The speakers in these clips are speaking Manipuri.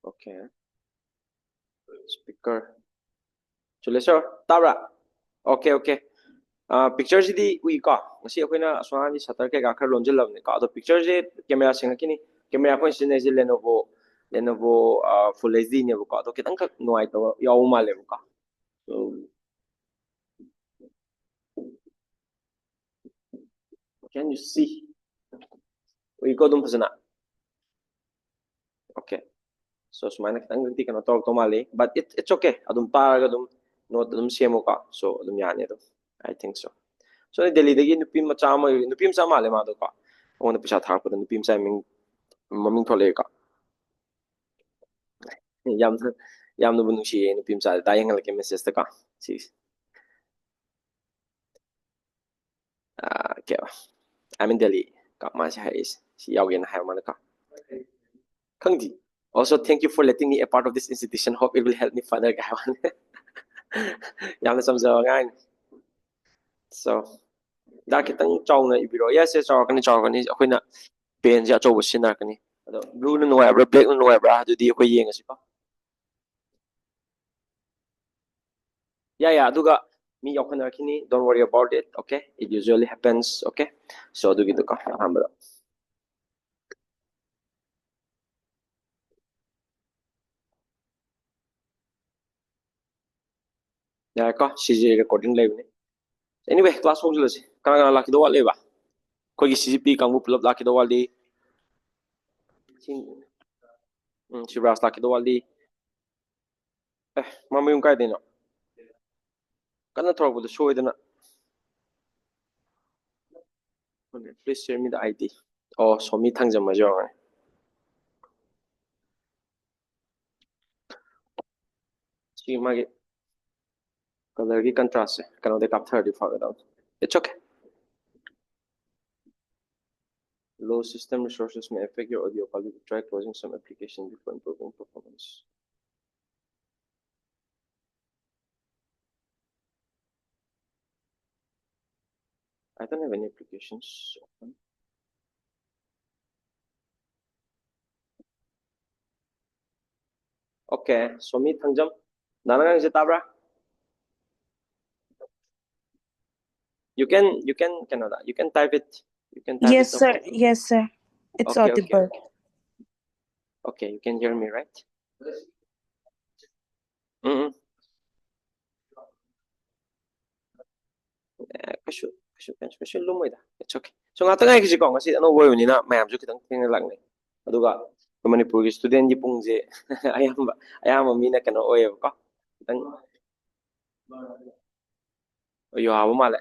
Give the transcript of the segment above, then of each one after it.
Okay. Speaker. Chule sir, tabra. Okay, okay. Picture di ui ka. Ngasi akoina aswana di shutter ke gakhar lonjil lamne ka. The picture je camera singa kini camera ko sin je Lenovo Full HD ne ka. To kitang ka nuai to yaw male ka. So can you see? Ui ko dum phasana. Okay. So sumana kitang ganti kana to male, but it's okay. Adum paraga dum note dum semo ka. So adum yani to. I think so. So Delhi dagi nupim machama nupim sa male ma do ka. Ona pisa thak pa nupim sa maming thole ka. Yamna yamna bu nushi nupim sa dayang la ke message ta ka. Si. Okay. I'm in Delhi. Ka ma si hais. Si yaw gen ha ma ka. Khangji. Also thank you for letting me a part of this institution. Hope it will help me further ga wan. Yamna samja ngai. So da kitang chaw na ibiro. Yes, chaw kan ni akoina pen ja chaw sinar kan ni. Ado blue na nuai bra black na nuai bra adu di akoi yeng asi ka. Yeah, aduga me yakana kini, don't worry about it, okay? It usually happens, okay? So adugi duka hambra. Yeah, ka CG recording live ne. Anyway, class home jula si. Kana laki do wale ba. Ko gi CGP kang bu pull up laki do wale. Si bras laki do wale. Mama yung kai dino. Kana thorok bu show idana. Please share me the ID. Oh, so me thang jam ma jo. Si magi color gi contrast se. Kana de cap 30 for it. It's okay. Low system resources may affect your audio quality. Try closing some applications before improving performance. I don't have any applications open. Okay, so me thangjam. Nanangang tabra. You can Canada. You can type it. You can type Yes, it. sir. Yes, sir. It's Okay, audible. Okay, you can hear me, right? Mm-hmm. Kashu lumoida. It's okay. So ngata ngai kisi ko ngasi ano boy ni na mayam ju kitang tingna lang ni. Aduga Manipur student ji pungje ayamba mina kana oye ko. Tang yo ha male.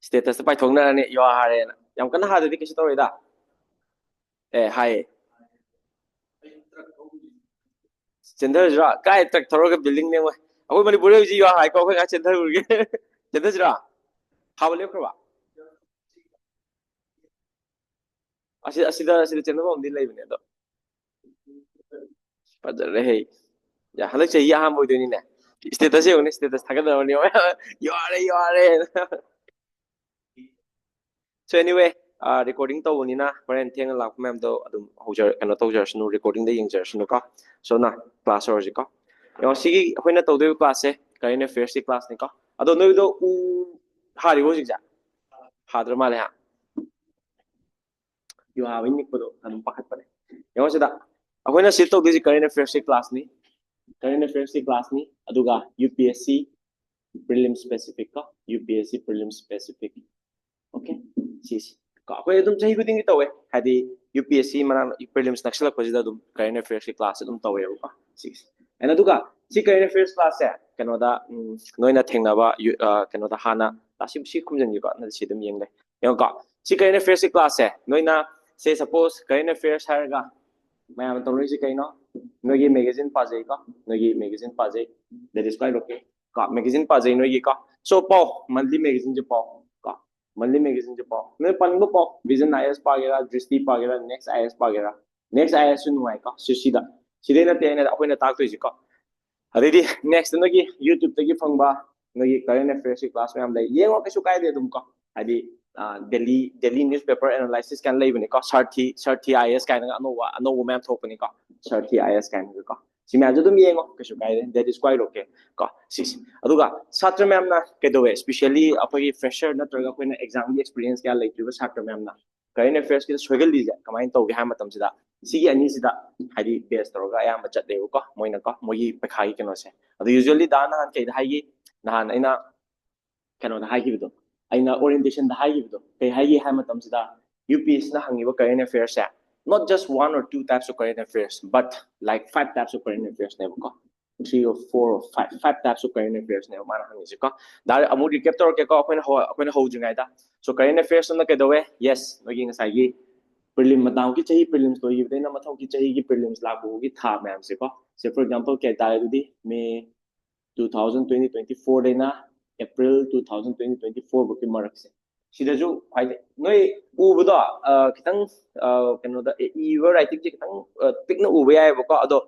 Status pai thong na ni yo ha re na. Yam kana ha de kisi to da. Hi. Center jira kai tak thoro ka building ne mo. Ako Manipur ji yo ha ko ka center urge. Center jira. Ha bole ko ba. Asida center mo din lai bine do. Padare hey. Ya halak chai ya ham boy do ni ne. Status ye ne status thaga da ni yo are. So anyway, recording to ni na parent theng lak mem do adum hojar kana to jar snu recording de yeng jar snu ka. So na class or ji ka. Yo sigi hoina to de class se current affairs ki class ni ka. Ado no do u hari wo ji ja. Hadra male ha. Yo ha win ni ko do adum pakhat pare. Yo sida hoina sit to de current affairs ki class ni. Current affairs ki class ni aduga UPSC prelim specific ka. UPSC prelim specific. Okay. Sis. Ako dum chahi ko ding ito hadi UPSC mana prelims naksala ko sida dum current affairs class dum tawe ko. Sis. Ana duga si current affairs class kanoda noina thengna ba kanoda hana tasim si kumjan ko na si dum yeng le. Yo ka si current affairs class noina say suppose current affairs harga mayam toloi si kaino nogi magazine pajai ka nogi magazine pajai that is quite okay ka magazine pajai nogi ka so po monthly magazine je po monthly magazine je po me panbo po vision IS pagera dristi pagera next IS pagera next IS nu ai ka sida na te na akoina tak to ji ka adidi next nogi youtube tagi phangba nogi current affairs class me am lai yengo ka su kai de dum ka hadi Delhi newspaper analysis can leave ko Sarthi IS kind of no woman talk ni ko Sarthi IS kind of ko si ma'am jo dum yengo kasu kai that is quite okay ko sis aduga satra ma'am na kedo especially apagi fresher na traga ko na exam experience kya like ba satra ma'am na current affairs ki soigal di ja kamai to ge ha matam sida sigi ani sida hadi base toga ayam chat de ko moina ko mogi pekhai keno se adu usually dana han kai da gi nahan aina kano da hai gi do aina orientation da hai gi do kai hai gi ha matam sida UPS na hangi ba current affairs ya not just one or two types of current affairs but like five types of current affairs ne ko three or four or five types of current affairs ne mana hangi se ko da amu recap tor ke ko akoina ho jingai da so current affairs na ke do yes no gi ngasai gi prelim matang ki chahi prelims to yi na mathong ki chahi ki prelims la bu gi tha ma'am se ko say for example ke da di May 2020-24 dena April 2020-24 buki marak se sida jo khai noi u bu da kitang kano da e writing ji kitang pikna u ba yai ba ko ado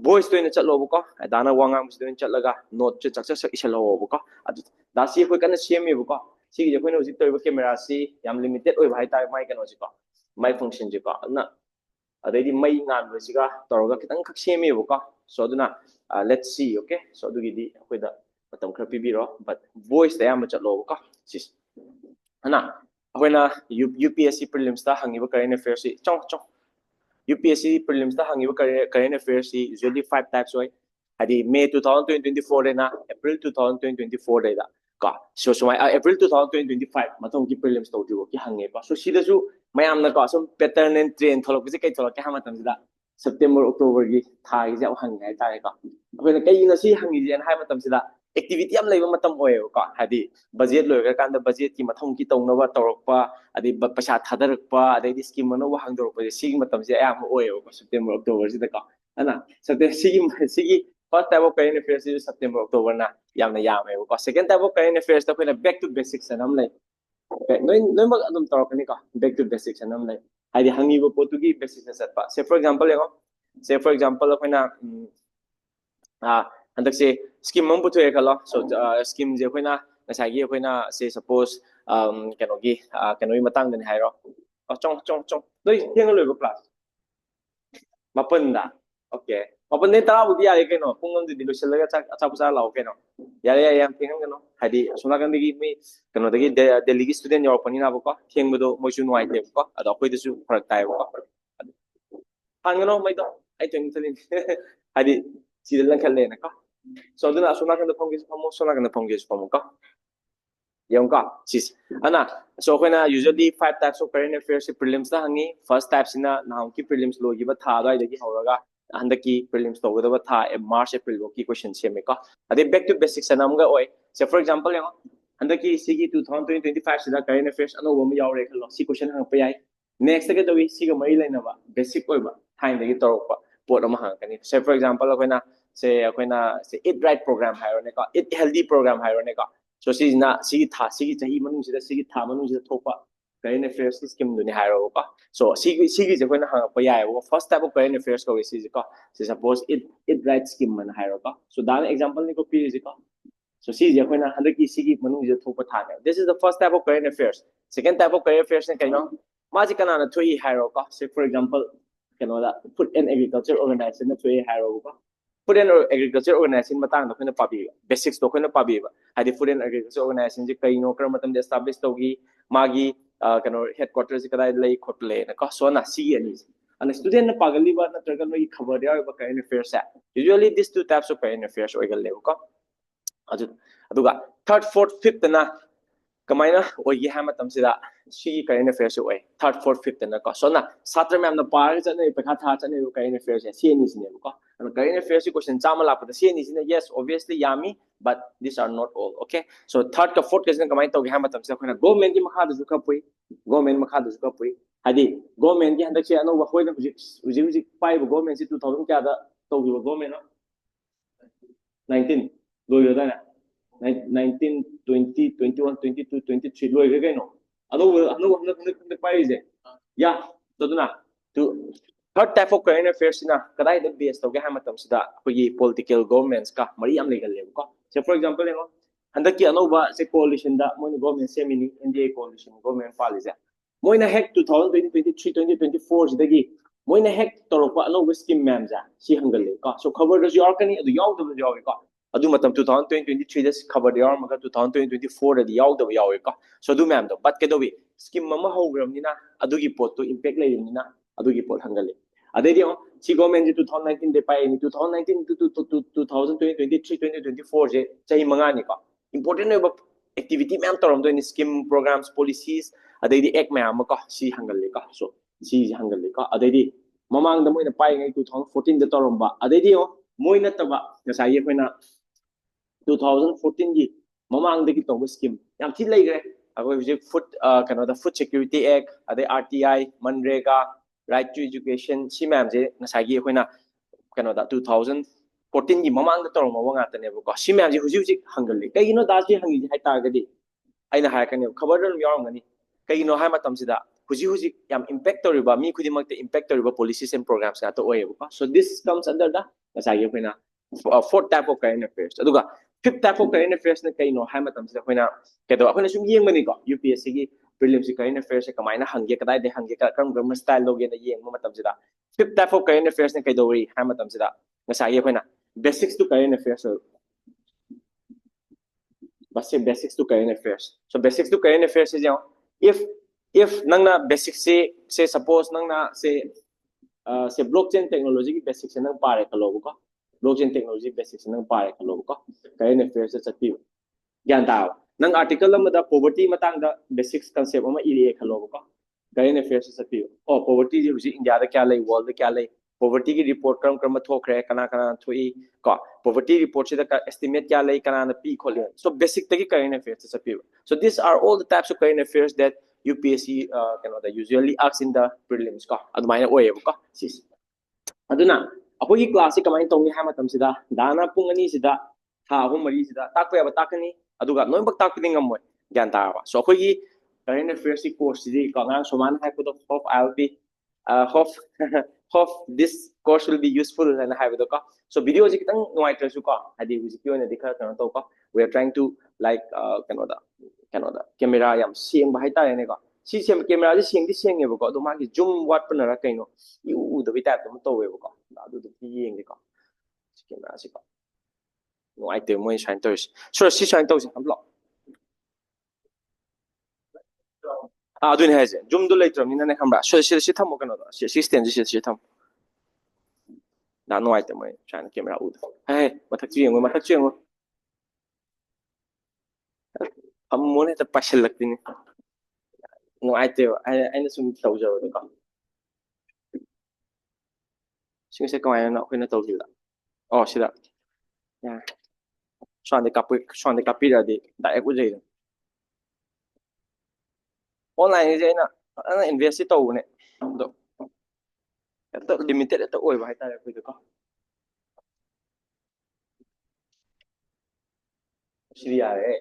voice to ina chatlo ba ko dana wangam se to ina chatlaga note che chak chak isalo ba ko adu da si khoi kana semi ba ko si je khoi no ji to ba camera si yam limited oi ba hai ta mai kano ji ko mai function ji ko na adai di mai ngan ba si ga toroga kitang khak semi ba ko so aduna let's see okay so adu gi di khoi da matam khar pi biro but voice da yam chatlo ba ko sis ana hoina UPSC prelims ta hangi ba current affairs si chong UPSC prelims ta hangi ba current affairs si usually five types oi hadi May 2024 na April 2024 da ka so April 2025 matong ki prelims to ju ki hangi ba so sida su mayam na ka so pattern and trend tholok bi kai tholok ka ha matam sida September October gi tha gi ja hangi ai ta ka hoina kai na si hangi jen hai matam sida activity am leiba matam oy ko hadi budget loy kan da budget ki mathong ki tong na wa torok pa adi paisa thadarak pa adi scheme no wa hang dorok pa si matam se am oy ko September October si da ka ana September si first type of current affairs is September October na yam ko second type of current affairs ta ko na back to basics anam lai noi mag adum torok ni ka back to basics anam lai hadi hangi bo potugi basics na sat pa say for example ko na handak se scheme mang putu ekalo so scheme je koina ngasai gi koina say suppose kano gi kano matang den hairo chong doi thiang loi ba class mapan da okay mapan ne tara bu dia ke no pungam di lo selaga cha pusa lao ke no ya yang thiang ke no hadi sona kan gi mi kano dagi Delhi gi student yor pani na ba ko thiang bu do mo chu nuai te ko ado koi du su farak tai ba ko hangano mai do ai teng thalin hadi si lang khalle na ko so duna sona kan da pongis pamo ka yang ka sis ana so koina usually five types of current affairs prelims da hangi first type sina now ki prelims lo gi ba tha dai da gi horaga handaki prelims to da ba tha March April lo ki question se me ka ade back to basics anam ga oi so for example yang handaki sigi 2025 sida current affairs ano wo ma yaure khalo si question hang pa yai next ga dawi si ga mai laina ba basic oi ba thain da gi torok pa pot ama hang kani say for example koina say eat right program hairo ne ka eat healthy program hairo ne ka so si na si tha si chahi manung sida si tha manung sida thopa current affairs scheme du ne hairo ka so si je koina hang pa yai wo first type of current affairs ko si ka so suppose eat right scheme man hairo ka so dan example ni ko pi ji ka so si je koina handaki si manung sida thopa tha ne this is the first type of current affairs second type of current affairs ne kaino ma ji kana na thui hairo ka say for example kano da food and agriculture organization na thui hairo ka food and agriculture organization matang da koina pabi basics to koina pabi ba hadi food and agriculture organization ji kaino kar matam de establish togi magi kano headquarters kadai lei khotle na ka so na si ani and student na pagali ba na tragal mai khabar ya ba current affairs usually these two types of current affairs oigal le ka aduga third fourth fifth na kamaina oigi ha matam sida si current affairs oi third fourth fifth na ka so na satra ma'am na par chane pekha tha chane current affairs si ani sine ka and current affairs question chama la pada si ani sine yes obviously yami but these are not all okay so third ka fourth question kamai to ha matam sida khona government ki makha du ka pui government makha du ka pui hadi government ki handak se ano wa khoi na uji pai government si 2000 kya da to government no 19 lo yo da na 19 20 21 22 23 loi ga gaino ano paise ya to duna to third type of current affairs na kadai the base to ga hamatam sida ko yi political governments ka mari am legal level ko so for example Handaki anova se coalition da mo government semini NDA coalition government policy moina hek 2023 2024 sidagi moina hek toropa anova scheme ma'am ja si hangalle ka so cover da yor kani adu yaw da yaw ka adu matam 2023 da cover da yor maka 2024 da yaw da yaw ka so du ma'am do but ke do bi scheme mama hogram ni na adu gi pot to impact le ni na adu gi pot hangalle ade di si government 2019 de pai ni 2019 to 2023 2024 je chai manga ni ka important activity ma'am torom do ni scheme programs policies adai di ek ma'am ka si hangalle ka so si hangalle ka adai di mamang da moina pai ngai 2014 da torom ba adai di moina taba ngasai ye koina 2014 gi mamang da ki to scheme yam thi lai gre agoi hujik food kana da food security act adai RTI manrega right to education si ma'am je ngasai gi koina kana da 2014 gi mamang da torom wa nga tane ko si ma'am je hujik hangalle kai no da ji hangi hai ta gadi aina ha kan khabar dal yaram ngani kai no hai matam sida huji yam impact toriba mi khudi makte impact toriba policies and programs ga to oye ko so this comes under the nasa ye koina fourth type of current affairs aduga fifth type of current affairs na kai no hai matam sida koina kedo akhona sum yeng mani ko UPSC gi prelims current affairs ka maina hangge kadai de hangge ka kam gram style loge na yeng matam sida fifth type of current affairs na kai do ri hai matam sida nasa ye koina basics to current affairs basics to current affairs so basics to current affairs is if nangna basic say suppose nangna say blockchain technology ki basic se nang pare kalo ko blockchain technology basic se nang pare kalo ko current affairs se chati gyan ta nang article amada poverty matang da basics concept ama ire kalo ko current affairs se chati poverty ji husi India da kya lai world da kya lai poverty ki report kram thokre kana thui ko poverty report se da estimate kya lai kana na pi khole so basic tagi current affairs se chati so these are all the types of current affairs that UPSC usually asks in the prelims ka adumai oye ko sis aduna akogi class kamai tongi ha matam sida dana pung ani sida tha ahum mari sida takpe aba takani aduga noi bak takpini ngamoi gyan ta ba so akogi current affairs course sidi ka ngang soman ha ko of I'll be hope this course will be useful and have it ka so video ji kitang noi tra su ka adi uji pyo ne dikha kana to ka we are trying to like da camera yam siang ba hai ta ne ka si sem camera ji siang di siang ne ba ko do ma gi zoom wat pa na ra kai no u da bi ta to to we ba ko da du bi yeng de ka si camera si ka no ai te mo shine to so si shine to am lo du ne haje zoom du later ni ne khambra so si tham mo kana da si stand si tham da no ai te mo shine camera u hai mathak chi yeng am mo ne ta pasal lakti ni no ai te ai na sum tau jo da ka sing se kamai na khoi na tau ji da sida ya swan de kapi da de da ek u je online je na invest to ne do ta limited ta oi ba hai ta khoi da ka siri ya re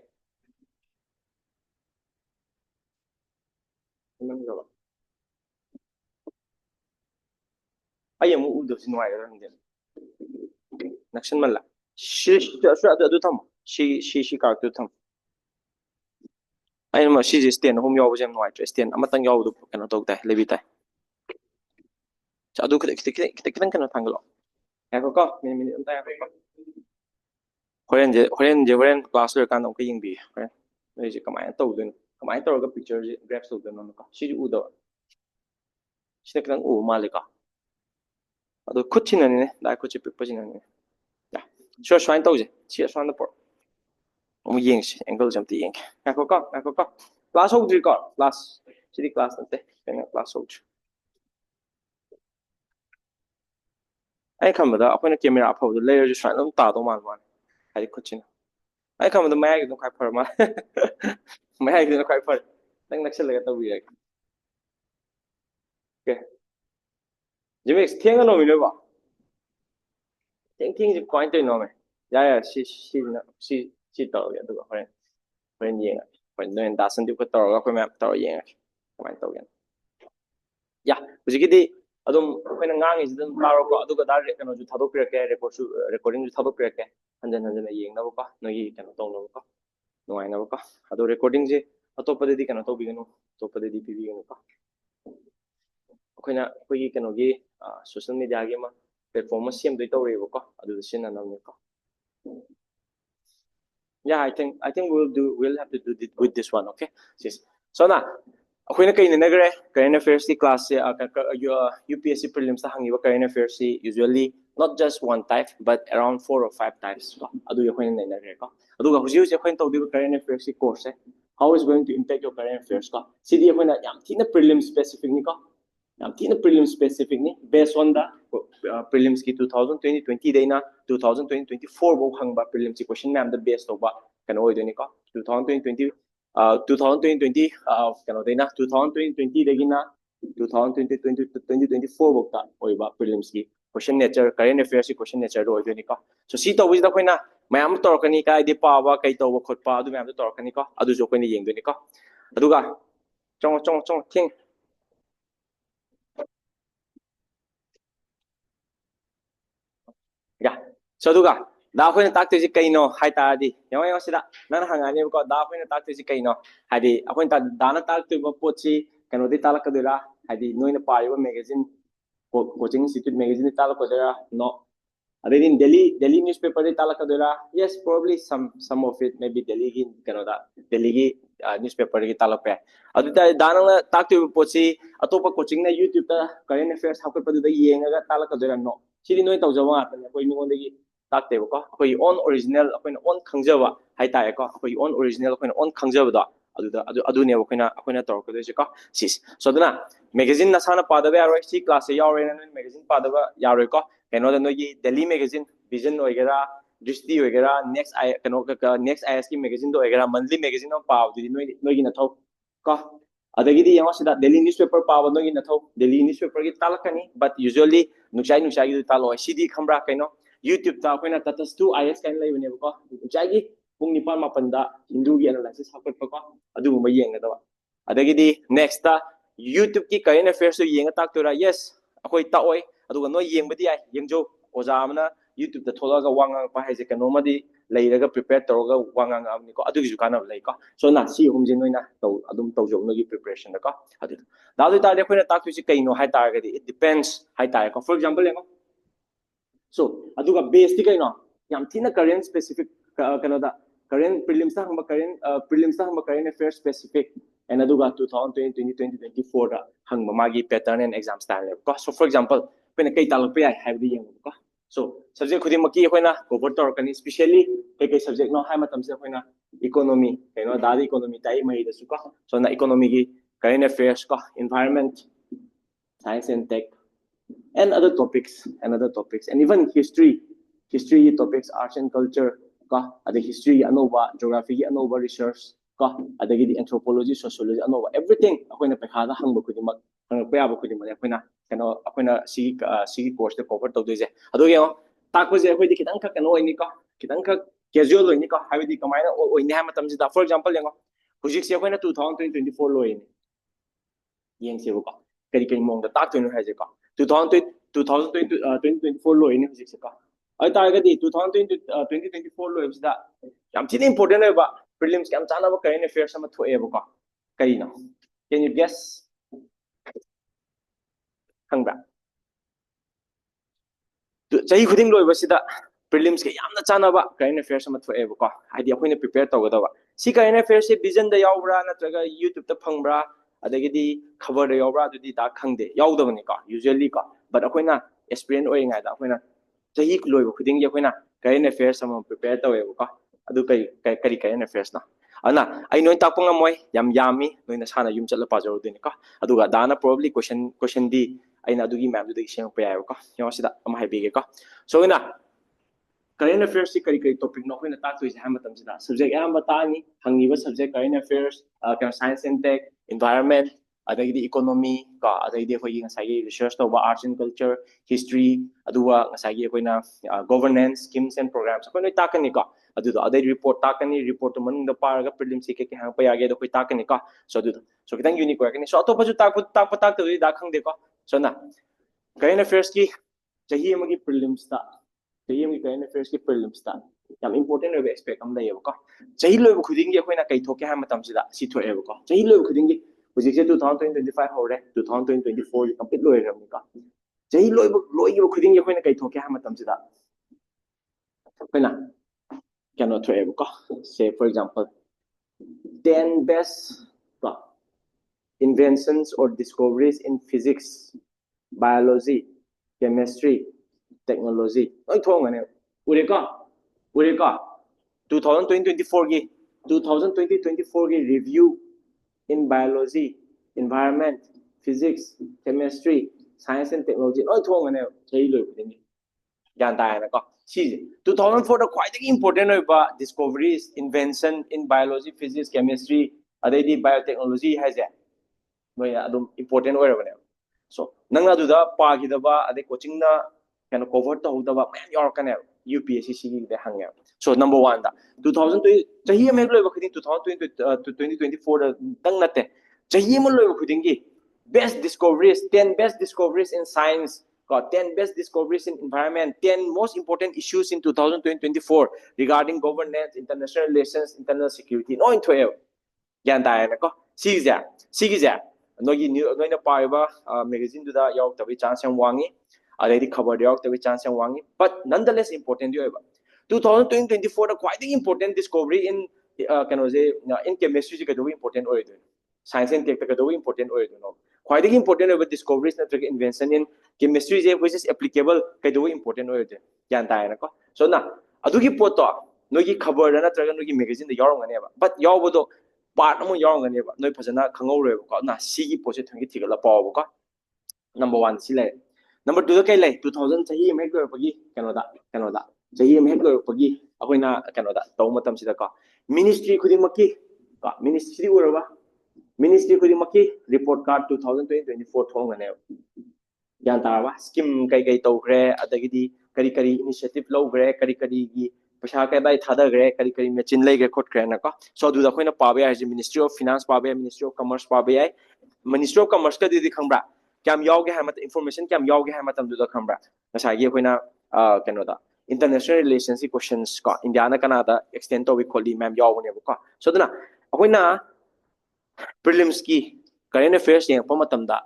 man jo ai mu u do sin wai ra nge naction man la shi du tham shi ka tu tham ai ma shi je stand home yaw jem noi stand amatang yaw du kana to tai lebi tai cha du kitan kana thanglo ya ko min ta ko horen class le kan ko ying bi horen nei je kamai to du kamai to ga picture je graph to du no ka shi u do shi kan u ma le ka ado kuchina ne da kuchi pipajina ne ya shine to je shi shine da por mu ying shi angle jam ti ying ya ko class ho du ko class shi class ante kana class ho ai khambada akoina camera apho du layer ju shine ta do man ai kuchina ai khambada mai gi no khai phar ma mai gi no khai phar nang naksal la ta wi ai ke jime thiang no mi no ba thiang ji coin te no me ya si to ya du horen yeng horen no da san di ko to ga ko ma to yeng kamai to yan ya hujiki di adum akoina ngangi sidun paro ko aduga dar kano ju thadok re ke recording ju thadok re ke hanjan yeng na ba no gi kano tong no ba ꯅꯨꯡꯉꯥꯏꯅꯕ ꯀꯣ ꯑꯗꯣ ꯔꯦꯀꯣꯔꯗꯤꯡꯁꯦ ꯑꯇꯣꯞꯄꯗꯗꯤ ꯀꯩꯅꯣ ꯇꯧꯕꯤꯒꯅꯨ ꯑꯇꯣꯞꯄꯗꯗꯤ ꯄꯤꯕꯤꯒꯅꯨ ꯀꯣ ꯑꯩꯈꯣꯏꯅ ꯑꯩꯈꯣꯏꯒꯤ ꯀꯩꯅꯣꯒꯤ ꯁꯣꯁꯤꯌꯦꯜ ꯃꯤꯗꯤꯌꯥꯒꯤ ꯑꯃ ꯄ꯭ꯂꯦꯠꯐꯣꯝ ꯑꯃ ꯁꯦꯝꯗꯣꯏ ꯇꯧꯔꯤꯕꯀꯣ ꯑꯗꯨꯗ ꯁꯤꯖꯤꯟꯅꯅꯕꯅꯤꯀꯣ Yeah, I think we'll have to do it with this one, okay? So now, akhoi kai nagre current affairs ki class se UPSC prelims ta hangiba current affairs si usually not just one type but around 4 or 5 types ko adu akhoi nagre ko adu ga huji akhoi tawdi current affairs ki course se how is going to impact your current affairs ko sidi akhoi na yam thina prelims specific ni ko yam thina prelims specific ni based on the prelims ki 2020 dai na 2024 bo hangba prelims ki question ma'am the based over kano oi deni ko 2020 2020 kano dena 2020 dagi na 2024 bokta oiba prelims ki question nature current affairs ki question nature do oi deni ko so si to wisda koina mayam torkani kai di pawa kai to khotpa adu mayam torkani ko adu jo koina yeng deni ko aduga chong thing ya so aduga da koina takte ji kaino hai ta di yawa yawa sida nana hangani ko da koina takte ji kaino hadi akoin ta dana takte ba pochi kano di talak kadura hadi noina pariba magazine coaching institute magazine talak kadura no adin Delhi newspaper di talak kadura yes probably some of it maybe Delhi gi kano da Delhi gi newspaper gi talak pe adu ta dana takte ba pochi atopa coaching na YouTube ta current affairs hakot padu da yenga talak kadura no sidi noi tawjawa ngata koi mingondagi takte ko koi on original akoina on khangjaba hai ta ko koi on original akoina on khangjaba da adu ne akoina tor ko de ko sis so dana magazine na sana padaba yaroi si class ya yaroi na magazine padaba yaroi ko keno da noi Delhi magazine vision oigera drishti oigera next I keno next IS ki magazine do oigera monthly magazine on paw di noi gi na thau ko adagidi yang sida Delhi newspaper paw noi gi na thau Delhi newspaper gi talakani but usually nuchai gi talo cd khambra kaino YouTube ta akoina tatas 2 IS kain lai bane ko nuchai gi pung nipan mapanda hindu gi analysis hapat ko adu ma yenga da adagidi next ta YouTube ki current affairs so yenga tak tora yes akoi ta oi aduga no yengbadi ai yengjo oja amna YouTube ta tholaga wangang pa haise kano madi leiraga prepare toroga wangang amni ko adu gi kana lai ko so na si humje noina to adum to jo no gi preparation da ko adu da du ta de koina tak tu si kaino hai ta ga it depends hai ta ko for example lengo so aduga base ti kaino yam thina current specific kano da current prelims ta hamba current affairs specific and aduga 2020 2024 da hangma magi pattern and exam style ko so for example pena kai talak pe ai have di yeng ko so subject khudi maki koina cover tor kani especially kai subject no hai matam se koina economy kaino da economy tai mai da su ko so na economy gi current affairs ko environment science and tech and other topics and even history topics arts and culture ka ada history anova geography anova research ka ada gi anthropology sociology anova everything akoina pekhada hangba kudimak hangpa yaba kudimak akoina kano akoina si course te cover tawdoi je ado yo takpo je akoi kitang khak kano oini ka kitang khak casual oini ka habidi kamaina oini ha matam jida for example yengo hujik se akoina 2024 loini yeng se ko kari mong da tak toinu ha je ka 2024 loini hujik se ka ai targadi 2024 loibsida yam thina important ba prelims kam chana ba current affairs ama thoe ba ko kari no can you guess hangbra chahi khuding loibasida prelims ke yamna chana ba current affairs ama thoe ba ko haidi akoina prepare tawgada ba si current affairs se vision da yawbra natraga YouTube ta phangbra adagidi khabar da yawbra adudi da khangde yawdabani ko usually ko but akoina experience oi ngai da akoina chahi loiba khuding ye akoina current affairs ama prepare tawe ko adu kai current affairs na ana ai noi takpa ngamoi yami noina sana yum chatla pajaw dini ko aduga dana probably question di aina adugi map du degi sem pa yaw ko yosida ama haibege ko so ina current affairs si kari topic no koina tak toise ham matam sida subject am batani hangiba subject current affairs kind science and tech environment adagidi economy ka adagidi khoi ngasai research to arts and culture history aduwa ngasai koina governance schemes and programs koina takani ko adudo adai report takani report man da paraga prelims ke hang pa yage do koi takani ko so adudo so kitang unique ko kani so atopa ju tak to da khang de ko so na current affairs ki chahi amagi prelims ta chahi amagi current affairs ki prelims ta ꯌꯥꯝ ꯏꯝꯄꯣꯔꯇꯦꯟ ꯑꯣꯏꯕ ꯑꯦꯁꯄꯦꯛ ꯑꯃ ꯂꯩꯌꯦꯕꯀꯣ ꯆꯍꯤ ꯂꯣꯏꯕ ꯈꯨꯗꯤꯡꯒꯤ ꯑꯩꯈꯣꯏꯅ ꯀꯩ ꯊꯣꯛꯀꯦ ꯍꯥꯏꯕ ꯃꯇꯝꯁꯤꯗ ꯁꯤ ꯊꯣꯛꯑꯦꯕꯀꯣ ꯆꯍꯤ ꯂꯣꯏꯕ ꯈꯨꯗꯤꯡꯒꯤ ꯍꯧꯖꯤꯛꯁꯦ 2025 ꯍꯧꯔꯦ 2024 ꯀꯝꯄ꯭ꯂꯤꯠ ꯂꯣꯏꯔꯕꯅꯤꯀꯣ ꯆꯍꯤ ꯂꯣꯏꯈꯤꯕ ꯈꯨꯗꯤꯡꯒꯤ ꯑꯩꯈꯣꯏꯅ ꯀꯩ ꯊꯣꯛꯀꯦ ꯍꯥꯏꯕ ꯃꯇꯝꯁꯤꯗ ꯑꯩꯈꯣꯏꯅ ꯀꯩꯅꯣ ꯊꯣꯛꯑꯦꯕꯀꯣ ꯁꯦ four example 10 best inventions or discoveries in physics, biology, chemistry, technology. Loi thongane. Ureka? Ureka? 2024 gi 2024 gi review in biology, environment, physics, chemistry, science and technology. Loi thongane. Chahi loi budingi. Gyan ta na ko. Si 2004 da khwaidagi important oiba discoveries, invention in biology, physics, chemistry, adai biotechnology has it. Noi adum important oirabane so nang aduda pagidaba ade coaching na kana cover to hudaba man yorkane UPSC gi de hangya so number 1 da 2020 chahi me loiba khidi 2020 to 2024 da dang nate chahi me loiba khudingi best discoveries 10 best discoveries in science got 10 best discoveries in environment 10 most important issues in 2024 regarding governance international relations internal security no into gyan ta na ko sigija noina paiba magazine duda yaw tabi chance yang wangi adai khabar yaw tabi chance yang wangi but nonetheless important yoiba 2024 da quite important discovery in kanoje in chemistry ji kado important oi do science and tech ka kado important oi do no quite important over discoveries na trek invention in chemistry je which is applicable kado important oi do yan ta na ko so na adugi poto nogi khabar na trek nogi magazine da yaw ngane ba but yaw bodo part mo yong ngani ba noi phajana khangau re ko na si gi posit thangi thigala paw ko number 1 si le number 2 da kai le 2000 chahi me ko pagi kanoda chahi me ko pagi akoina kanoda taw matam sida ka ministry khudi makki ka ministry uraba ministry khudi makki report card 2024 thong ngane yan taraba scheme kai tawgre adagidi kari initiative logre kari gi पैसा के दाई थादा गरे करी मशीन ले गए खोट करे ना का सो दुदा कोई ना पावे है मिनिस्ट्री ऑफ फाइनेंस पावे मिनिस्ट्री ऑफ कॉमर्स पावे है मिनिस्ट्री ऑफ कॉमर्स का दीदी खंबरा क्या हम याओगे है मत इंफॉर्मेशन क्या हम याओगे है मत हम दुदा खंबरा नसा ये कोई ना कनो दा इंटरनेशनल रिलेशंस की क्वेश्चंस का इंडिया ना कनाडा एक्सटेंड तो वी खोली मैम याओगे ने का सो दुना कोई ना प्रीलिम्स की करेंट अफेयर्स ये प मतम दा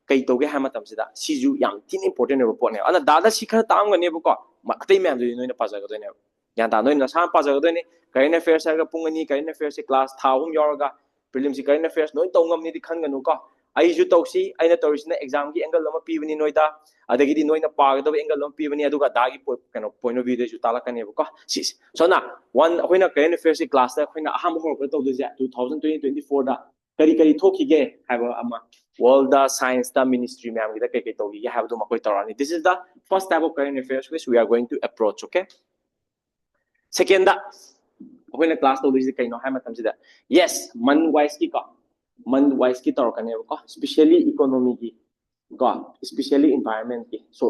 कई तोगे है मतम सिदा सीजू याम तीन इंपोर्टेंट है पोने अना दादा सिखर ताम गने को मखतै मैम दुई नोइना पाजा गदने yan ta noi na sa pa jaga ni current affairs ga pungani current affairs class thawum yorga prelims current affairs noi tongam ni di khan ganu ka ai ju tawsi aina tawrisina exam gi angle lama pibani noida adagi di noina pagda angle lama pibani aduga dagi kano point of view de ju tala kane ko sis so na one hoina current affairs class da hoina aham hor ko tawdu ja 2024 da kari thoki ge haba ama world da science da ministry ma'am gi da kai tawgi ge haba do makoi tarani this is the first type of current affairs which we are going to approach okay second da akoina class to bisi kaino hai matam sida yes man wise ki tor kane ko especially economy ki ko especially environment ki so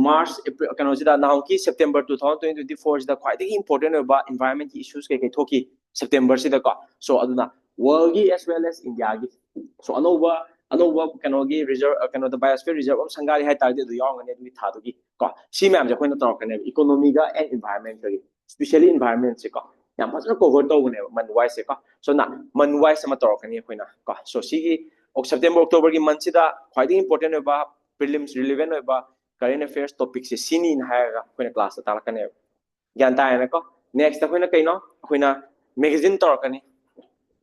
march april kano sida now ki september 2024 sida quite important about environment ki issues kai thoki september sida ko so aduna world gi as well as india gi so anova kano gi reserve kano the biosphere reserve sangari hai target du yong ne du tha du gi ko si ma'am je koina tor kane economy ga and environment ga especially environment se ko yam phajana cover to ne man wise se ko so na man wise ma tor kani koina ko so si gi september october gi month sida quite important ba prelims relevant ba current affairs topic se sini in haiga koina class ta la kane gyan ta na ko next koina kaino koina magazine tor kani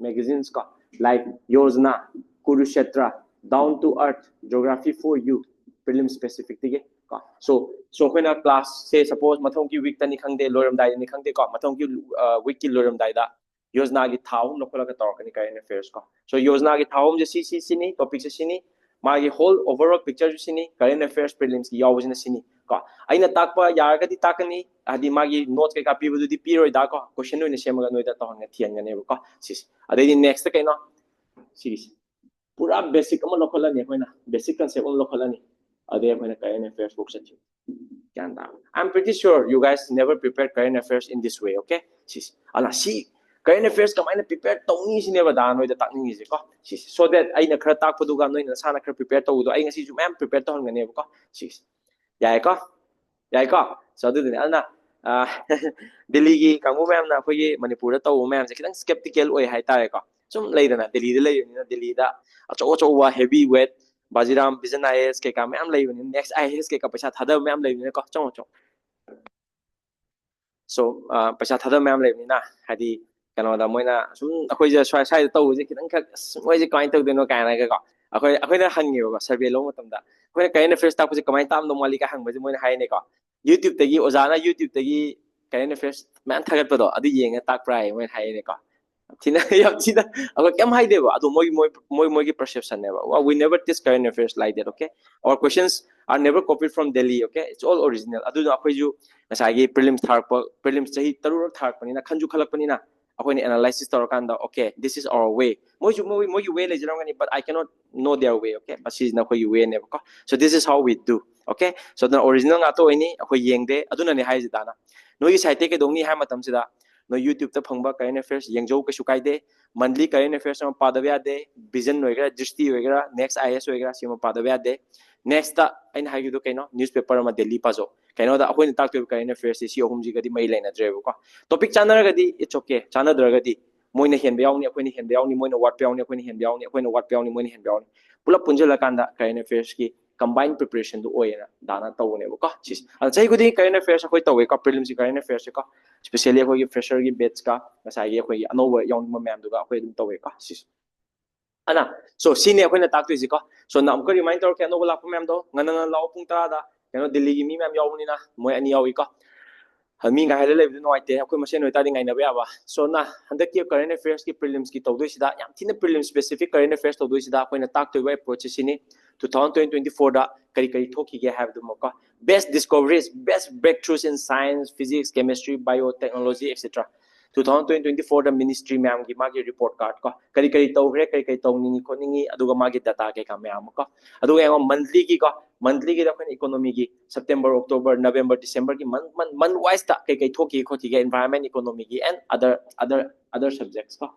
magazines ko like yojana kurukshetra down to earth geography for you prelim specific tige so koina class say suppose mathong ki week tani khangde loram dai ni khangde ko mathong ki week ki loram dai da yojana gi thawum lokola ka tor kani current affairs ko so yojana gi thawum je si ni topic se sini magi whole overall picture ju sini current affairs prelims ki yawjina sini ko aina takpa yarga di takani adi magi note ka pi bu di pi roi da ko question no ne semaga noi da to ne thian ga ne ko sis adai next ka ino sis pura basic ama lokola ni koina basic concept ama lokola ni ade koina current affairs book sa I'm pretty sure you guys never prepared current affairs in this way, okay? Sis, ala si current affairs kamaina prepare tawni sineba da noi da takni ji ko sis so that ai na khra tak padu ga noi na sana khra prepare taw do ai ngasi ju ma'am prepare to hangane ko sis yai ko so du ne ana ꯗꯦꯜꯂꯤꯒꯤ ꯀꯥꯡꯕꯨ ꯃꯌꯥꯝꯅ ꯑꯩꯈꯣꯏꯒꯤ ꯃꯅꯤꯄꯨꯔꯗ ꯇꯧꯕ ꯃꯌꯥꯝꯁꯦ ꯈꯤꯇꯪ ꯁ꯭ꯀꯦꯞꯇꯤꯀꯦꯜ ꯑꯣꯏ ꯍꯥꯏꯇꯥꯔꯦꯀꯣ ꯁꯨꯝ ꯂꯩꯗꯅ ꯗꯦꯜꯂꯤꯗ ꯂꯩꯕꯅꯤꯅ ꯗꯦꯜꯂꯤꯗ ꯑꯆꯧ ꯑꯆꯧꯕ ꯍꯦꯚꯤ ꯋꯦꯠ ꯕꯥꯖꯤꯔꯥꯝ ꯚꯤꯖꯟ ꯑꯥꯏ ꯑꯦꯁ ꯀꯩꯀꯥ ꯃꯌꯥꯝ ꯂꯩꯕꯅꯤꯅ ꯅꯦꯛꯁ ꯑꯥꯏ ꯑꯦꯁ ꯀꯩꯀꯥ ꯄꯩꯁꯥ ꯊꯥꯗꯕ ꯃꯌꯥꯝ ꯂꯩꯕꯅꯤꯅꯀꯣ ꯑꯆꯧ ꯁꯣ ꯄꯩꯁꯥ ꯊꯥꯗꯕ ꯃꯌꯥꯝ ꯂꯩꯕꯅꯤꯅ ꯍꯥꯏꯗꯤ ꯀꯩꯅꯣꯗ ꯃꯣꯏꯅ ꯁꯨꯝ ꯑꯩꯈꯣꯏꯁꯦ ꯁ꯭ꯋꯥꯏꯗ ꯇꯧꯕꯁꯦ ꯈꯤꯇꯪꯈꯛ ꯃꯣꯏꯁꯦ ꯀꯃꯥꯏꯅ ꯇꯧꯗꯣꯏꯅꯣ ꯀꯥꯏꯅꯒꯀꯣ ꯑꯩꯈꯣꯏꯅ ꯍꯪꯉꯦꯕꯀꯣ ꯁꯔꯚꯦ ꯂꯧꯕ ꯃꯇꯝꯗ ꯑꯩꯈꯣꯏꯅ ꯀꯔꯦꯟ ꯑꯦꯐꯤꯌꯔꯁ ꯇꯥꯛꯄꯁꯦ ꯀꯃꯥꯏꯅ ꯇꯥꯛꯑꯝꯗꯧ ꯃꯥꯜꯂꯤꯒ ꯍꯪꯕꯁꯦ ꯃꯣꯏꯅ ꯍꯥꯏꯅꯦꯀꯣ ꯌꯨꯇ꯭ꯌꯨꯕꯇꯒꯤ ꯑꯣꯖꯥꯅ ꯌꯨꯇ꯭ꯌꯨꯕꯇꯒꯤ ꯀꯔꯦꯟ ꯑꯦꯐꯤꯌꯔꯁ ꯃꯌꯥꯝ ꯊꯥꯒꯠꯄꯗꯣ ꯑꯗꯨ ꯌꯦꯡꯉ ꯇꯥꯛꯄ꯭ꯔꯥ ꯍꯥꯏ ꯃꯣꯏꯅ ꯍꯥꯏꯅꯦꯀꯣ ꯊꯤꯅ ꯌꯥꯝ ꯊꯤꯅ ꯑꯩꯈꯣꯏ ꯀꯩꯝ ꯍꯥꯏꯗꯦꯕ ꯑꯗꯣ ꯃꯣꯏꯒꯤ perceptionꯅꯦꯕ we never teach current affairs like that okay our questions are never copied from Delhi okay it's all original ꯑꯗꯨꯅ ꯑꯩꯈꯣꯏꯁꯨ ꯉꯁꯥꯏꯒꯤ prelims ꯊꯥꯔꯛꯄ prelims ꯆꯍꯤ 3 ꯊꯥꯔꯛꯄꯅꯤꯅ ꯈꯟꯁꯨ ꯈꯜꯂꯛꯄꯅꯤꯅ ꯑꯩꯈꯣꯏꯅ analysis ꯇꯧꯔꯀꯥꯟꯗ okay this is our way ꯃꯣꯏꯒꯤ way ꯂꯩꯖꯔꯝꯒꯅꯤ but I cannot know their way okay ꯃꯁꯤꯁꯤꯅ ꯑꯩꯈꯣꯏꯒꯤ way ꯅꯦꯕꯀꯣ so this is how we do okay so the original ꯉꯥꯛꯇ ꯑꯣꯏꯅꯤ ꯑꯩꯈꯣꯏ ꯌꯦꯡꯗꯦ ꯑꯗꯨꯅꯅꯦ ꯍꯥꯏꯁꯤꯗꯥꯅ ꯅꯣꯏꯒꯤ ꯁꯥꯏꯠꯇ ꯀꯩꯗꯧꯅꯤ ꯍꯥꯏ ꯃꯇꯝꯁꯤꯗ ꯅꯣꯏ ꯌꯨꯇ꯭ꯌꯨꯕꯇ ꯐꯪꯕ ꯀꯔꯦꯟ ꯑꯦꯐꯤꯌꯔꯁ ꯌꯦꯡꯖꯧ ꯀꯩꯁꯨ ꯀꯥꯏꯗꯦ ꯃꯟꯊꯂꯤ ꯀꯔꯦꯟ ꯑꯦꯐꯤꯌꯔꯁ ꯑꯃ ꯄꯥꯗꯕ ꯌꯥꯗꯦ ꯚꯤꯖꯟ ꯑꯣꯏꯒꯦꯔꯥ ꯗ꯭ꯔꯤꯁꯇꯤ ꯑꯣꯏꯒꯦꯔꯥ ꯅꯦꯛꯁ ꯑꯥꯏ ꯑꯦꯁ ꯑꯣꯏꯒꯦꯔꯥ ꯁꯤꯃ ꯄꯥꯗꯕ ꯌꯥꯗꯦ ꯅꯦꯛꯁꯇ ꯑꯩꯅ ꯍꯥꯏꯈꯤꯕꯗꯣ ꯀꯩꯅꯣ ꯅ꯭ꯌꯨꯁꯄꯦꯄꯔ ꯑꯃ ꯗꯦꯜꯂꯤ ꯄꯥꯖꯧ ꯀꯩꯅꯣꯗ ꯑꯩꯈꯣꯏꯅ ꯇꯥꯛꯇꯣꯏꯕ ꯀꯔꯦꯟ ꯑꯦꯐꯤꯌꯔꯁꯁꯤ ꯁꯤ ꯑꯍꯨꯝꯁꯤꯒꯗꯤ ꯃꯩ ꯂꯩꯅꯗ꯭ꯔꯦꯕꯀꯣ ꯇꯣꯄꯤꯛ ꯆꯥꯟꯅꯔꯒꯗꯤ ꯏꯠꯁ ꯑꯣꯀꯦ ꯆꯥꯟꯅꯗ꯭ꯔꯒꯗꯤ ꯃꯣꯏꯅ ꯍꯦꯟꯕ ꯌꯥꯎꯅꯤ ꯑꯩꯈꯣꯏꯅ ꯍꯦꯟꯕ ꯌꯥꯎꯅꯤ ꯃꯣꯏꯅ ꯋꯥꯠꯄ ꯌꯥꯎꯅꯤ ꯑꯩꯈꯣꯏꯅ ꯍꯦꯟꯕ ꯌꯥꯎꯅꯤ ꯑꯩꯈꯣꯏꯅ ꯋꯥꯠꯄ ꯌꯥꯎꯅꯤ ꯃꯣꯏꯅ ꯍꯦꯟꯕ ꯌꯥꯎꯅꯤ ꯄꯨꯂꯞ ꯄꯨꯟꯁꯤꯜꯂꯀꯥꯟꯗ ꯀꯔꯦꯟ ꯑꯦꯐꯤꯌꯔꯁꯀꯤ ꯀꯝꯕꯥꯏꯟ ꯄ꯭ꯔꯤꯄꯔꯦꯁꯟꯗꯨ ꯑꯣꯏꯌꯦꯅ ꯗꯥꯅ ꯇꯧꯕꯅꯦꯕꯀꯣ ꯁꯤꯁꯦ ꯑꯗ ꯆꯍꯤ ꯈꯨꯗꯤꯡꯒꯤ ꯀꯔꯦꯟ ꯑꯦꯐꯤꯌꯔꯁ ꯑꯩꯈꯣꯏ ꯇꯧꯋꯦꯀꯣ ꯄ꯭ꯔꯤꯂꯤꯝꯁꯀꯤ ꯀꯔꯦꯟ ꯑꯦꯐꯤꯌꯔꯁꯁꯦꯀꯣ ꯁ꯭ꯄꯦꯁꯤꯌꯦꯜꯂꯤ ꯑꯩꯈꯣꯏꯒꯤ ꯐ꯭ꯔꯦꯁꯔꯒꯤ ꯕꯦꯠꯁꯀ ꯉꯁꯥꯏꯒꯤ ꯑꯩꯈꯣꯏꯒꯤ ꯑꯅꯧꯕ ꯌꯥꯎꯅꯤꯡꯕ ꯃꯌꯥꯝꯗꯨꯒ ꯑꯩꯈꯣꯏ ꯑꯗꯨꯝ ꯇꯧꯋꯦꯀꯣ ꯁꯤꯁꯦ ꯑꯅ ꯁꯣ ꯁꯤꯅꯦ ꯑꯩꯈꯣꯏꯅ ꯇꯥꯛꯇꯣꯏꯁꯤꯀꯣ ꯁꯣ ꯑꯃꯨꯛꯀ ꯔꯤꯃꯥꯏꯟ ꯇꯧꯔꯛꯀꯦ ꯑꯅꯧꯕ ꯂꯥꯛꯄ ꯃꯌꯥꯝꯗꯣ ꯉꯟꯅ ꯂꯥꯛꯑꯣ ꯄꯨꯡ 10ꯗ ꯀꯩꯅꯣ ꯗꯤꯜꯂꯤꯒꯤ ꯃꯤ ꯃꯌꯥꯝ ꯌꯥꯎꯕꯅꯤꯅ ꯃꯣꯏ 2 ꯌꯥꯎꯏꯀꯣ ꯃꯤ ꯉꯥꯏꯍꯜꯂ ꯂꯩꯕꯗꯨ ꯅꯨꯡꯉꯥꯏꯇꯦ ꯑꯩꯈꯣꯏ ꯃꯁꯦꯟ ꯑꯣꯏꯇꯥꯔꯗꯤ ꯉꯥꯏꯅꯕ ꯌꯥꯕ ꯁꯣ ꯍꯟꯗꯛꯀꯤ ꯀꯔꯦꯟ ꯑꯦꯐꯤꯌꯔꯁꯀꯤ ꯄ꯭ꯔꯤꯂꯤꯝꯁꯀꯤ ꯇꯧꯗꯣꯏꯁꯤꯗ ꯌꯥꯝ ꯊꯤꯅ ꯄ꯭ꯔꯤꯂꯤꯝ ꯁ꯭ꯄꯦꯁꯤꯐꯤꯛ ꯀꯔꯦꯟ ꯑꯦꯐꯤꯌꯔꯁ ꯇꯧꯗꯣꯏꯁꯤꯗ ꯑꯩꯈꯣꯏꯅ ꯇꯥꯛꯇꯣꯏꯕ ꯑꯦꯄ꯭ꯔꯣꯆ ꯁꯤꯅꯤ 2024ꯗ ꯀꯔꯤ ꯊꯣꯛꯈꯤꯒꯦ ꯍꯥꯏꯕꯗꯨꯃꯀꯣ best discoveries best breakthroughs in science physics chemistry biotechnology extra 2024ꯗ ꯃꯤꯅꯤꯁꯇ꯭ꯔꯤ ꯃꯌꯥꯝꯒꯤ ꯃꯥꯒꯤ ꯔꯤꯄꯣꯔꯠ ꯀꯥꯔꯗ ꯀꯣ ꯀꯔꯤ ꯇꯧꯈ꯭ꯔꯦ ꯀꯔꯤ ꯇꯧꯅꯤꯡꯉꯤ ꯈꯣꯠꯅꯤꯡꯉꯤ ꯑꯗꯨꯒ ꯃꯥꯒꯤ ꯗꯥꯇꯥ ꯀꯩꯀꯥ ꯃꯌꯥꯝ ꯑꯃ ꯀꯣ ꯑꯗꯨꯒ ꯌꯦꯡꯉꯣ ꯃꯟꯊꯂꯤꯒꯤꯗ ꯑꯩꯈꯣꯏꯅ ꯏꯀꯣꯅꯣꯃꯤꯒꯤ ꯁꯦꯞꯇꯦꯝꯕꯔ ꯑꯣꯛꯇꯣꯕꯔ ꯅꯕꯦꯝꯕꯔ ꯗꯤꯁꯦꯝꯕꯔꯒꯤ ꯃꯟ ꯋꯥꯏꯁꯇ ꯀꯩ ꯊꯣꯛꯈꯤꯒꯦ ꯈꯣꯠꯈꯤꯒꯦ ꯏꯟꯚꯥꯏꯔꯟꯃꯦꯟ ꯏꯀꯣꯅꯣꯃꯤꯒꯤ ꯑꯦꯟ ꯑꯗꯔ ꯁꯕꯖꯦꯛꯁ ꯀꯣ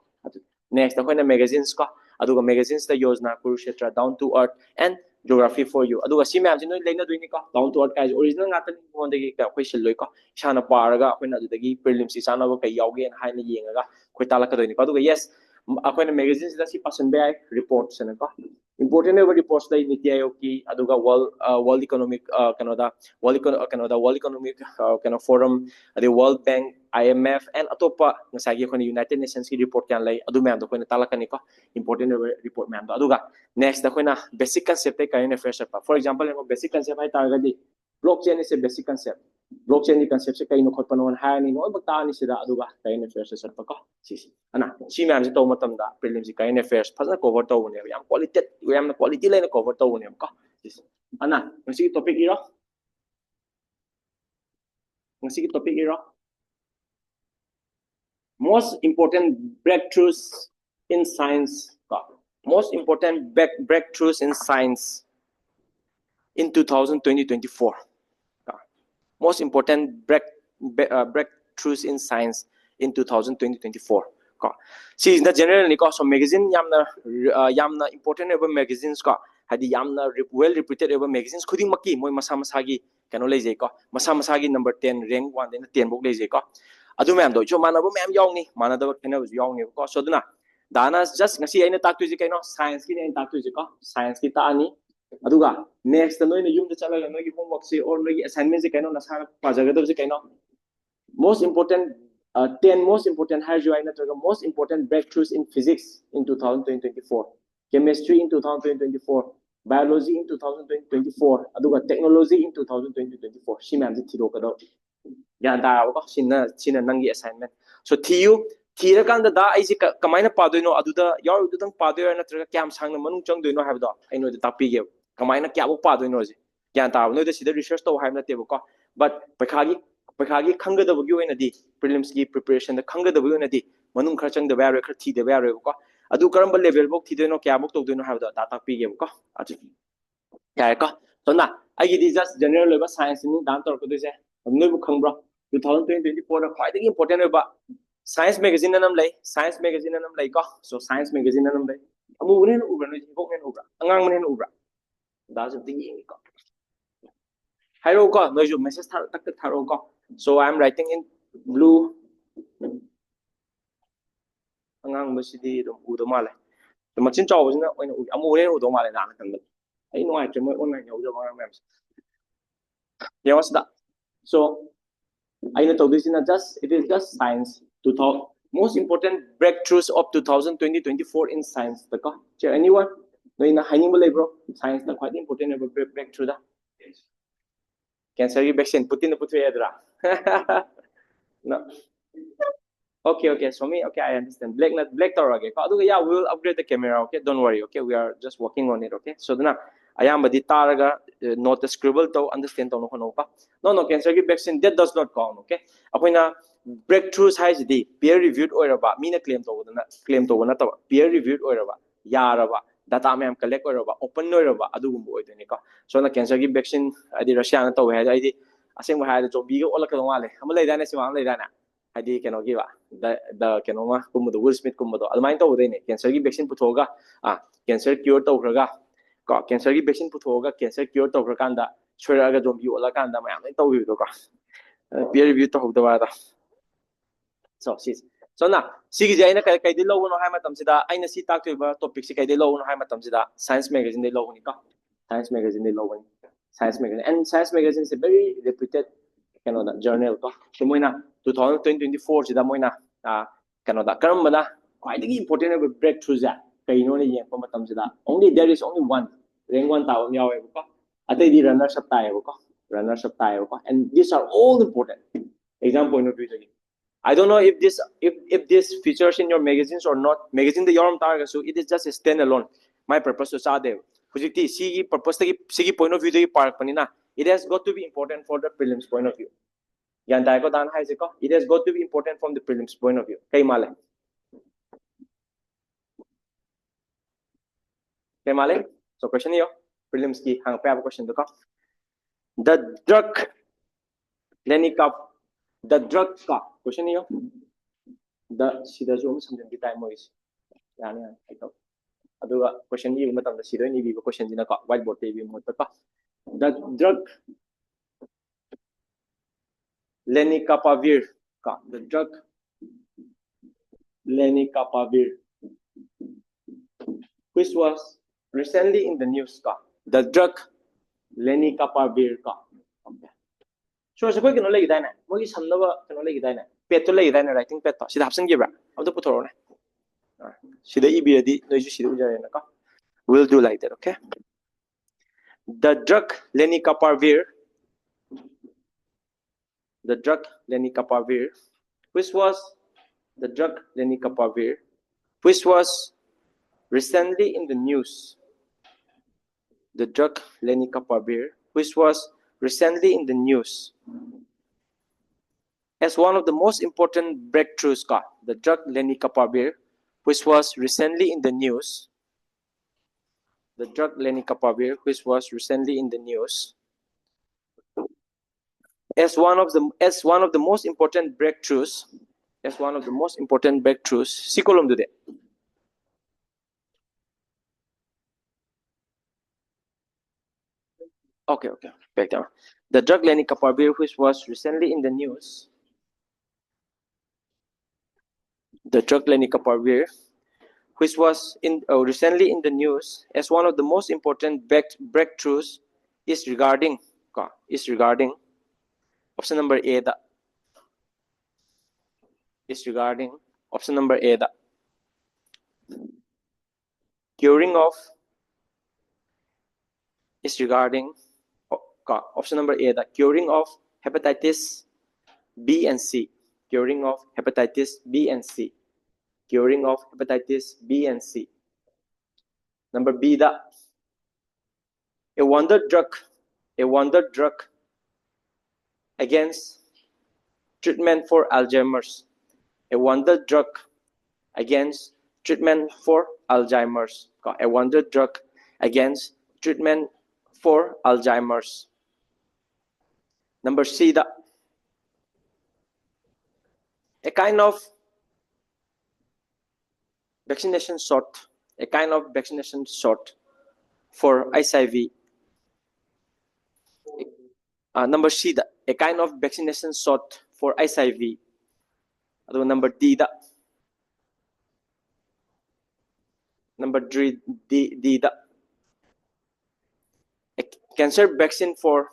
ꯅꯦꯛꯁꯇ ꯑꯩꯈꯣꯏꯅ ꯃꯦꯒꯥꯖꯤꯟꯁ ꯀꯣ ꯑꯗꯨꯒ ꯃꯦꯒꯥꯖꯤꯟꯁꯇ ꯌꯣꯖꯅꯥ ꯀꯨꯔꯨꯁꯦꯇ꯭ꯔ ꯗꯥꯎꯟ ꯇꯨ ꯑꯔꯊ ꯑꯦꯟ ꯖꯤꯑꯣꯒ꯭ꯔꯥꯐꯤ ꯐꯣꯔ ꯌꯨ ꯑꯗꯨꯒ ꯁꯤ ꯃꯌꯥꯝꯁꯤ ꯅꯣꯏ ꯂꯩꯅꯗꯣꯏꯅꯤꯀꯣ ꯗꯥꯎꯟ ꯇꯨ ꯑꯔꯊ ꯀꯥꯏꯁꯦ ꯑꯣꯔꯤꯖꯤꯅꯦꯜ ꯉꯥꯛꯇꯅꯤ ꯃꯉꯣꯟꯗꯒꯤ ꯑꯩꯈꯣꯏ ꯁꯤꯜꯂꯣꯏꯀꯣ ꯏꯁꯥꯅ ꯄꯥꯔꯒ ꯑꯩꯈꯣꯏꯅ ꯑꯗꯨꯗꯒꯤ ꯄ꯭ꯔꯤꯂꯤꯝꯁꯤ ꯆꯥꯅꯕ ꯀꯩ ꯌꯥꯎꯒꯦꯅ ꯍꯥꯏꯅ ꯌꯦꯡꯉꯒ ꯑꯩꯈꯣꯏ ꯇꯥꯜꯂꯛꯀꯗꯣꯏꯅꯤꯀꯣ ꯑꯗꯨꯒ ꯌꯦꯁ ꯑꯩꯈꯣꯏꯅ ꯃꯦꯒꯥꯖꯤꯟꯁꯤꯗ ꯁꯤ ꯄꯥꯁꯟꯕ ꯌꯥꯏ ꯔꯤꯄꯣꯔꯠꯁꯅꯀꯣ ꯏꯝꯄꯣꯔꯇꯦꯟ ꯑꯣꯏꯕ ꯔꯤꯄꯣꯔꯠꯁ ꯂꯩ ꯅꯤꯇꯤ ꯑꯌꯣꯒꯀꯤ ꯑꯗꯨꯒ ꯋꯥꯔꯜ ꯏꯀꯣꯅꯣꯃꯤꯛ ꯋꯥꯔꯜ ꯏꯀꯣꯅꯣꯃꯤꯛ ꯀꯩꯅꯣ ꯐꯣꯔꯝ ꯑꯗꯩ ꯋꯥꯔꯜ ꯕꯦꯡk IMF ꯑꯦꯟ ꯑꯇꯣꯞꯄ ꯉꯁꯥꯏꯒꯤ ꯑꯩꯈꯣꯏꯅ ꯌꯨꯅꯥꯏꯇꯦꯗ ꯅꯦꯁꯟꯁꯀꯤ ꯔꯤꯄꯣꯔꯠ ꯀꯌꯥ ꯂꯩ ꯑꯗꯨ ꯃꯌꯥꯝꯗꯣ ꯑꯩꯈꯣꯏꯅ ꯇꯥꯜꯂꯛꯀꯅꯤꯀꯣ ꯏꯝꯄꯣꯔꯇꯦꯟ ꯑꯣꯏꯕ ꯔꯤꯄꯣꯔꯠ ꯃꯌꯥꯝꯗꯣ ꯑꯗꯨꯒ ꯅꯦꯛꯁꯇ ꯑꯩꯈꯣꯏꯅ ꯕꯦꯁꯤꯛ ꯀꯟꯁꯦꯞꯇꯩ ꯀꯔꯦꯟ ꯑꯦꯐꯤꯌꯔꯁ ꯆꯠꯄ ꯐꯣꯔ ꯑꯦꯛꯖꯥꯝꯄꯜ ꯌꯦꯡꯉꯣ ꯕꯦꯁꯤꯛ ꯀꯟꯁꯦꯞ ꯍꯥꯏꯇꯥꯔꯒꯗꯤ ꯕ꯭ꯂꯣꯛ ꯆꯦꯟ ꯏꯁ ꯑꯦ ꯕꯦꯁꯤꯛ ꯀꯟꯁꯦꯞ ꯕ꯭ꯂꯣꯛ ꯆꯦꯟꯒꯤ ꯀꯟꯁꯦꯞꯁꯦ ꯀꯩꯅꯣ ꯈꯣꯠꯄꯅꯣꯅ ꯍꯥꯏꯔꯅꯤ ꯂꯣꯏꯅꯃꯛ ꯇꯥꯛꯑꯅꯤ ꯁꯤꯗ ꯑꯗꯨꯒ ꯀꯔꯦꯟ ꯑꯦꯐꯤꯌꯔꯁꯇ ꯆꯠꯄꯀꯣ ꯁꯤꯁꯤ ꯁꯤ ꯃꯌꯥꯝꯁꯦ ꯇꯧꯕ ꯃꯇꯝꯗ ꯄ꯭ꯔꯤꯂꯤꯝꯁꯤ ꯀꯔꯦꯟ ꯑꯦꯐꯤꯌꯔꯁ ꯐꯖꯅ ꯀꯣꯚꯔ ꯇꯧꯕꯅꯦꯕ ꯌꯥꯝꯅ ꯀ꯭ꯋꯥꯂꯤꯇꯤ ꯂꯩꯅ ꯀꯣꯚꯔ ꯇꯧꯕꯅꯦꯕꯀꯣ ꯁꯤꯁꯤ ꯉꯁꯤꯒꯤ ꯇꯣꯄꯤꯛ ꯏꯔꯣ most important breakthroughs in science most important breakthroughs in science in 2024 most important breakthroughs in science in 2024 ko sina general ni ko so magazine yamna important eba magazines ko hadi yamna well reputed eba magazines khuding maki moi masa masagi kano lejai ko masa masagi number 10 rank 1 dena 10 bok lejai ko adu mayam do jo manaba mayam yawni manada kena yawni ko so duna dana just ngasi aina taktu ji kaino science ki aina taktu ji ko science ki ta ani aduga next noina yumda chalaga nogi homework se or nogi assignment se kaino nasa pajagadab se kaino most important 10 most important hydro natraga most important breakthroughs in physics in 2024 chemistry in 2024 biology in 2024 aduga technology in 2024 si ma'am ji thiro kado ya da ko sina nangi assignment so thiu thira kan da ai si kamaina padoino aduda yaw dudang padoyo natraga kyam sangna manung changdoino habdo aino da tapige kamaina kyabo padoino ji ya da no da sida research to haim na tebo ko but पैखागी खंगदबगी ओइनदी प्रीलिम्स की प्रिपरेशन द खंगदबगी ओइनदी मनुंग खर चंग द बारे खर थी द बारे को अदु करम लेवल बक थी देनो क्या बक तो देनो हाबदा डाटा पीगे को अजि याय को सोना आगी दी जस्ट जनरल लेवल साइंस नि दान तोर को दिसे नोय बु खंब्रो 2024 द क्वाइट इंपोर्टेंट ओबा साइंस मैगजीन नम लay साइंस मैगजीन नम लay को सो साइंस मैगजीन नम लay अमु ने उब्रा नो बक ने उब्रा अंगांग ने उब्रा दा जब दी को हाइरो को नोय जो मेसेज था तक थारो को So I'm writing in blue. Angang basidi dum udo male. The machin chaw was not when I'm away udo male na kan. I know I can online udo male mems. Yeah, what's that? So I know this is not just it is just science. 2000 most important breakthroughs of 2020-24 in science. The anyone? No, in a high bro. Science the quite important breakthrough. Cancer vaccine. Put in the put no. Okay. So me, okay, I understand. Black tower okay. Yeah, we will upgrade the camera. Okay, don't worry. Okay, we are just working on it. Okay, so then I am the taraga not scribble to understand to no cancer vaccine that does not count. Okay, akoina breakthroughs has the peer reviewed or about mina claim to one peer reviewed or about yaraba data me am collect or about open or about adu so na cancer vaccine adi Russia na to had id asing mo had to be all ka wale amalay dana si wang lay dana adi kenogi ba the kenoma kumdo Will Smith kumdo almain to udene cancer gi vaccine puthoga cancer cure to khraga ko cancer gi vaccine puthoga cancer cure to khrakanda choiraga zombie ola kanda mayam to wi do ko peer review to hokda ba so so na sigi jaina kai de lo no hai matam sida aina si tak to ba topic si kai de lo no hai matam sida science magazine de lo ni ka science magazine de lo ni science magazine and science magazine is a very reputed Canada journal ko so moina 2024 sida moina Canada karambana quite important breakthroughs ya kai no ni yeng pa matam sida only there is only one rank one taw yaw ko atai di runners up tayo ko and these are all important exam point of view I don't know if this features in your magazines or not. Magazine the yorum targa so it is just a standalone. My purpose to sa de. Hujikti sigi purpose tagi sigi point of view tagi park panina. It has got to be important for the prelims point of view. Yan tayo ko dan hai se ko. It has got to be important from the prelims point of view. Kay male. Kay male. So question niyo prelims ki hang pa question to ko. The drug Lenny Cup the drug ka question niyo. The sida jo samjhan ki time mo is. Yan ito. Aduga question yi matam da sido ni bi question dina ka whiteboard te bi mo ta the drug lenacapavir ka the drug lenacapavir which was recently in the news ka the drug lenacapavir ka so sa koi kino lagi dai na mo gi samna ba kino lagi dai na pet to lagi dai na writing pet to sida hapsan gi bra am to puthoro na sida e bi di no ju sida ujare na ka we'll do like that okay the drug lenacapavir which was the drug lenacapavir, which was recently in the news. The drug lenacapavir, which was recently in the news as one of the most important breakthroughs. The drug lenacapavir, which was recently in the news. The drug lenacapavir, which was recently in the news as one of the most important breakthroughs. Sikolom do that. Okay. Back down. The drug lenacapavir, which was recently in the news. The drug lenacapavir, which was recently in the news as one of the most important breakthroughs, is regarding option number A. Option number A. Curing of is regarding option number A. The curing of hepatitis B and C. Curing of hepatitis B and C. Curing of hepatitis B and C. Number B. A wonder drug against treatment for Alzheimer's. A wonder drug against treatment for Alzheimer's. A wonder drug against treatment for Alzheimer's. Number C. A kind of vaccination shot. For HIV. number C da a kind of vaccination shot for HIV. Adu number D da number D da a cancer vaccine for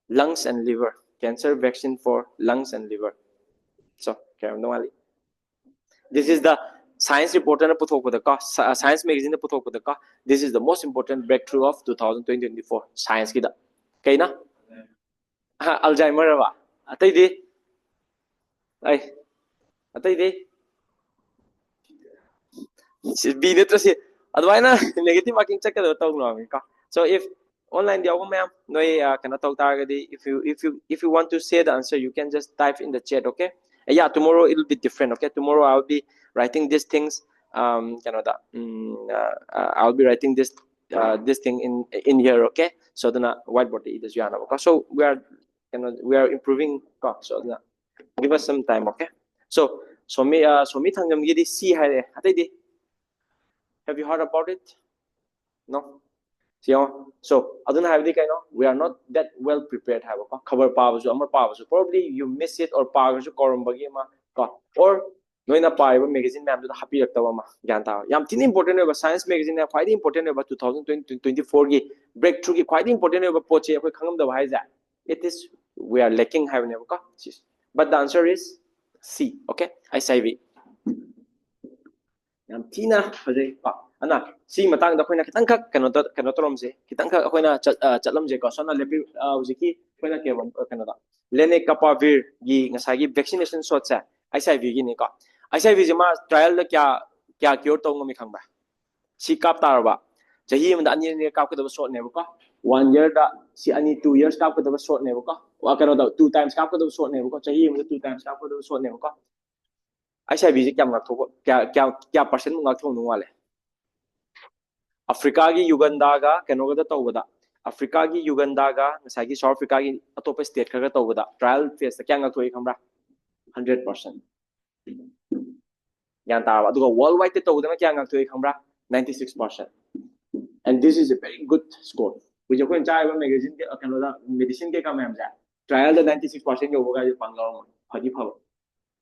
lungs and liver. Cancer vaccine for lungs and liver. So, this is the science report na puthok pada ka science magazine na puthok pada ka. This is the most important breakthrough of 2024 science ki da. Kay na? Alzheimer ba? Atay di. Ay. Atay di. B nito si adway na negative marking check ka daw tawag no ka. So if online diaw ma'am noy kana tawag targadi if you want to say the answer you can just type in the chat, okay? Yeah, tomorrow it'll be different, okay? Tomorrow I'll be writing these things I'll be writing this thing in here, okay? So then whiteboard is yana. So we are improving, so give us some time, okay? So me thangam gidi C hai atay di. Have you heard about it? No. So aduna have the kind of we are not that well prepared have cover power probably you miss it or power korumbagi ma or noina paiba magazine ma'am to happy raktawa ma ganta yam tin important about science magazine quite important about 2024 gi breakthrough ki quite important about poche akoi khangam da bhai ja it is we are lacking have never but the answer is C, okay? HIV. Yam tina hajay ana si matang da khoina kitang khak kano torom se kitang khak khoina chatlam je ko sona lepi ujiki khoina ke bam kano da lene kapavir gi ngasagi vaccination shot sa HIV gi ni ko HIV je ma trial da kya cure to ngomi khangba si kap tar ba jahi am da ani ne kap ko da shot ne ko 1 year da si ani 2 years kap ko da shot ne ko wa kano da 2 times kap ko da shot ne ko jahi am da 2 times kap ko da shot ne ko HIV je kya ngak thok kya percent ngak thok nu wale Africa gi Uganda ga kano ga tawada Africa gi Uganda ga ngasagi South Africa gi atopa state kha ga tawada trial phase ta kya ngak thoi khambra 100% yan ta aduga worldwide te tawada na kya ngak thoi khambra 96%. And this is a very good score which ko chai ba magazine ke kano da medicine ke ka ma'am ja trial da 96% yo ga panglaw phagi phaw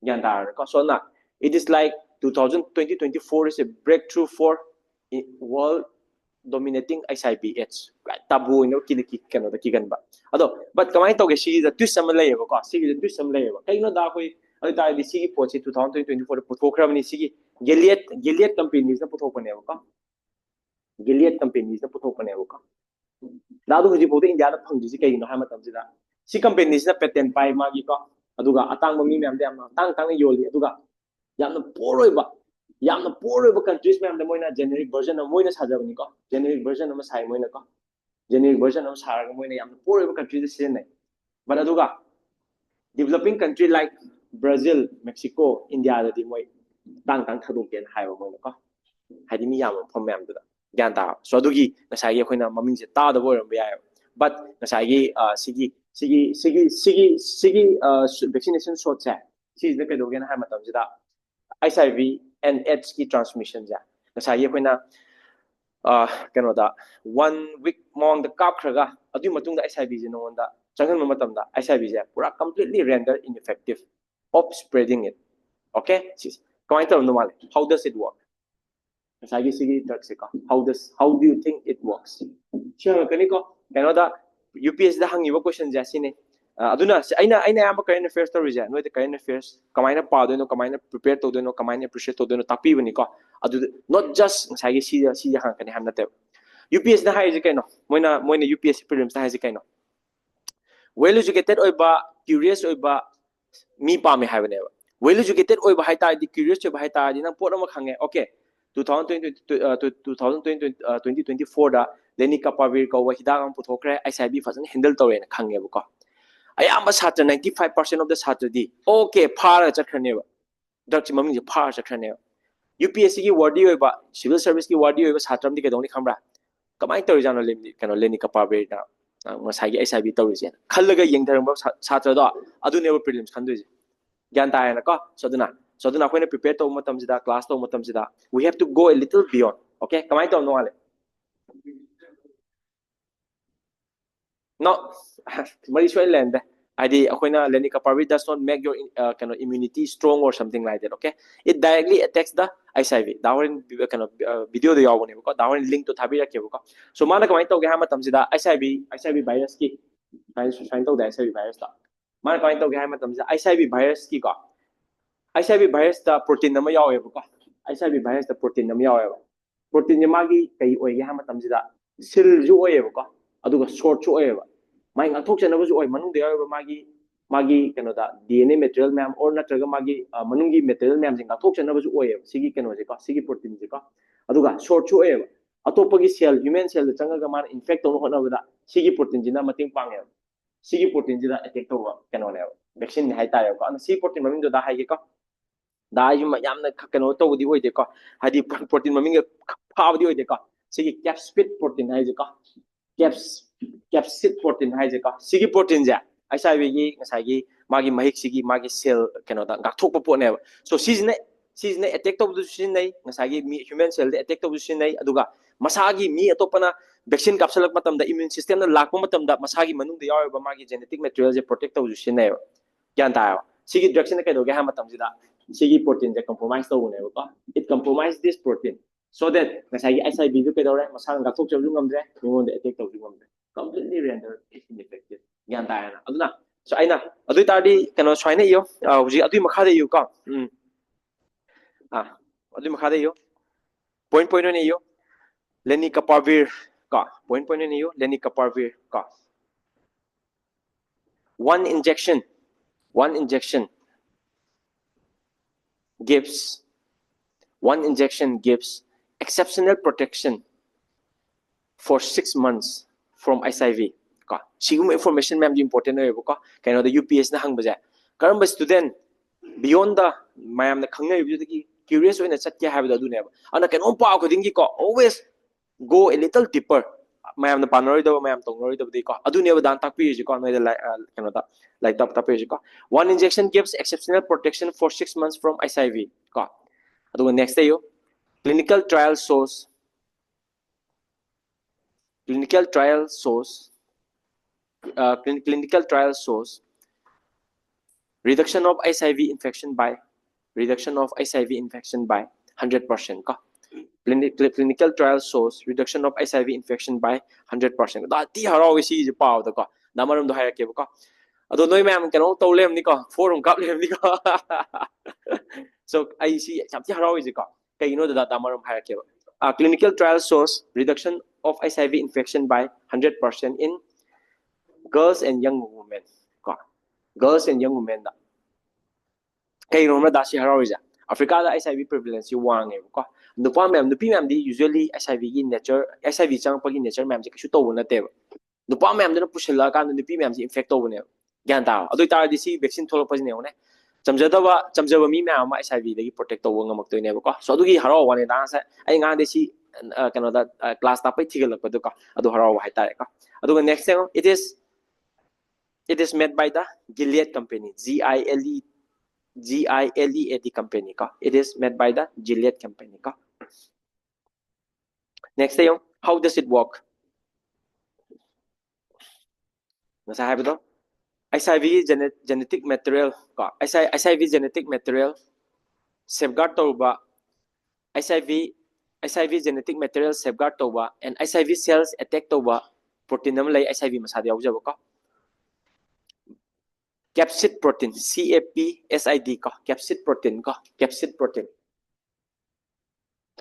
yan ta ko so na it is like 2024 is a breakthrough for world dominating HIV/AIDS. Tabu no kiniki kano da kigan ba. Ado but kamay tawge si the twist sam lay ko si the twist sam lay ba. Kay no da koi ay ta di sigi pochi 2024 puthokra ni sigi Gilead companies na puthok ne ko. Gilead companies na puthok ne ko. Da do ji bote India da phang ji kay no ha matam ji da. Si companies na patent pai ma gi ko. Aduga atang ma mi mem de am tang yoli aduga yamna poroi ba yamna poor countries में हमने मोइना generic version of मोइना साजा बनी को generic version of साइ मोइना को generic version of सारा मोइना यमना poor countries से नहीं but अदुगा developing country like Brazil Mexico India दा दी मोइ तांग थदुक केन हाइबा मोइना को हाइदि मी याम फम मैम दुदा ज्ञान ता सो अदुगी नसागी अखोइना ममिंग से ता दा बोरम बयाय but नसागी सिगी vaccination shot से सी इज द केदोगेन हाइ मतम जिदा HIV and AIDS की transmission ja ngasai akoina kano da 1 week mong the kap khraga adu matung da HIV je no da changan matam da HIV je pura completely render ineffective of spreading it, okay sis kamai ta normal how does it work ngasai sigi drugs ka how do you think it works chha kani ko kano da UPSC da hangi ba question ja sine aduna aina am current affairs to reason no the current affairs kamaina pa do no kamaina prepare to do no kamaina appreciate to do no tapi bani ko adu not just sagi si han kan ham na te UPSC na hai je kaino moina UPSC prelims na hai je kaino well educated oi ba curious oi ba mi pa me hai bane well educated oi ba hai ta di curious oi ba hai ta di na pot ma khange okay 2024 da leni kapavir ko wa hidang am puthokre ICB fasan handle to na khange bu ko ayamba satra 95% of the satra di okay phara chakhrane ba drug maming je phara chakhrane UPSC ki wadi oi ba civil service ki wadi oi ba satram di kedong ni khambra kamai tori jana lemni kano leni kapabe da masai gi ICB tori je khallaga yengtharang ba satra do adu ne prelims khandoi je gyan ta na ko so duna khoina prepare to matam jida class to matam jida we have to go a little beyond, okay kamai to no ale no mari soy lende id akoina lenacapavir does not make your kind of immunity strong or something like that, okay? It directly attacks the HIV. Dawarin kind of video the yawone ko dawarin link to thabira ke ko. So mana kamai to ge ha matam sida HIV virus ki sign to the HIV virus ta mana kamai to ge ha matam sida HIV virus ki ko HIV virus da protein nama yawe ko HIV virus da protein nama yawe protein magi kai oi ge ha matam sida sil ju oi ko aduga short chu oi mai ngak thok chana bu oi manung de oi magi kano da DNA material ma'am or natraga magi manungi material ma'am jing ngak thok chana bu oi sigi kano je ko sigi protein je ko aduga short chu oi atopagi cell human cell changa ga man infect to hona bada sigi protein jina mating pange sigi protein jina attack to kano le vaccine hai ta ko an sigi protein maming do da hai ge ko da yu ma yam na kano to di oi de ko hadi protein maming pha di oi de ko sigi capsid protein hai je ko capsid protein hai je ka sigi protein ja HIV gi ngasai gi magi mahik sigi magi cell keno da ngak thok po ne so season attack to du sin nei ngasai gi human cell de attack to du sin nei aduga masagi mi atopana vaccine kapsalak matam da immune system na lakpa matam da masagi manung da yaw ba magi genetic material je protect to du sin nei kyan ta sigi drug sin kai do ga ha matam sida sigi protein je compromise to ne ko it compromise this protein so that ngasai HIV du kai do re masang ngak thok chom du ngam re ngon de attack to du ngam re completely render ineffective gyan ta na aduna so aina adu tardi kano swaina yo uji adu makha de yo ka adu makha de yo point ne yo lenacapavir ka point ne yo lenacapavir ka one injection gives exceptional protection for 6 months from HIV ka sigum information ma'am important oi ko kaino the UPSC na hangba ja karam student beyond the ma'am na khangai bi ki curious oina chat ke habda du ne ana kaino pa ko dingi ko always go a little deeper ma'am na panori da ma'am tongnori da ko adu ne dan tak pi ji ko no da kaino da like top pi ji ko one injection gives exceptional protection for 6 months from HIV ka adu next day yo clinical trial shows reduction of HIV infection by 100% ka clinical trial shows reduction of HIV infection by 100% da ti haraw si je paw da ka namaram do haya ke ka ado noi ma'am kano to lem ni ka forum kap lem ni ka so I see chamti haraw is ka kai no da namaram haya ke clinical trial shows reduction of HIV infection by 100% in girls and young women da kai no ma da si haraw is Africa da HIV prevalence yu wang e ko nupa ma'am nupi ma'am di usually HIV gi nature HIV chang pa gi nature ma'am je kishu to na te nupa ma'am da pusila ka nupi ma'am ji infect to ne gyan ta adu ta di si vaccine tholo pa ne ne chamjaba mi ma'am ma HIV da gi protect to ngam mak to ne ko so adu gi haraw wa ne da sa ai nga de si kano da class ta pa thigal pa du ka adu haraw wa ta ka adu next thing it is made by the Gilead company Gilead company ka it is made by the Gilead company ka next thing how does it work nasa habi to HIV genetic material ka HIV genetic material safeguard to ba HIV genetic material safeguard to ba and HIV cells attack to ba protein nam lay HIV masadi yaw jabo ka capsid protein CAPSID ka capsid protein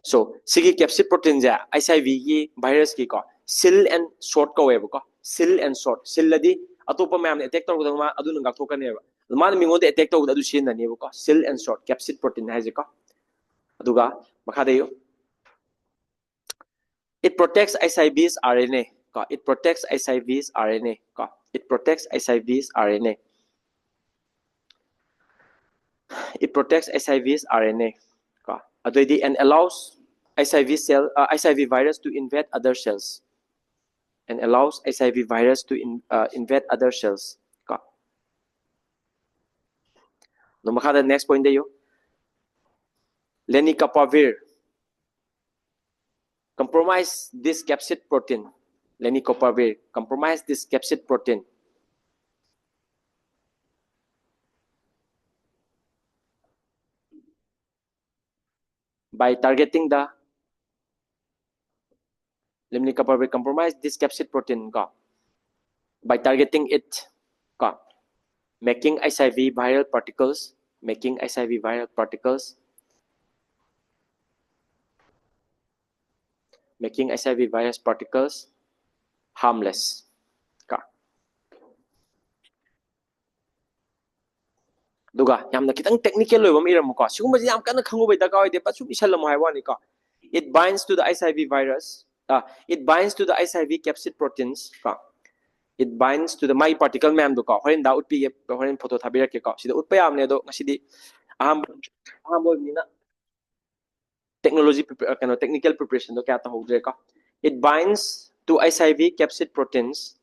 so sigi capsid protein ja HIV gi virus ki ka sil and short ka web ka sil ladi atopa ma'am attack to da ma adu ngak thoka ne ba man mi ngode attack to adu sin na ne ba sil and short capsid protein ha je ka aduga makha de yo it protects HIV's RNA ka it protects HIV's RNA ka adoi and allows HIV virus to invade other cells invade other cells ka no makha the next point de yo lenacapavir compromise this capsid protein lenacapavir compromise this capsid protein by targeting the lenacapavir compromise this capsid protein ka by targeting it ka making SIV viral particles making SIV viral particles making SIV virus particles harmless ka duga yamna kitang technical loy bam iram ko sigum yam kana khangu bai da ka ide pa sum isalam hai wani ka it binds to the SIV virus it binds to the SIV capsid proteins ka it binds to the my particle ma'am do ka horen da utpi horen photo thabira ke ka sida utpa yamne do ngasidi aham ni na technology kind of technical preparation do kya ta hodre ka it binds to SIV capsid proteins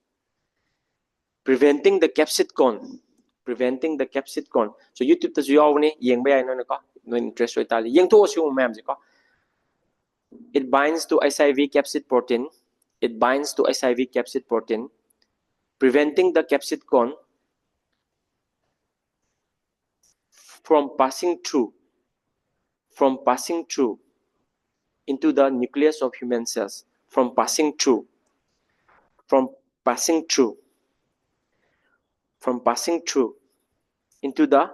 preventing the capsid cone preventing the capsid cone so YouTube ta ju yaw ni yeng ba yai no ka no interest oi ta li yeng tho siu ma'am ji ka it binds to SIV capsid protein it binds to SIV capsid protein preventing the capsid cone from passing through into the nucleus of human cells from passing through into the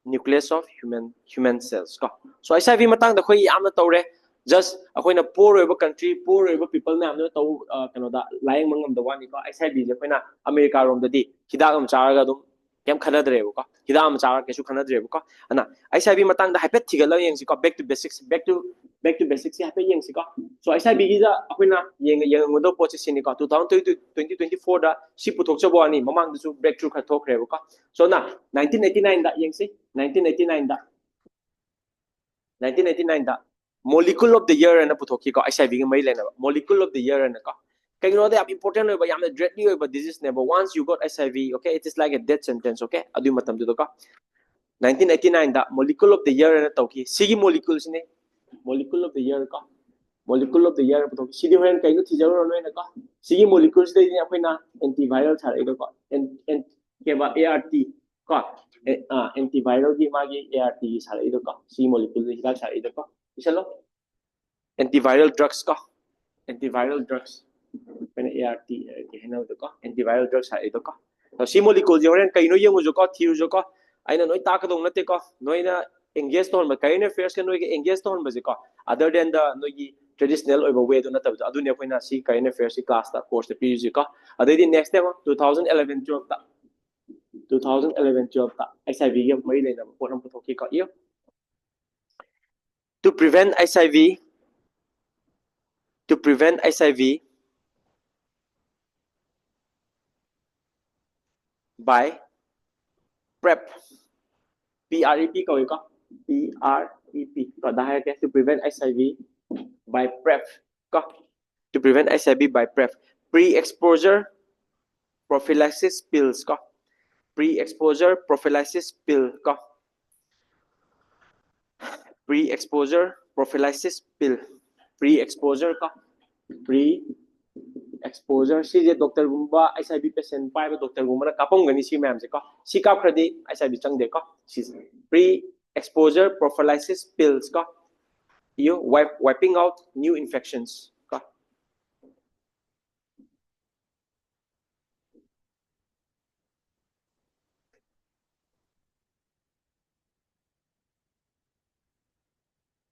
nucleus of human cells ko so SIV matang da khoi yamna tawre just akoina poor over country poor over people na amna taw kano da lying mangam da wani ko SIV je koina America rom da di hidak am charaga dum kem khanadre ko hidak am chara kesu khanadre ko ana SIV matang da hypet thigala yeng si ko back to basics si hypet yeng si ko so SIV gi da akoina yeng ngodo process ni ko 2024 da si puthok chabo ani mamang da su breakthrough kha thokre ko so na 1989 da yeng si 1989 da 1989 da molecule of the year and puthoki ko SIV gi mai lena molecule of the year and ko kaino da important oi ba yamna dreadly oi ba disease ne but once you got SIV okay it is like a death sentence okay adu matam du ko 1989 da molecule of the year and tawki sigi molecules ne molecule of the year ko molecule of the year puthoki sidi hoen kaino thijaro no ne ko sigi molecules de ni apaina antiviral thare ko and ke ba ART ko antiviral की मागी ART की सारे इधर का C molecule की का सारे इधर का चलो antiviral drugs का antiviral drugs मैंने ART के है ना उधर का antiviral drugs सारे इधर का तो C molecule जो है कहीं नो ये मुझे का थी जो का आइना नोई ताकत होना ते का नोई ना engage तो हम कहीं ने affairs के नोई के engage तो हम बजे का other than the नोई की traditional over way तो ना तब अदुनिया कोई ना C कहीं ने affairs की class था course ते PG का अदर दिन next time 2011 जो था 2011-12 ta SIV gi mai leina pot am puthoki ka iyo to prevent SIV by PrEP PrEP ko ko PrEP ko da hai ke to prevent SIV by PrEP ko to prevent SIV by PrEP pre-exposure prophylaxis pills ko pre-exposure prophylaxis pill ko pre-exposure prophylaxis pill pre-exposure ka pre-exposure si je doctor gumba SIV patient pai ba doctor gumba na kapong gani si ma'am se ka si kap khadi SIV chang de ka si pre-exposure prophylaxis pills ka you wiping out new infections ka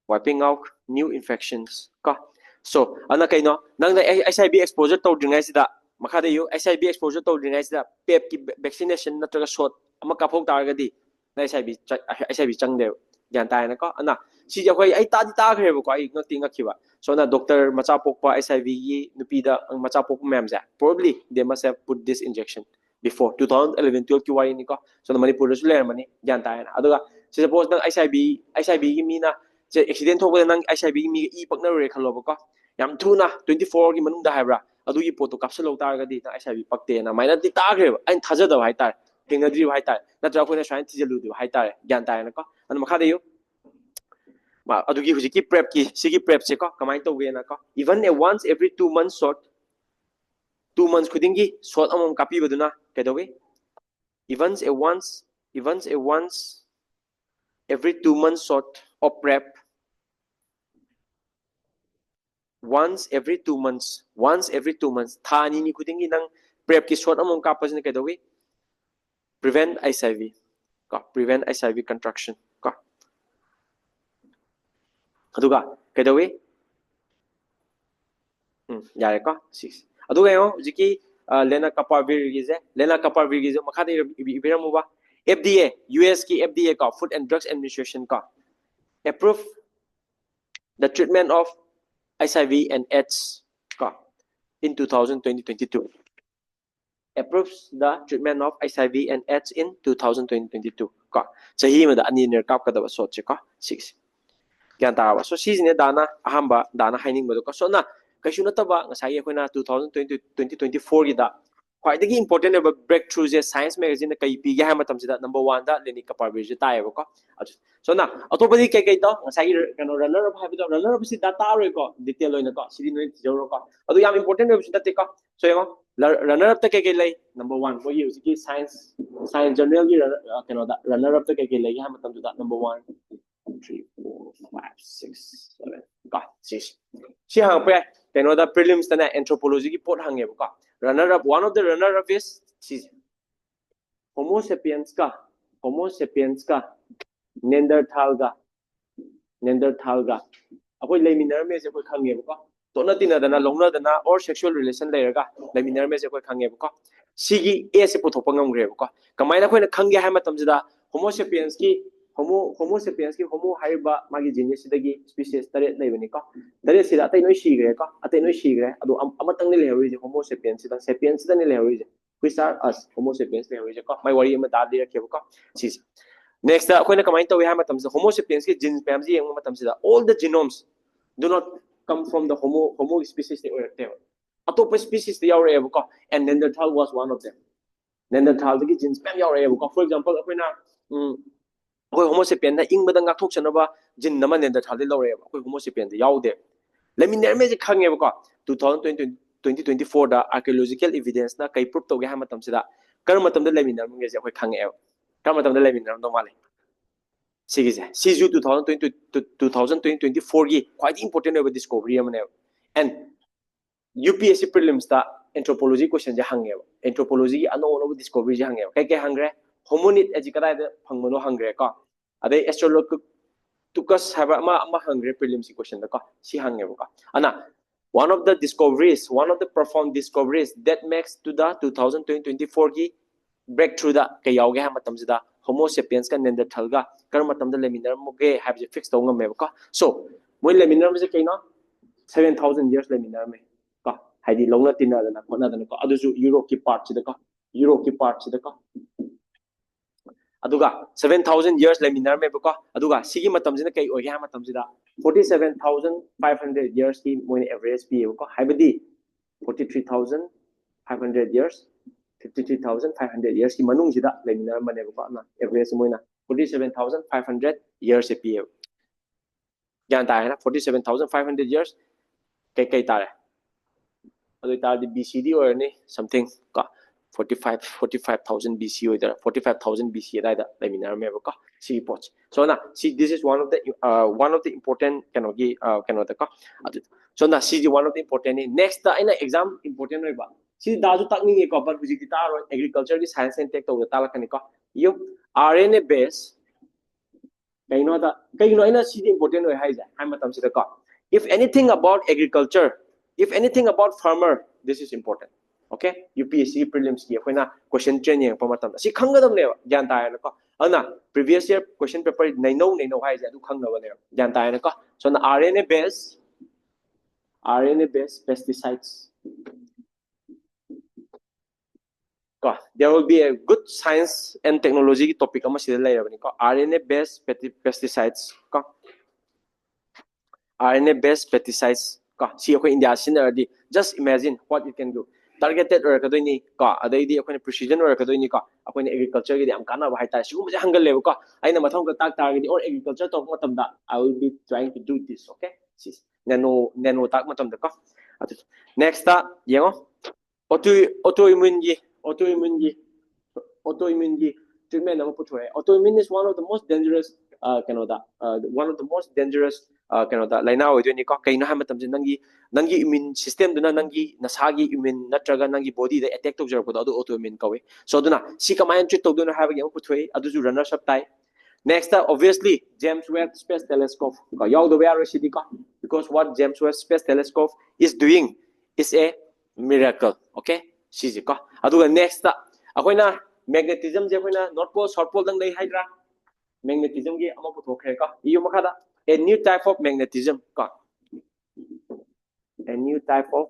wiping out new infections ka so ana kaino nang na SIV exposure to dringai sida makha de yu SIV exposure to dringai sida pep ki vaccination natraga shot ama kapok targa di na SIV chang de gyan tai na ko ana si je khoi ai ta di ta khre ko ai ngati ngakhiwa so na doctor macha pokpa SIV gi nupi da ang macha pok mem ja probably they must have put this injection before 2011-12 ki wari ni ko so na manipur su le mani gyan tai na aduga suppose nang SIV gi mi na je accident thokba nang SIV mi e pakna re khalo ba ko yam thuna 24 gi manung da haibra adu gi poto kapsalo tar ga di na SIV pakte na maina ti ta khre ain thaja da hai tar thengna dri hai tar na tra ko na swain thijalu du hai tar gyan tai na ko an makha de yu adugi hujiki prep ki sigi prep se ko kamai to ge na ko even a once every 2 months short 2 months khudingi short amom kapi baduna kedoge events a once every 2 months short of prep once every 2 months thani ni khudingi nang prep ki short amom kapasne kedoge prevent HIV ko prevent HIV contraction ko aduga kedoge yare ko 6 aduga yo jiki lena kapar virgize makha de ibiramu ba FDA US ki FDA ka Food and Drugs Administration ka approve the treatment of HIV and AIDS ka in 2022 approves the treatment of HIV and AIDS in 2022 ka sahi ma da ani ner kap ka da so che ka 6 gyan ta ba so si ne dana ahamba dana haining ba ko so na kaisu na ta ba ngasai akoina 2020 2024 gi da khwaidagi important eba breakthrough je science magazine kai pi ga ha matam sida number 1 da leni kapar virgi ta eba ko so na atopadi kai kai to ngasai kano runner up habi to runner up si data roi ko detail loina ko sidi noi joro ko adu yam important eba sida te ko so yo runner up ta kai kai lai number 1 for you ki science journal gi kano da runner up ta kai kai lai ha matam sida number 1 3 4 5 6 7 ka 6 si hang pe kano da prelims ta na anthropology ki pot hange ko runner up one of the runner up is homo sapiens ka neanderthal ga apoi leiminar me je koi khange ko to na tina dana longna dana or sexual relation layer leiminar me je koi khange ko sigi a se puthop ngam gre ko kamai na koi na khange ha matam jida homo sapiens ki homo haiba magi genius dagi species tare leibani ko tare sida tai noi sigre ko atai noi sigre adu amatang ni lewi je homo sapiens da ni lewi je which are us homo sapiens lewi je ko mai wari ma da dire ke ko sis next akoina kamai to ha matam homo sapiens ki genes pam ji yang matam sida all the genomes do not come from the homo species they were there atop species they are ko and neanderthal was one of them neanderthal the genes pam yaure ko for example akoina akoy homo sapien na ing badang ngakthok chanaba jin nama neanderthal de lore akoy homo sapien de yaude lemin me je khange ko 2024 da archaeological evidence na kai proof to ge ha matam sida kar matam de lemin me je akoy khange kar matam de lemin no male sigi je siju 2024 gi quite important over discovery amane and UPSC prelims da anthropology question je hange anthropology ano no discovery je hange kai kai hangre hominid ejikara de phangmono hangre ka adai Australopithecus haba ama hangre prelims question da ka si hange ka ana one of the profound discoveries that makes to the 2024 gi breakthrough da kai yauge ha matam sida homo sapiens ka neanderthal ga kar matam da leminar mo ge have je fix to ngam ka so moi leminar me je kaina 7000 years leminar me ka haidi longna tinna da khona da ka adusu Europe ki part sida ka aduga 7000 years leminar me ko aduga sigi matam jina kai oya matam jida 47500 years ki moine average pi ko haibadi 43500 years 53500 years ki manung jida leminar mane ko na average moina 47500 years pi yan ta na 47500 years kai ta adu ta di BCD or ni something ka 45,000 BC or 45,000 BC that leminar me ka see pots so na see this is one of the important cannot ka so na see one of the important next in exam important right ba see da ju tak ni ko but hujik ta agriculture ki science and tech to ta la kan ka you RNA base kaino ina see important right hai ja hai matam se ka if anything about agriculture if anything about farmer this is important okay UPSC prelims ki akoina question training pa matam si khangadam ne gyan ta na ko ana previous year question paper nei no hai ja du khangna ne gyan ta na ko so na RNA based pesticides ko there will be a good science and technology ki topic ama sida lai rabani ko RNA based pesticides ko RNA based pesticides ka si akoi India sinardi just imagine what it can do targeted ꯑꯣꯏꯔꯛꯀꯗꯣꯏꯅꯤ ꯀꯣ ꯑꯗꯩꯗꯤ ꯑꯩꯈꯣꯏꯅ precision ꯑꯣꯏꯔꯛꯀꯗꯣꯏꯅꯤ ꯀꯣ ꯑꯩꯈꯣꯏꯅ agriculture ꯒꯤꯗꯤ ꯌꯥꯝ ꯀꯥꯟꯅꯕ ꯍꯥꯏꯇꯥꯔꯦ ꯁꯤꯒꯨꯝꯕꯁꯦ ꯍꯪꯒꯜꯂꯦꯕ ꯀꯣ ꯑꯩꯅ ꯃꯊꯪꯗ ꯇꯥꯛ ꯇꯥꯔꯒꯗꯤ or agriculture ꯇꯧꯔꯛꯄ ꯃꯇꯝꯗ I will be trying to do this okay ꯁꯤ nano ꯇꯥꯛ ꯃꯇꯝꯗ ꯀꯣ ꯑꯗꯨ next ꯇ ꯌꯦꯡꯉꯣ autoimmune treatment ꯑꯃ ꯄꯨꯊꯣꯛꯑꯦ autoimmune is one of the most dangerous ꯀꯩꯅꯣꯗ one of the most dangerous ꯀꯩꯅꯣꯗ ꯂꯥꯏꯅꯥ ꯑꯣꯏꯗꯣꯏꯅꯤ ꯀꯣ ꯀꯩꯅꯣ ꯍꯥꯏꯕ ꯃꯇꯝꯁꯦ ꯅꯪꯒꯤ immune systemꯗꯨꯅ ꯅꯪꯒꯤ ꯅꯁꯥꯒꯤ immune ꯅꯠꯇ꯭ꯔꯒ ꯅꯪꯒꯤ ꯕꯣꯗꯤꯗ attack ꯇꯧꯖꯔꯛꯄꯗꯣ ꯑꯗꯨ autoimmune ꯀꯧꯏ ꯁꯣ ꯑꯗꯨꯅ ꯁꯤ ꯀꯃꯥꯏꯅ treat ꯇꯧꯗꯣꯏꯅꯣ ꯍꯥꯏꯕꯒꯤ ꯑꯃ ꯄꯨꯊꯣꯛꯏ ꯑꯗꯨꯁꯨ runners up ꯇꯥꯏ next obviously James Webb Space Telescope ꯀꯣ ꯌꯥꯎꯗꯕ ꯌꯥꯔꯣꯏ ꯁꯤꯗꯤ ꯀꯣ because what James Webb Space Telescope is doing is a miracle okay ꯁꯤꯁꯤ ꯀꯣ ꯑꯗꯨꯒ next ꯇ ꯑꯩꯈꯣꯏꯅ magnetism ꯁꯦ ꯑꯩꯈꯣꯏꯅ north pole south pole ꯗꯪ ꯂꯩ ꯍꯥꯏꯗ꯭ꯔꯥ magnetism ꯒꯤ ꯑꯃ ꯄꯨꯊꯣꯛꯈ꯭ꯔꯦ ꯀꯣ ꯏꯌꯨ ꯃꯈꯥꯗ a new type of magnetism ꯀꯣ a new type of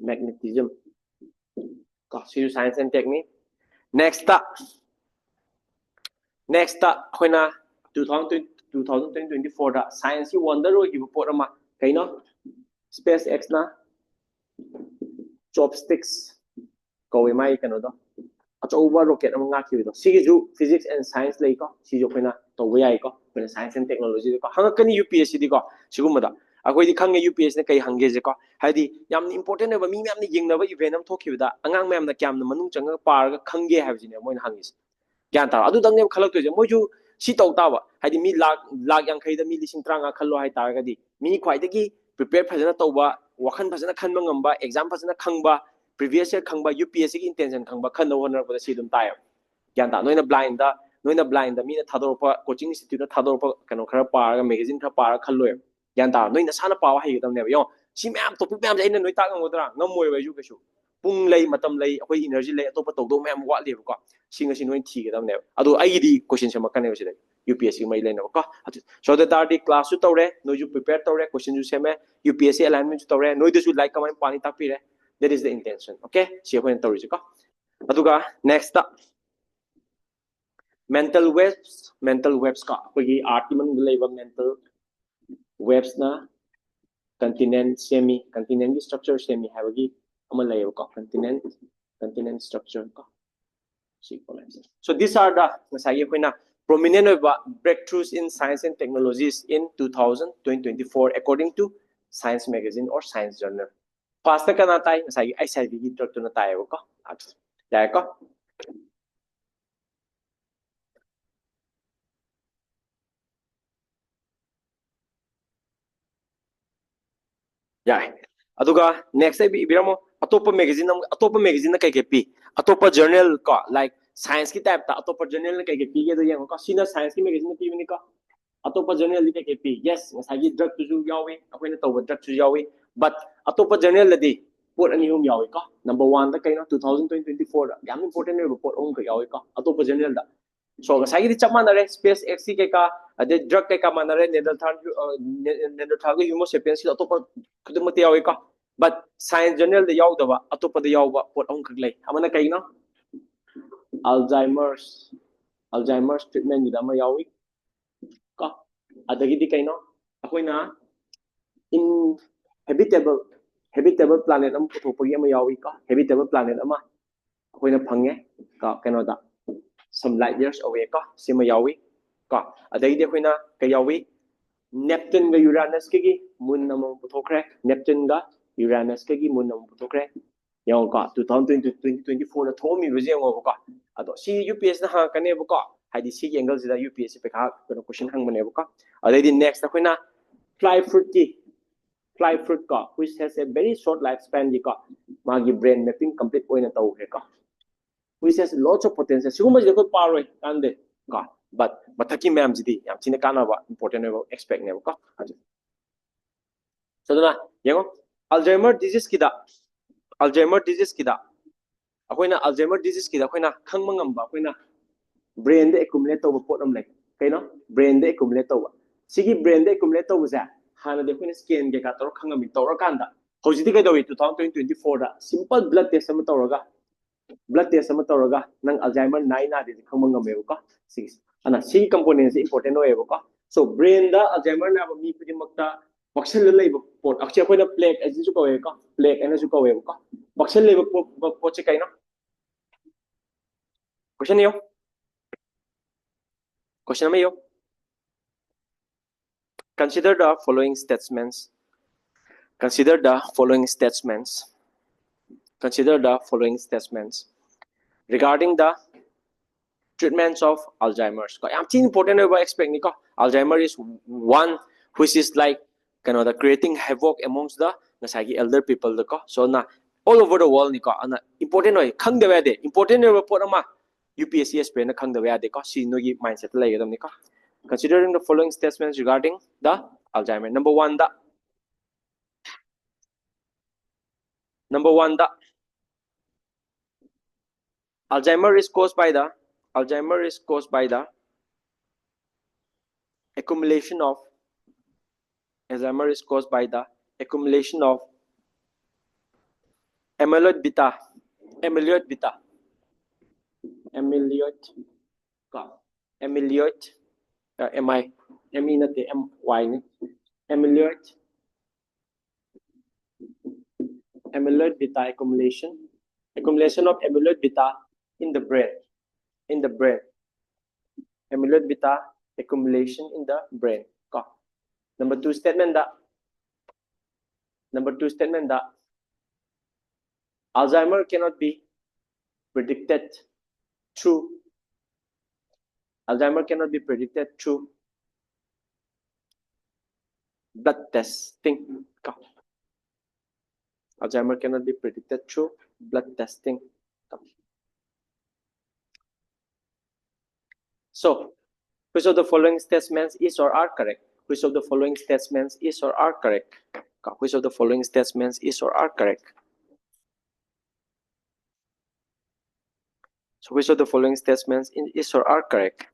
magnetism ꯀꯣ ꯁꯤꯁꯨ science and technique next ꯇ ꯑꯩꯈꯣꯏꯅ 2024 ꯗ science ꯒꯤ wonder ꯑꯣꯏꯈꯤꯕ ꯄꯣꯠ ꯑꯃ ꯀꯩꯅꯣ SpaceX ꯅ chopsticks ꯀꯧꯏ ꯃꯥꯒꯤ ꯀꯩꯅꯣꯗꯣ ꯑꯆꯧꯕ rocket ꯑꯃ ꯉꯥꯛꯈꯤꯕꯗꯣ ꯁꯤꯒꯤꯁꯨ physics and science ꯂꯩꯀꯣ ꯁꯤꯁꯨ ꯑꯩꯈꯣꯏꯅ ꯇꯧꯕ ꯌꯥꯏꯀꯣ ꯑꯩꯈꯣꯏꯅ science and technology ꯗꯀꯣ ꯍꯪꯉꯛꯀꯅꯤ UPSC ꯗꯤꯀꯣ ꯁꯤꯒꯨꯝꯕꯗ ꯑꯩꯈꯣꯏꯗꯤ ꯈꯪꯉꯦ UPSC ꯅ ꯀꯩ ꯍꯪꯒꯦꯁꯦꯀꯣ ꯍꯥꯏꯗꯤ ꯌꯥꯝꯅ important ꯑꯣꯏꯕ ꯃꯤ ꯃꯌꯥꯝꯅ ꯌꯦꯡꯅꯕ event ꯑꯃ ꯊꯣꯛꯈꯤꯕꯗ ꯑꯉꯥꯡ ꯃꯌꯥꯝꯅ ꯀꯌꯥꯝꯅ ꯃꯅꯨꯡ ꯆꯪꯉꯒ ꯄꯥꯔꯒ ꯈꯪꯒꯦ ꯍꯥꯏꯕꯁꯤꯅꯦ ꯃꯣꯏꯅ ꯍꯪꯉꯤꯁꯦ ꯒ꯭ꯌꯥꯟ ꯇꯥꯔꯣ ꯑꯗꯨꯗꯪꯅꯦꯕ ꯈꯜꯂꯛꯇꯣꯏꯁꯦ ꯃꯣꯏꯁꯨ ꯁꯤ ꯇꯧ ꯇꯥꯕ ꯍꯥꯏꯗꯤ ꯃꯤ ꯂꯥꯛ ꯌꯥꯡꯈꯩꯗ ꯃꯤ 50,000 ꯈꯜꯂꯣ ꯍꯥꯏꯇꯥꯔꯒꯗꯤ ꯃꯤ ꯈ꯭ꯋꯥꯏꯗꯒꯤ ꯄ꯭ꯔꯤꯄꯦꯌꯔ ꯐꯖꯅ ꯇꯧꯕ ꯋꯥꯈꯜ ꯐꯖꯅ ꯈꯟꯕ ꯉꯝꯕ ꯑꯦꯛꯖꯥꯝ ꯐꯖꯅ ꯈꯪꯕ previous year ꯈꯪꯕ UPSC ꯒꯤ intention ꯈꯪꯕ ꯈꯟꯅꯕ ꯍꯣꯠꯅꯔꯛꯄꯗ ꯁꯤ ꯑꯗꯨꯝ ꯇꯥꯏꯌꯦꯕ ꯒ꯭ꯌꯥꯟ ꯇꯥ ꯅꯣꯏꯅ ꯕ꯭ꯂꯥꯏꯟꯗ ꯃꯤꯅ ꯊꯥꯗꯣꯔꯛꯄ ꯀꯣꯆꯤꯡ ꯏꯟꯁꯇꯤꯇ꯭ꯌꯨꯠꯅ ꯊꯥꯗꯣꯔꯛꯄ ꯀꯩꯅꯣ ꯈꯔ ꯄꯥꯔꯒ ꯃꯦꯒꯥꯖꯤꯟ ꯈꯔ ꯄꯥꯔꯒ ꯈꯜꯂꯣꯏꯕ ꯒ꯭ꯌꯥꯟ ꯇꯥ ꯅꯣꯏ ꯅꯁꯥꯅ ꯄꯥꯕ ꯍꯩꯒꯗꯕꯅꯦꯕ ꯌꯦꯡꯉꯣ ꯁꯤ ꯃꯌꯥꯝ ꯇꯣꯄꯤꯛ ꯃꯌꯥꯝꯁꯦ ꯑꯩꯅ ꯅꯣꯏ ꯇꯥꯛ ꯉꯝꯒꯗ꯭ꯔꯥ ꯉꯝꯃꯣꯏꯕ ꯑꯩꯁꯨ ꯀꯩꯁꯨ ꯄꯨꯡ ꯂꯩ ꯃꯇꯝ ꯂꯩ ꯑꯩꯈꯣꯏ ꯏꯅꯔꯖꯤ ꯂꯩ ꯑꯇꯣꯞꯄ ꯇꯧꯗꯧ ꯃꯌꯥꯝ ꯋꯥꯠꯂꯦꯕꯀꯣ ꯁꯤ ꯉꯁꯤ ꯅꯣꯏ ꯊꯤꯒꯗꯕꯅꯦꯕ ꯑꯗꯣ ꯑꯩꯒꯤꯗꯤ ꯀꯣꯏꯁꯟ ꯁꯦꯝꯃꯛꯀꯅꯦꯕ ꯁꯤꯗ UPSC ꯃꯩ ꯂꯩꯅꯕꯀꯣ ꯁꯣ ꯗ ꯇꯥꯔꯗꯤ ꯀ꯭ꯂꯥꯁꯁꯨ ꯇꯧꯔꯦ ꯅꯣꯏꯁꯨ ꯄ꯭ꯔꯤꯄꯦꯌꯔ ꯇꯧꯔꯦ ꯀꯣꯏꯁꯟꯁꯨ ꯁꯦꯝꯃꯦ UPSC ꯑꯦꯂꯥꯏꯟꯃꯦꯟꯁꯨ ꯇꯧꯔꯦ ꯅꯣꯏꯗꯁꯨ ꯂꯥꯏꯔꯤꯛ ꯀꯃꯥꯏꯅ ꯄꯥꯅꯤ ꯇꯥꯛꯄꯤꯔꯦ ꯗꯦꯠ ꯏꯁ ꯗ ꯏꯟꯇꯦꯟꯁꯟ ꯑꯣꯀꯦ ꯁꯤ ꯑꯩꯈꯣꯏꯅ ꯇꯧꯔꯤꯁꯤꯀꯣ ꯑꯗꯨꯒ ꯅꯦꯛꯁꯇ mental webs ꯀꯣ ꯑꯩꯈꯣꯏꯒꯤ ꯑꯥꯔꯠꯀꯤ ꯃꯅꯨꯡꯗ ꯂꯩꯕ mental websꯅ continent semi continentꯒꯤ structure semi ꯍꯥꯏꯕꯒꯤ ꯑꯃ ꯂꯩꯌꯦꯕꯀꯣ continent structure ꯀꯣ so these are the ꯉꯁꯥꯏꯒꯤ ꯑꯩꯈꯣꯏꯅ prominent ꯑꯣꯏꯕ breakthroughs in science and technologies in 2024 according to Science magazine or Science journal first ꯀꯅꯥ ꯇꯥꯏ ꯉꯁꯥꯏꯒꯤ ICIBꯒꯤ ꯗ꯭ꯔꯛꯇꯨꯅ ꯇꯥꯏꯌꯦꯕꯀꯣ ꯌꯥꯏꯀꯣ ꯌꯥꯏ ꯑꯗꯨꯒ ꯅꯦꯛꯁ ꯏꯕꯤꯔꯝꯃꯣ ꯑꯇꯣꯞꯄ ꯃꯦꯒꯥꯖꯤꯟꯅ ꯀꯩ ꯄꯤ ꯑꯇꯣꯞꯄ ꯖꯔꯅꯦꯜ ꯀꯣ ꯂꯥꯏꯛ ꯁꯥꯏꯟꯁꯀꯤ ꯇꯥꯏꯞꯇ ꯑꯇꯣꯞꯄ ꯖꯔꯅꯦꯜꯅ ꯀꯩ ꯄꯤꯒꯦꯗꯣ ꯌꯦꯡꯉꯣꯀꯣ ꯁꯤꯅ ꯁꯥꯏꯟꯁꯀꯤ ꯃꯦꯒꯥꯖꯤꯟꯅ ꯄꯤꯕꯅꯤꯀꯣ ꯑꯇꯣꯞꯄ ꯖꯔꯅꯦꯜꯗꯤ ꯀꯩ ꯄꯤ ꯌꯦꯁ ꯉꯁꯥꯏꯒꯤ ꯗ꯭ꯔꯒꯇꯨꯁꯨ ꯌꯥꯎꯏ ꯑꯩꯈꯣꯏꯅ ꯇꯧꯕ ꯗ꯭ꯔꯒꯁꯨ ꯌꯥꯎꯏ ꯕꯠ ꯑꯇꯣꯞꯄ ꯖꯔꯅꯦꯜꯗꯗꯤ ꯄꯣꯠ ꯑꯅꯤ ꯑꯍꯨꯝ ꯌꯥꯎꯏꯀꯣ ꯅꯝꯕꯔ 1ꯗ ꯀꯩꯅꯣ 2024ꯗ ꯌꯥꯝ ꯏꯝꯄꯣꯔꯇꯦꯟ ꯑꯣꯏꯕ ꯄꯣꯠ ꯑꯍꯨꯝꯈꯛ ꯌꯥꯎꯏꯀꯣ ꯑꯇꯣꯞꯄ ꯖꯔꯅꯦꯜꯗ so ngасꯥꯏꯒꯤꯗꯤ ꯆꯞ ꯃꯥꯟꯅꯔꯦ space x ꯀꯩꯀꯥ ꯑꯗꯩ ꯗ꯭ꯔꯒ ꯀꯩꯀꯥ ꯃꯥꯟꯅꯔꯦ ꯅꯦꯟꯗꯔꯊꯥꯜꯒ ꯍ꯭ꯌꯨꯃꯣꯁꯦꯄꯤꯌꯟꯁꯀꯤ ꯑꯇꯣꯞꯄ ꯈꯨꯗꯤꯡꯃꯛꯇ ꯌꯥꯎꯏꯀꯣ but science journal da yawdaba atopada yawba pot ahum khak lay amana kaino alzheimer's treatment gida ama yawi ka adagi di kaino akoina in habitable planet am puthopagi ama yawi ka habitable planet ama akoina phange ka kaino da some light years away ka sima yawi ka adagi di akoina ka yawi Neptune ga Uranus ki moon nama puthokre Neptune ga Uranus kagi moon nam puthokre yang ka 2024 da thomi bje ngo ka ado si UPSC na ha kane ba ka haidi si angle da UPSC pe ka question hang mane ba ka adai di next akoina fly fruit ka which has a very short lifespan di ka magi brain mapping complete oina taw he ka which has lots of potential siguma je ko paroi kande ka but mathaki ma'am jidi yam chine kana ba important ne expect ne ba ka so na yengo Alzheimer disease kida akoina Alzheimer disease kida akoina khangma ngamba akoina brain da accumulate tawba pot am lay kaino brain da accumulate tawba sigi brain da accumulate tawba ja hana de akoina scan ge ka tor khangami tor kanda hojidi kai dawi 2024 da simple blood test am tawraga nang Alzheimer nai na de khangma ngame ko sigi ana sigi component important no ebo ko so brain da Alzheimer na ba mi pudi makta bakshel le lei pot akche ko na plague as ju ko we ko plague ana ju ko we ko bakshel le pot che kai na question yo question me yo consider the following statements consider the following statements consider the following statements regarding the treatments of Alzheimer's. I'm important about expect ni ko. Alzheimer is one which is like the creating havoc amongst the nasagi elder people the ko. So na all over the world ni ko. Ana important oi khang de de important report ama UPSC SPN na khang de de ko. Si no gi mindset lai gadam ni ko. Considering the following statements regarding the Alzheimer. Number one, the Alzheimer is caused by the accumulation of Alzheimer is caused by the accumulation of amyloid beta amyloid amyloid beta accumulation of amyloid beta in the brain amyloid beta accumulation in the brain. Number two statement that Alzheimer cannot be predicted through blood testing. Alzheimer cannot be predicted through blood testing. So, which of the following statements is or are correct? Which of the following statements is or are correct? Which of the following statements is or are correct? So, which of the following statements is or are correct?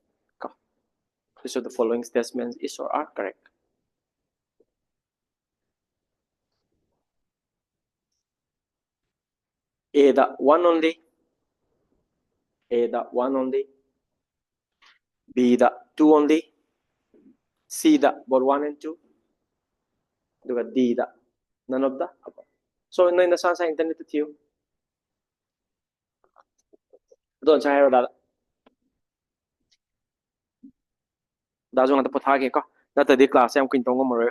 Which of the following statements is or are correct? A, the one only. A, the one only. B, the two only. C, the both one and two. D, the none of the above. So, in the sense, I intended to you. Don't say that. That's one of the potagi. Not the class. I'm going to go.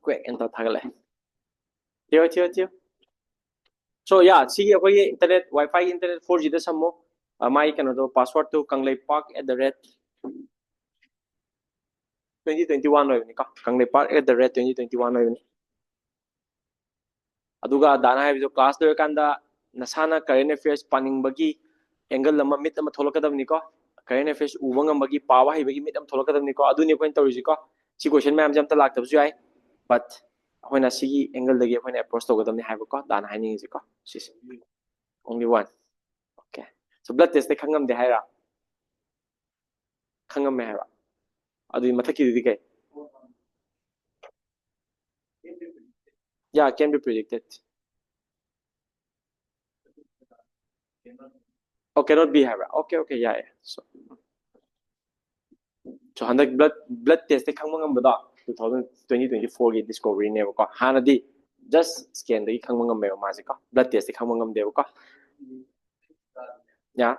Quick enter thagale. Theo. So yeah, see we internet Wi-Fi internet 4G the samo. My password to kanglaipark@2021 kanglaipark@2021 aduga dana hai jo class do kanda nasana current affairs panning bagi angle lama mit ama tholokadam niko current affairs ubangam bagi pawa hai bagi mit am tholokadam niko adu ni point tawisi ko si question ma'am jam ta laktab su ai but hoina si angle dagi hoina approach togadam ni hai ko dana hai ni ko sis only one. Okay, so blood test khangam de haira khangam me haira adu mathaki di kai yeah can be predicted or cannot be haira okay yeah so handak blood test khangma ngam bada 2024 gi discovery ne ko hanadi just scan de khangma ngam me ma ko blood test khangma ngam de ko yeah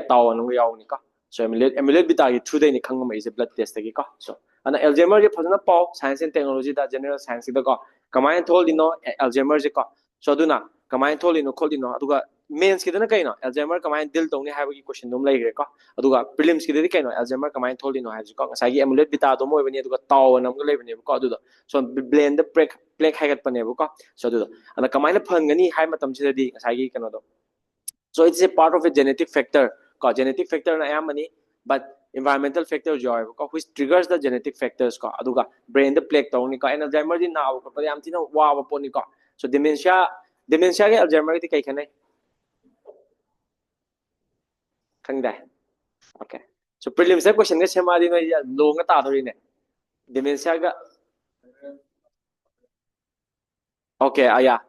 taw no yaw ni ko so amyloid beta gi through de ni khangma me is blood test gi ko so ana alzheimer ge phajana paw science and technology da general science da ko kamai thol dino alzheimer je ko so duna kamai thol dino khol dino aduga mains ki dana kaino alzheimer kamai dil tongni ha gi question dum lai gre ko aduga prelims ki de kaino alzheimer kamai thol dino ha ji ko ngasai gi amyloid beta do moi bani aduga taw nam ga lai bani ko aduda so blend the plaque haigat pane ko so aduda ana kamai na phangani hai matam si di ngasai gi kano do so it's a part of a genetic factor ko genetic factor na ayamani but environmental factor joy ko which triggers the genetic factors ko aduga brain the plague tawni ko and Alzheimer din na ko yam tina wa po ni ko so dementia ke Alzheimer ti kai khanai khang dai okay so prelims question ke sema di no lo nga ta dori ne dementia ga okay aya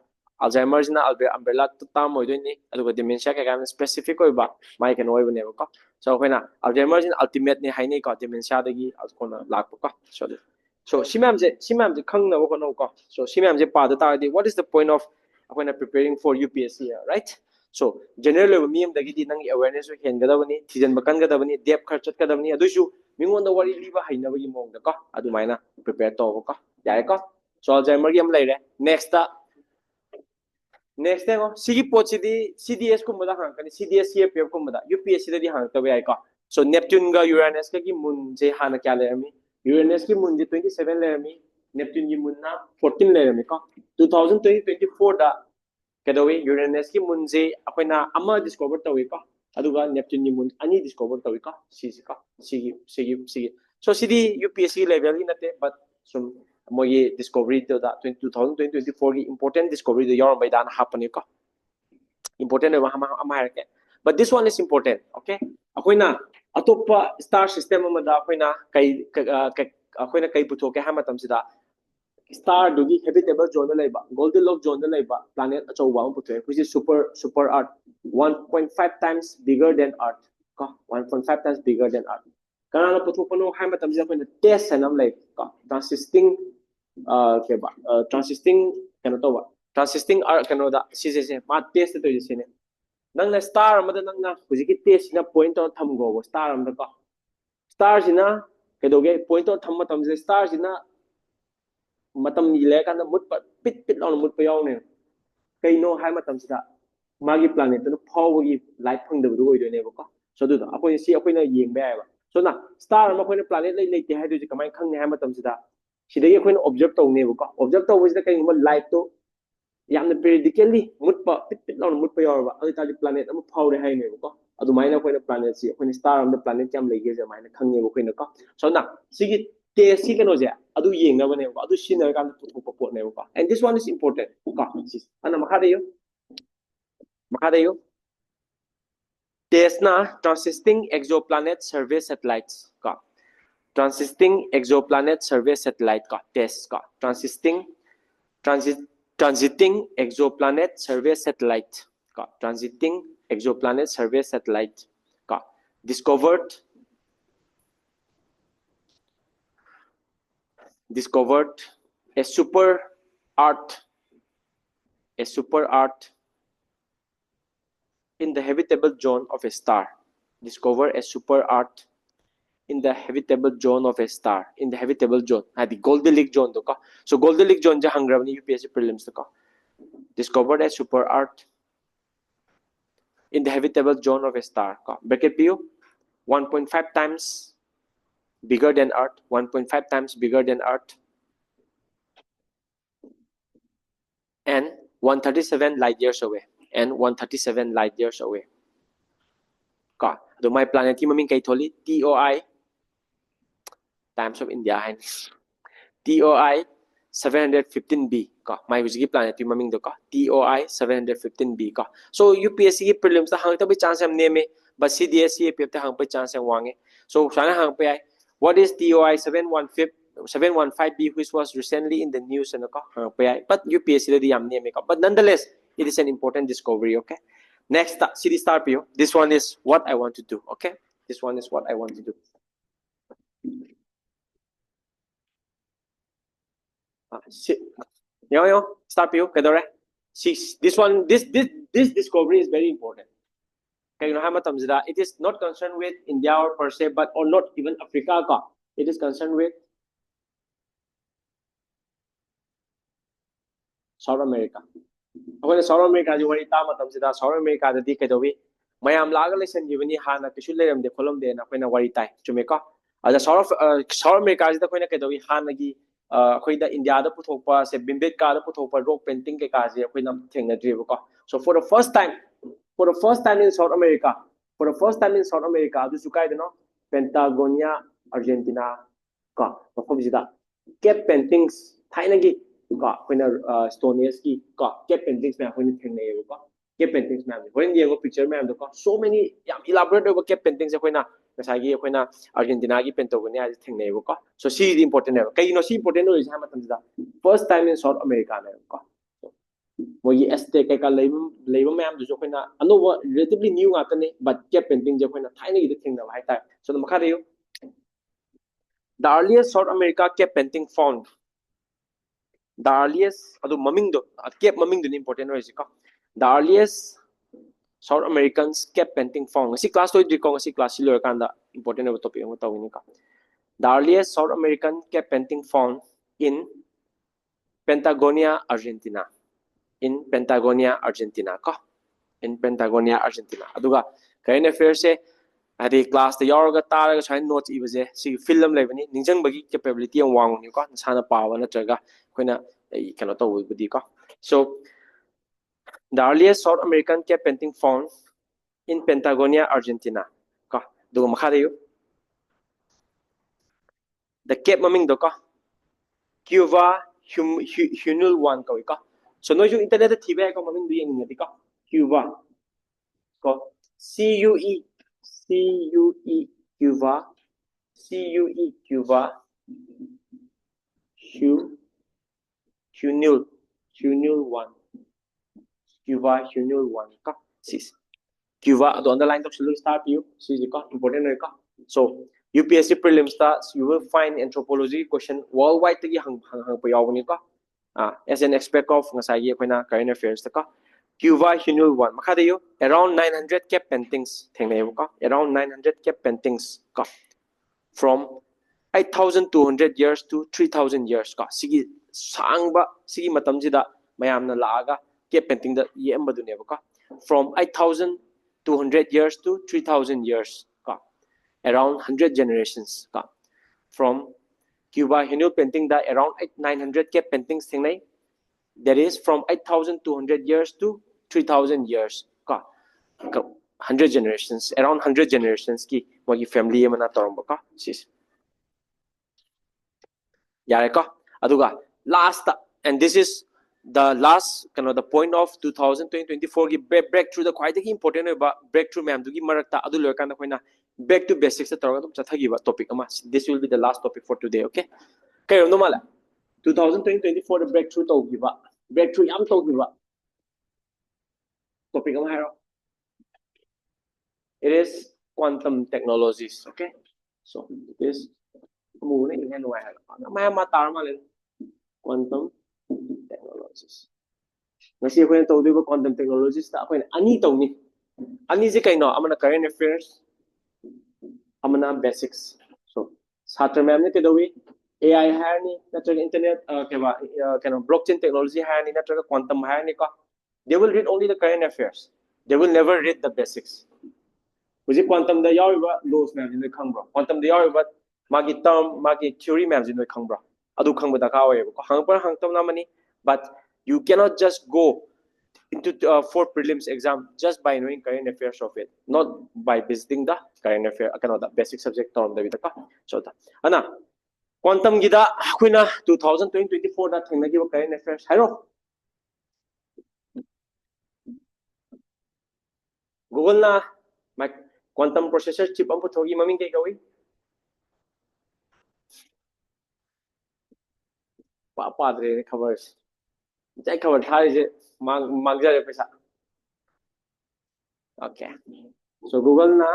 Alzheimer's na umbrella tam oi doini aduga dementia ke kan specific oi ba mai kan oi bane ko so koina Alzheimer's in ultimate ni haini ko dementia dagi kona lak ko so simam je khang na ko no ko so simam je pa da ta di what is the point of koina preparing for UPSC right so general level miem dagi di nang awareness so hen gada bani thijan bakan gada bani depth kharchat gada bani adusu mingon da wari liba haina bagi mong da ko adu maina prepare to ko yai ko so Alzheimer yam lai re next thing sigi pochi di CDS ko mada hang kani CDS CPF ko mada UPSC di hang tabe ai ka so Neptune ga Uranus ka ki moon je hana kya le mi Uranus ki moon je 27 le mi Neptune ki moon na 14 le mi ka 2024 da kadawe Uranus ki moon je akoina ama discover tawe ka aduga Neptune ni moon ani discover tawe ka sigi so CD UPSC level ni nate but some moye discovery to that 2024 ki important discovery the yawn by dan happen ka important ama ke but this one is important okay akoina atopa star system ma da akoina kai akoina kai putho ke ha matam sida star dugi habitable zone la ba Goldilocks zone la ba planet acho wa putho which is super earth 1.5 times bigger than earth ka 1.5 times bigger than earth kana putho pano ha matam sida akoina test sanam lai ka transisting transisting kano to ba transisting kano da si ma test to is ne nang na star amada nang na hujiki test na point to tham go star amda ka star sina kedoge point to tham matam je star sina matam ni le kan mut pit law mut pa yaw ne kai no hai matam sida magi planet no power gi light phang da du oi do ne ba ko so du apoi si apoi na yeng ba ba so na star ma khoi planet lai lai te hai du kamai khang ne hai matam sida sidagi akoina observe tawne ba observe tawbisida kai ma light to yamna periodically mutpa pit law mutpa yorba adi tali planet am phawre hai ne ba adu maina akoina planet si akoina star am the planet kam lege je maina khangne ba akoina ko so na sigi test si kano je adu yengna bane ba adu sinna kan puthok pot ne ba and this one is important ka ana makha de yo test na transisting exoplanet survey satellites ka transisting exoplanet survey satellite ka test ka transiting exoplanet survey satellite ka transiting exoplanet survey satellite ka discovered a super earth in the habitable zone of a star discover a super earth in the habitable zone of a star in the habitable zone the Goldilocks zone to ka so Goldilocks zone ja hangram ni UPSC prelims to ka discovered a super earth in the habitable zone of a star ka bracket pu 1.5 times bigger than earth 1.5 times bigger than earth and 137 light years away and 137 light years away ka do my planet ki maming kay tholi TOI times of India hai TOI 715b ka mai hujigi planet ti maming do ka TOI 715b ka so UPSC ki prelims ta hang ta bi chance am neme but CDS CPF ta hang pa chance am wange so sana hang pa ai what is TOI 715b which was recently in the news and ka hang pa ai but UPSC di am neme ka but nonetheless it is an important discovery okay next CD star PO this one is what I want to do okay this one is what I want to do start you this discovery is very important it is not concerned with India or per se but or not even Africa it is concerned with South America South America South America the kadowi mayam laga lesson giveni hana kisu leram de kolom de na koina wari tai chume ka ada South America da koina kadowi hana gi khoida India da puthokpa se bimbet ka da puthokpa rock painting ke ka je khoina thengna driba ko so for the first time in South America for the first time in South America du sukai de no Patagonia Argentina ka mafam sida cave paintings thaina gi ka koina stone age ki ka cave paintings ma koina thengnei ba cave paintings ma when yengo picture ma do ka so many yam elaborate over cave paintings koina ngasagi koina Argentina gi Patagonia ji thengnei ba so she is important ne kai no she important no is ha matam sida first time in South America ne ka mogi este kai ka leiba ma du so koina anova relatively new ngata but cave painting je koina thaina gi thengna ba hai ta so makha de the earliest South America cave painting found the earliest adu maming do cave maming do important oi ka the earliest South Americans cave painting found si class to ko si class lo kanda important topic mo tawini ka the earliest South American cave painting found in Patagonia Argentina in Patagonia Argentina ka in Patagonia Argentina aduga current affairs se adi class the yauraga taraga sign notes ibase si film lebani ningjang bagi capability ang wang ni ko sana pawa na traga koina cannot to budi ko so the earliest South American cave painting found in Patagonia Argentina ka do makha de the cave maming do ka Cuba Hunul one ka so no you internet thibe ko maming du yeng ni ka Cuba ko CUE Cuba CUE Cuba Hunul one Cuba Hunul one ka sis Cuba the underline to start you sis ka important ka so UPSC prelims ta you will find anthropology question worldwide tagi hang pa yawni ka as an aspect of ngasai koina current affairs ta ka Cuba Hunul one makha de around 900 cave paintings thengnei ka around 900 cave paintings ka from 8,200 years to 3,000 years ka sigi sangba sigi matam jida mayamna laaga cave painting da yemba du ne ka from 8,200 years to 3,000 years ka around 100 generations ka from Cuba Hunul painting da around 900 cave paintings thengnei that is from 8,200 years to 3,000 years ka 100 generations around 100 generations ki wagi family mana toromba ka sis yare ka aduga last and this is the last the point of 2024 ki breakthrough the quite important ba breakthrough ma'am dugi marakta adu loikana koina back to basics ta torga dum chathagi ba topic ama this will be the last topic for today okay kayo no mala 2024 the breakthrough togiba breakthrough yam togiba topic ama haro it is quantum technologies okay so it is muna in way ma matar malen quantum technologies ngasi ko to diba quantum technologies ta ko ani tawni ani je kaino amana current affairs amana basics so satra ma'am ne kedawi AI hai ni natraga internet keba blockchain technology hai ni natraga quantum hai ni ka they will read only the current affairs they will never read the basics which quantum da yawiba laws ma'am ni khangbro quantum da yawiba magi term magi theory ma'am ni khangbro adu khangba da ka waye ko hangpa hangtam na mani but you cannot just go into for prelims exam just by knowing current affairs of it not by visiting the current affair the basic subject term da bita ka so ta ana quantum gida akoina 2024 da thengna gi current affairs hairo google na my quantum processor chip am puthogi maming kai gawi padre khabar jai khabar thari je magja re paisa okay so google na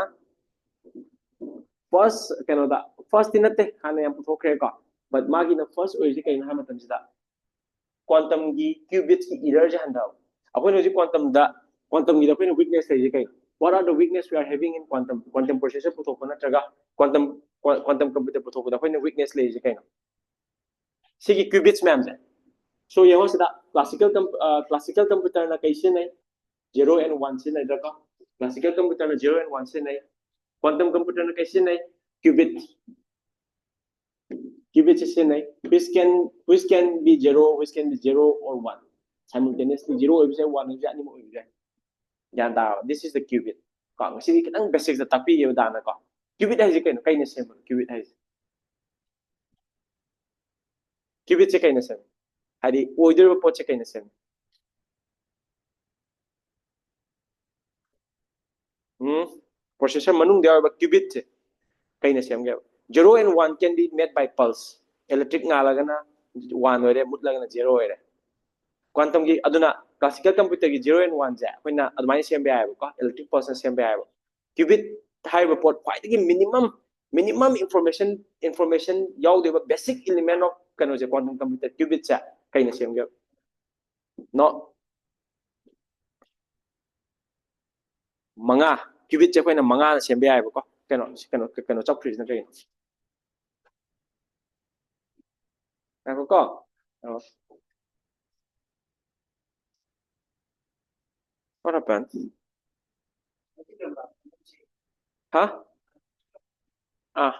first da first dinate hana yam puthokre ka but magi na first oji kai na matam sida quantum gi qubits ki error je handa apoi no quantum gi da apoi weakness je kai what are the weakness we are having in quantum processor puthokna traga quantum computer puthokna apoi weakness le je kai na sigi qubits ma'am je so yengo sida classical computer na kai sin nai 0 and 1 sin nai da ka classical computer na 0 and 1 sin nai quantum computer na kai sin nai qubit sin nai which can be 0 which can be 0 or 1 simultaneously 0 or 1 or 2 this is the qubit ko ngasi kitang basic da tapi yo dana ko qubit hai kai no kai na sem qubit hai qubit se kai na sem hadi order po che kai na sem processor manung dia ba qubit se kai na sem ge 0 and 1 can be made by pulse electric nga la gana 1 ore mut la gana 0 ore quantum gi aduna classical computer gi 0 and 1 ja koina admai sem be ai ko electric pulse sem be ai qubit hai report quite the minimum information yaw de basic element of kano je quantum computer qubit cha kai na sem ge no manga qubit cha koina manga na sem be ai ko kano chok freeze na kai na ko what happened huh ah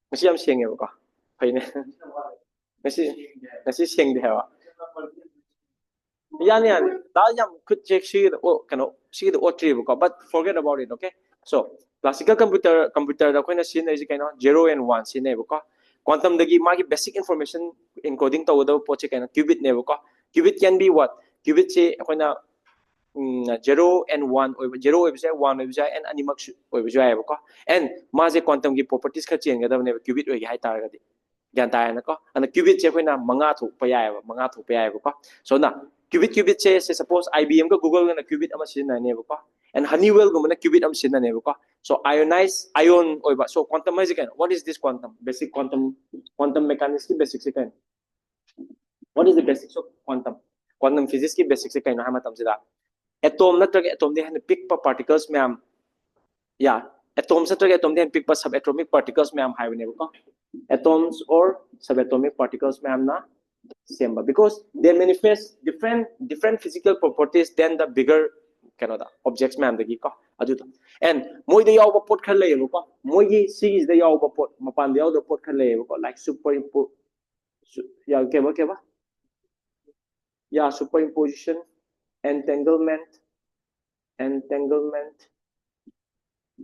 ngasi am siang ge ko phai ne ngasi siang de ha yani da yam could check see the kano see the tree ko but forget about it okay so classical computer da koina sin is kaino 0 and 1 sin ne ko quantum dagi magi basic information encoding to the poche kaino qubit ne ko qubit can be what qubit se koina 0 and 1 or 0 or 1 or and animak or ko and maze quantum gi properties kha change ga da ne qubit oi hai tar ga di gyan ta na ko and qubit se koina manga thu pa ya manga thu pa ya ko so na qubit se suppose IBM ko Google na qubit ama sin na ne ko and Honeywell go na qubit am sin na ne ko so ionized ion oi ba so quantum is again what is this quantum basic quantum mechanics ki basic se kan what is the basics of quantum physics ki basic se kan na hama tam se da atom na tra atom de han pick pa particles me am yeah atom se tra atom de han pick pa subatomic particles me am hai ne ko atoms or subatomic particles me am na same because they manifest different physical properties than the bigger Canada objects ma'am the ko adu and moi de yaw pot khal lay ko moi gi series de yaw pot mapan de yaw de pot khal lay ko like ya ke ba yeah superimposition entanglement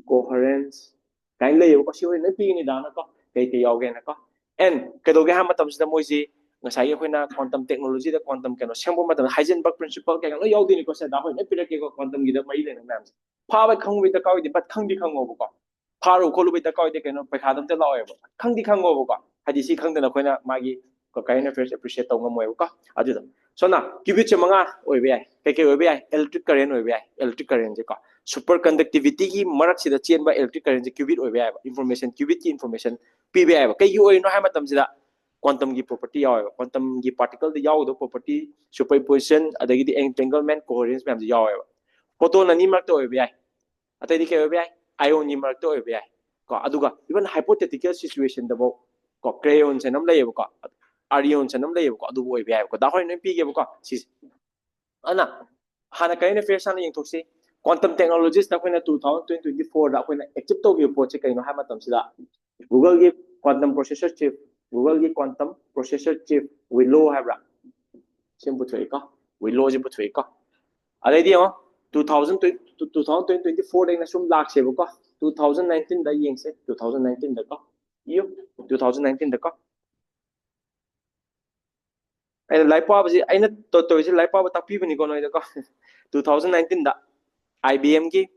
coherence kain lay ko si na pi ni da na ko kai te yaw ge na ko and ke do ge ha matam sida moi ji ngasai akhoi quantum technology da quantum kano sembo matam Heisenberg principle ka no yaw dini ko sa da hoi na pira ke ko quantum gi da mai le na nam pha ba khang wi da ka wi but khang di khang ngo ko pha ro ko lu wi da ka wi de kano pa kha dam te la oi ba khang di khang ngo ko hadi si khang da na khoi na magi ko kai na first appreciate tong mo ko adu da so na qubit che manga oi be ai ke oi be ai electric current oi be ai electric current je ko superconductivity gi marak si da chen ba electric current je qubit oi be ai information qubit ki information pi be ai kai yu oi no ha matam si da quantum gi property yaw quantum gi particle the yaw the property superposition adagi the entanglement coherence ma'am yaw photon ani mark to bi atai di ke bi ion ni mark to bi ko aduga even hypothetical situation da bo ko crayon sanam lay ko arion sanam lay ko adu boy bi ko da hoi nem pi ge ko si ana hana kai ne fair sana yeng thok si quantum technologies da koina 2024 da koina active to gi po che kai no ha matam sida Google gi quantum processor chip Google ki quantum processor chip Willow habra sim puthui ka Willow ji puthui ka alai di 2024 dai na sum lak se ko 2019 da yeng se 2019 da ka yo 2019 da ka ai lai pa ba ji ai na to ji lai pa ba tak pi bani ko noi da ka 2019 da IBM ki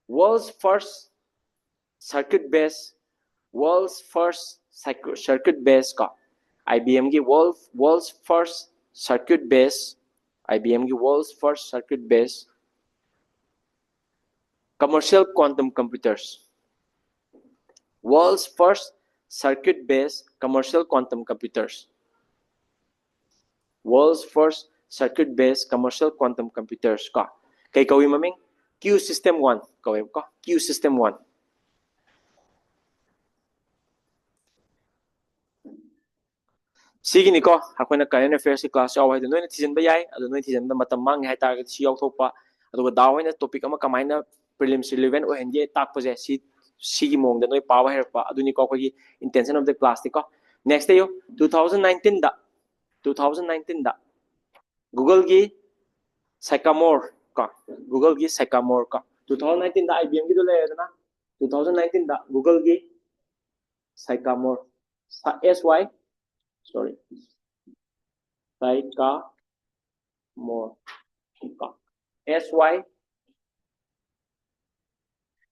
world's first circuit based circuit based ka IBM ki world's first circuit based IBM ki world's first circuit based commercial quantum computers world's first circuit based commercial quantum computers world's first circuit based commercial quantum computers ka kay kawi maming Q system 1 kawai ka Q system 1 Sigi ni ko akoina current affairs class yaw hai noi thijen ba yai adu noi thijen da matam mang hai tar si yaw thok pa adu da hoina topic ama kamaina prelims relevant o henge tak pa je sigi mong da noi pa ba her pa adu ni ko ko gi intention of the class ni ko next day yo 2019 da Google gi Sycamore ka Google gi Sycamore ka 2019 da IBM gi do le na 2019 da Google gi Sycamore SY sorry Sycamore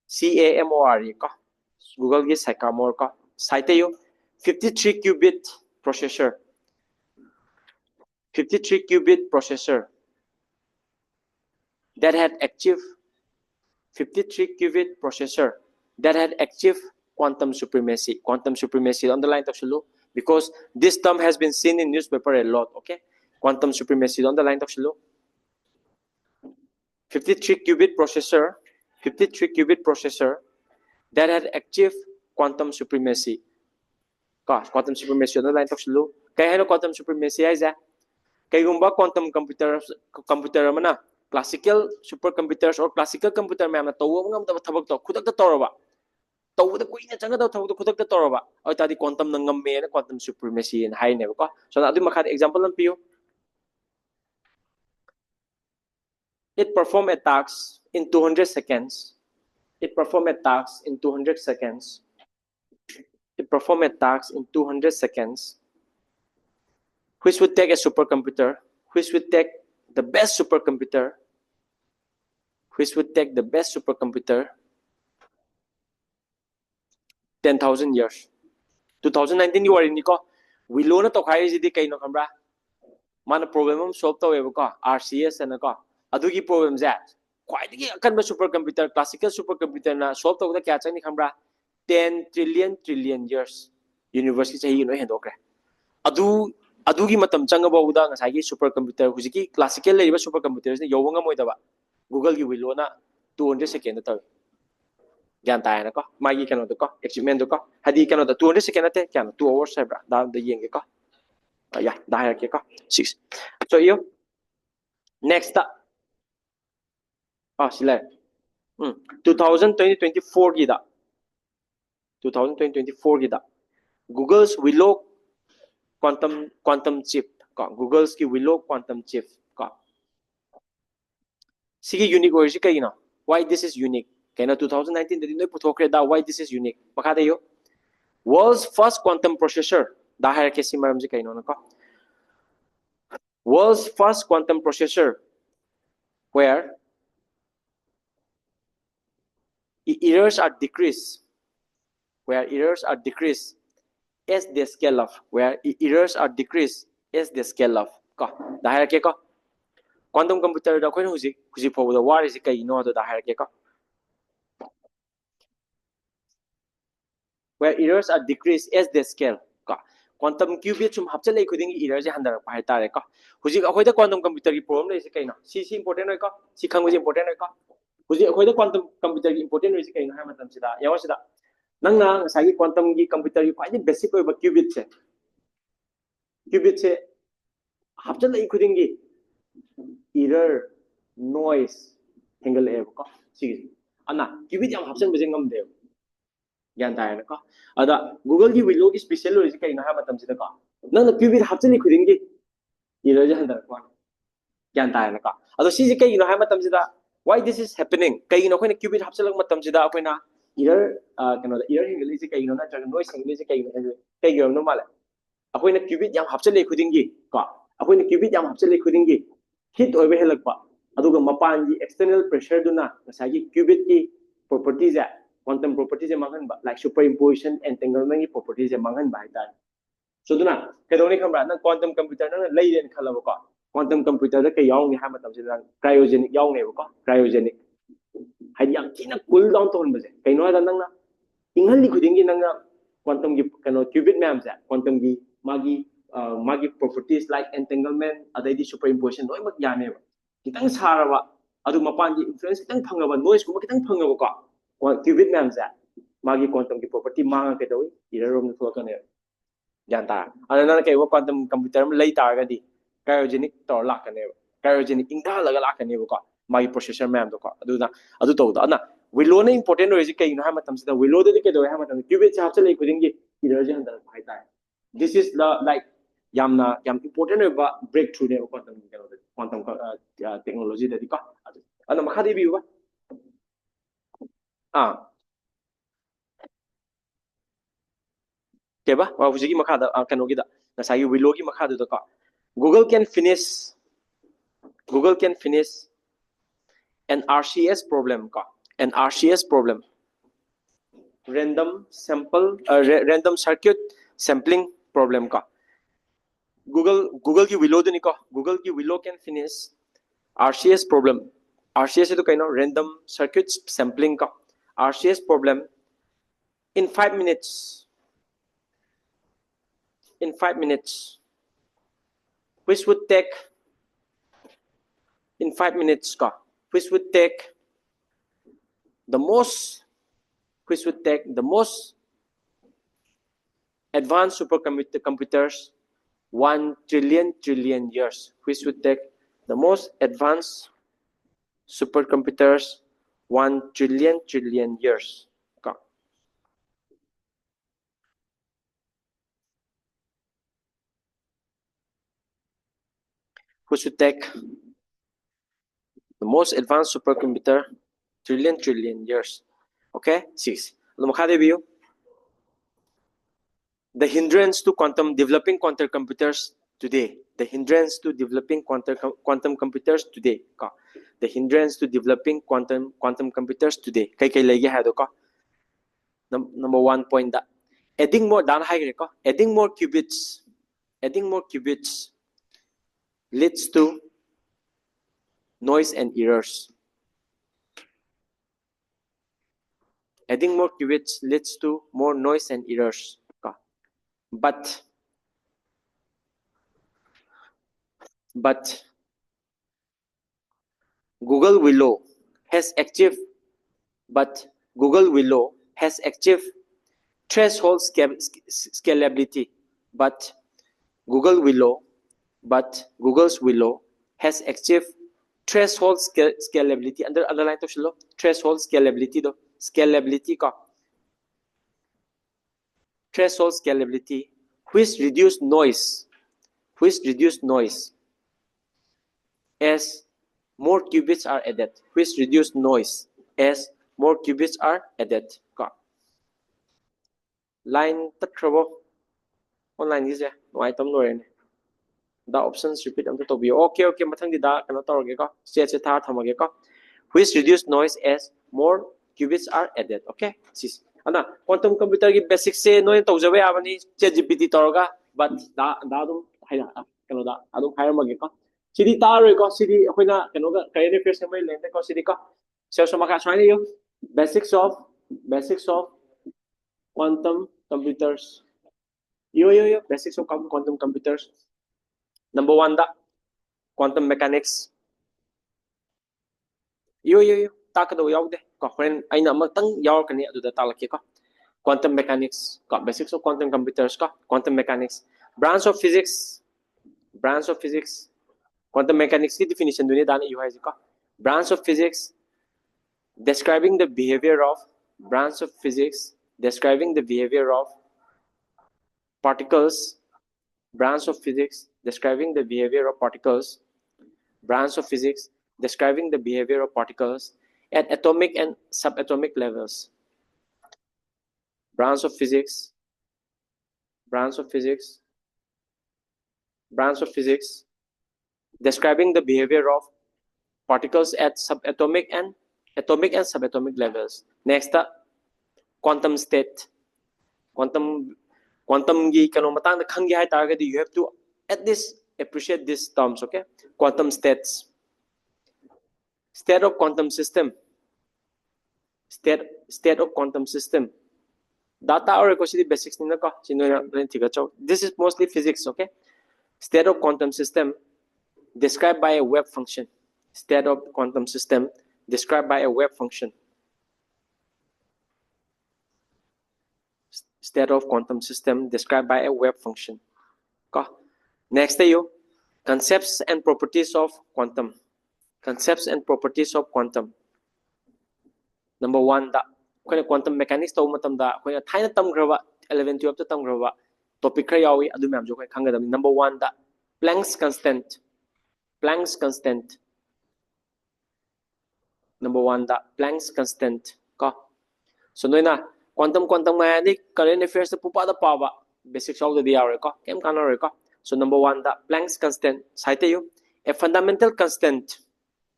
SY CAMORE ka Google gi Sycamore ka site yo 53 qubit processor 53 qubit processor that had active 53 qubit processor that had active quantum supremacy. Quantum supremacy on the line of Shulu because this term has been seen in newspaper a lot. Okay, quantum supremacy on the line of Shulu. 53 qubit processor, 53 qubit processor that had active quantum supremacy. Gosh, quantum supremacy on the line of Shulu. Kaya ano quantum supremacy ay za? Kaya gumba quantum computer mana classical supercomputers or classical computer may na tawo ngam tabak to kudak ta toroba. Tawda ko ina changa daw tawda kudak ta toroba. Ay tadi quantum nang ngamme na quantum supremacy in high never ko. So adu makad example lang piyo. It perform attacks in 200 seconds. It perform attacks in 200 seconds. It perform attacks in 200 seconds. Which would take a supercomputer, which would take the best supercomputer, which would take the best supercomputer 10,000 years. 2019 you are in Nico. We learn to high is the kind of camera. Man problem solve to RCS and a car. Adugi problems that quite a supercomputer, classical supercomputer na solve to the catch any camera 10 trillion years. University you know hand okay. Adugi matam changa ba uda ngasagi supercomputer hujiki classical level supercomputers ne yowanga moidaba. Google gi wilona 200 seconds ta. Gyan tayo na ko. Magi ka no to ko. Achievement ko. Hadi ka no to 200 seconds ate kya no 2 hours sa bra. Da yeng ko. Yeah, dahil ke ko. 6. So iyo. Next ta. Sila. 2024 gi da. 2024 gi da. Google's Willow quantum chip ko. Google's ki Willow quantum chip ko. Sige unique or sige you know. Why this is unique? Kaya 2019 dito putok da why this is unique. Makada yo. World's first quantum processor. Dahil kasi maram si kayo no ko. World's first quantum processor where errors are decreased. Where errors are decreased as the scale of. Where errors are decreased as the scale of. Ko. Dahil kaya ko. Quantum computer da ko huji po da war is kayo no do dahil kaya ko. Where errors are decreased as they scale. Quantum qubit sum hapchalai khuding error je handar pa tare ka. Huji akhoi da quantum computer ki problem le se kaino. Si important oi ka. Si khangu je important oi ka. Huji akhoi da quantum computer ki important oi se kaino ha matam sida. Yawa sida. Nangna sagi quantum ki computer ki quite basic oi ba qubit se. Qubit se hapchalai khuding ki error noise hangle e ka. Si ana qubit yam hapchan bajeng ngam de. Gyan tayo na ko. Ada Google gi Willow gi special oi kai na ha matam sida ko. Nang na qubit hapchani khuding gi error je handar ko. Gyan tayo na ko. Ada si kai na ha matam sida why this is happening? Kai na ko na qubit hapchalang matam sida ko na error kano da error hingle ji kai na tra noise hingle ji kai na kai gi no mala. Ako na qubit yam hapchali khuding gi ko. Ako na qubit yam hapchali khuding gi hit oi be helak pa. Aduga mapan gi external pressure duna nasagi qubit ki properties ya quantum properties mangan ba like superimposition entanglement properties mangan ba ita so duna kedoni khambra na quantum computer na lei den khala ba ko quantum computer da ke yaung ni ha matam se cryogenic yaung ne ba ko cryogenic hadi yang china cool down ton ba se kai no da nang na inghal li khuding gi nang na quantum gi kano qubit ma'am sa quantum gi magi properties like entanglement adai di superimposition noi mak ya ne ba kitang sara ba adu mapan gi influence kitang phanga ba noise ko kitang phanga ba ko qubit ma'am sa magi quantum ki property manga ke doi error rom thua ka ne janta ana kai wa quantum computer ma lei tar ga di cryogenic tor lak ka ne cryogenic ingda laga lak ka ne ko magi processor ma'am do ko adu to da ana willow ne important oi ji kai no ha matam sida willow de ke doi ha matam qubit cha hapcha lei kuding gi error je handal pai tai this is the like yam important oi ba breakthrough ne quantum technology de di ko ana makha de bi ba keba wa hujigi makha da kanogi da nasagi wilogi makha da ka Google can finish an RCS problem ka an RCS problem random circuit sampling problem ka Google ki willow do ni ka Google ki willow can finish RCS problem RCS itu kaino random circuit sampling ka RCS problem in 5 minutes which would take in 5 minutes ka which would take the most advanced supercomputers 1 trillion years, which would take the most advanced supercomputers 1 trillion years. Which would take the most advanced supercomputer trillion years. Okay, 6. The hindrance to developing quantum computers today. The hindrance to developing quantum computers today. The hindrance to developing quantum computers today. Number 1 point that adding more qubits leads to noise and errors. Adding more qubits leads to more noise and errors. But Google Willow has achieved threshold scalability. But Google's Willow has achieved threshold scalability. Underline to shilo threshold scalability do scalability ka threshold scalability which reduce noise as more qubits are added. Which reduce noise as more qubits are added. Line takrabo online is there. No item no the options repeat am to be okay mathang di da kano tawge ka set tha thamage ka which reduce noise as more qubits are added. Okay, sis ana quantum computer ki basic se no tawjabe abani ChatGPT tawga but da dum haina kano da adum hairmage ka sidi taroi ko sidi hoina kano ga current affairs mai lende ko sidi ka so maka swaini yo basics of quantum computers yo basics of quantum computers. Number 1 da quantum mechanics yo ta ka do yaude ko friend aina matang yaw kani adu da talaki ko quantum mechanics ko basics of quantum computers ko quantum mechanics branch of physics quantum mechanics ki definition duni dan yu hai ko branch of physics describing the behavior of particles. Branch of physics describing the behavior of particles. Branch of physics describing the behavior of particles at atomic and subatomic levels. Branch of physics describing the behavior of particles at atomic and subatomic levels. Next, quantum state. Quantum gi kano matang da khangi hai target you have to at least appreciate these terms. Okay, quantum states. State of quantum system. Data or basics ni ko this is mostly physics. Okay, state of quantum system described by a wave function. State of quantum system described by a wave function. State of quantum system described by a wave function. Next you concepts and properties of quantum. Number 1 da quantum mechanics to matam da thaina tamgraba 11 12 ta tamgraba topic khara yawi adu myam jo khangadam. Number 1 da Planck's constant. Number 1 da Planck's constant So noina quantum mechanic current affairs pupa da pawa basic shaw the hour ko kem kana ko. So number 1 the Planck's constant site you a fundamental constant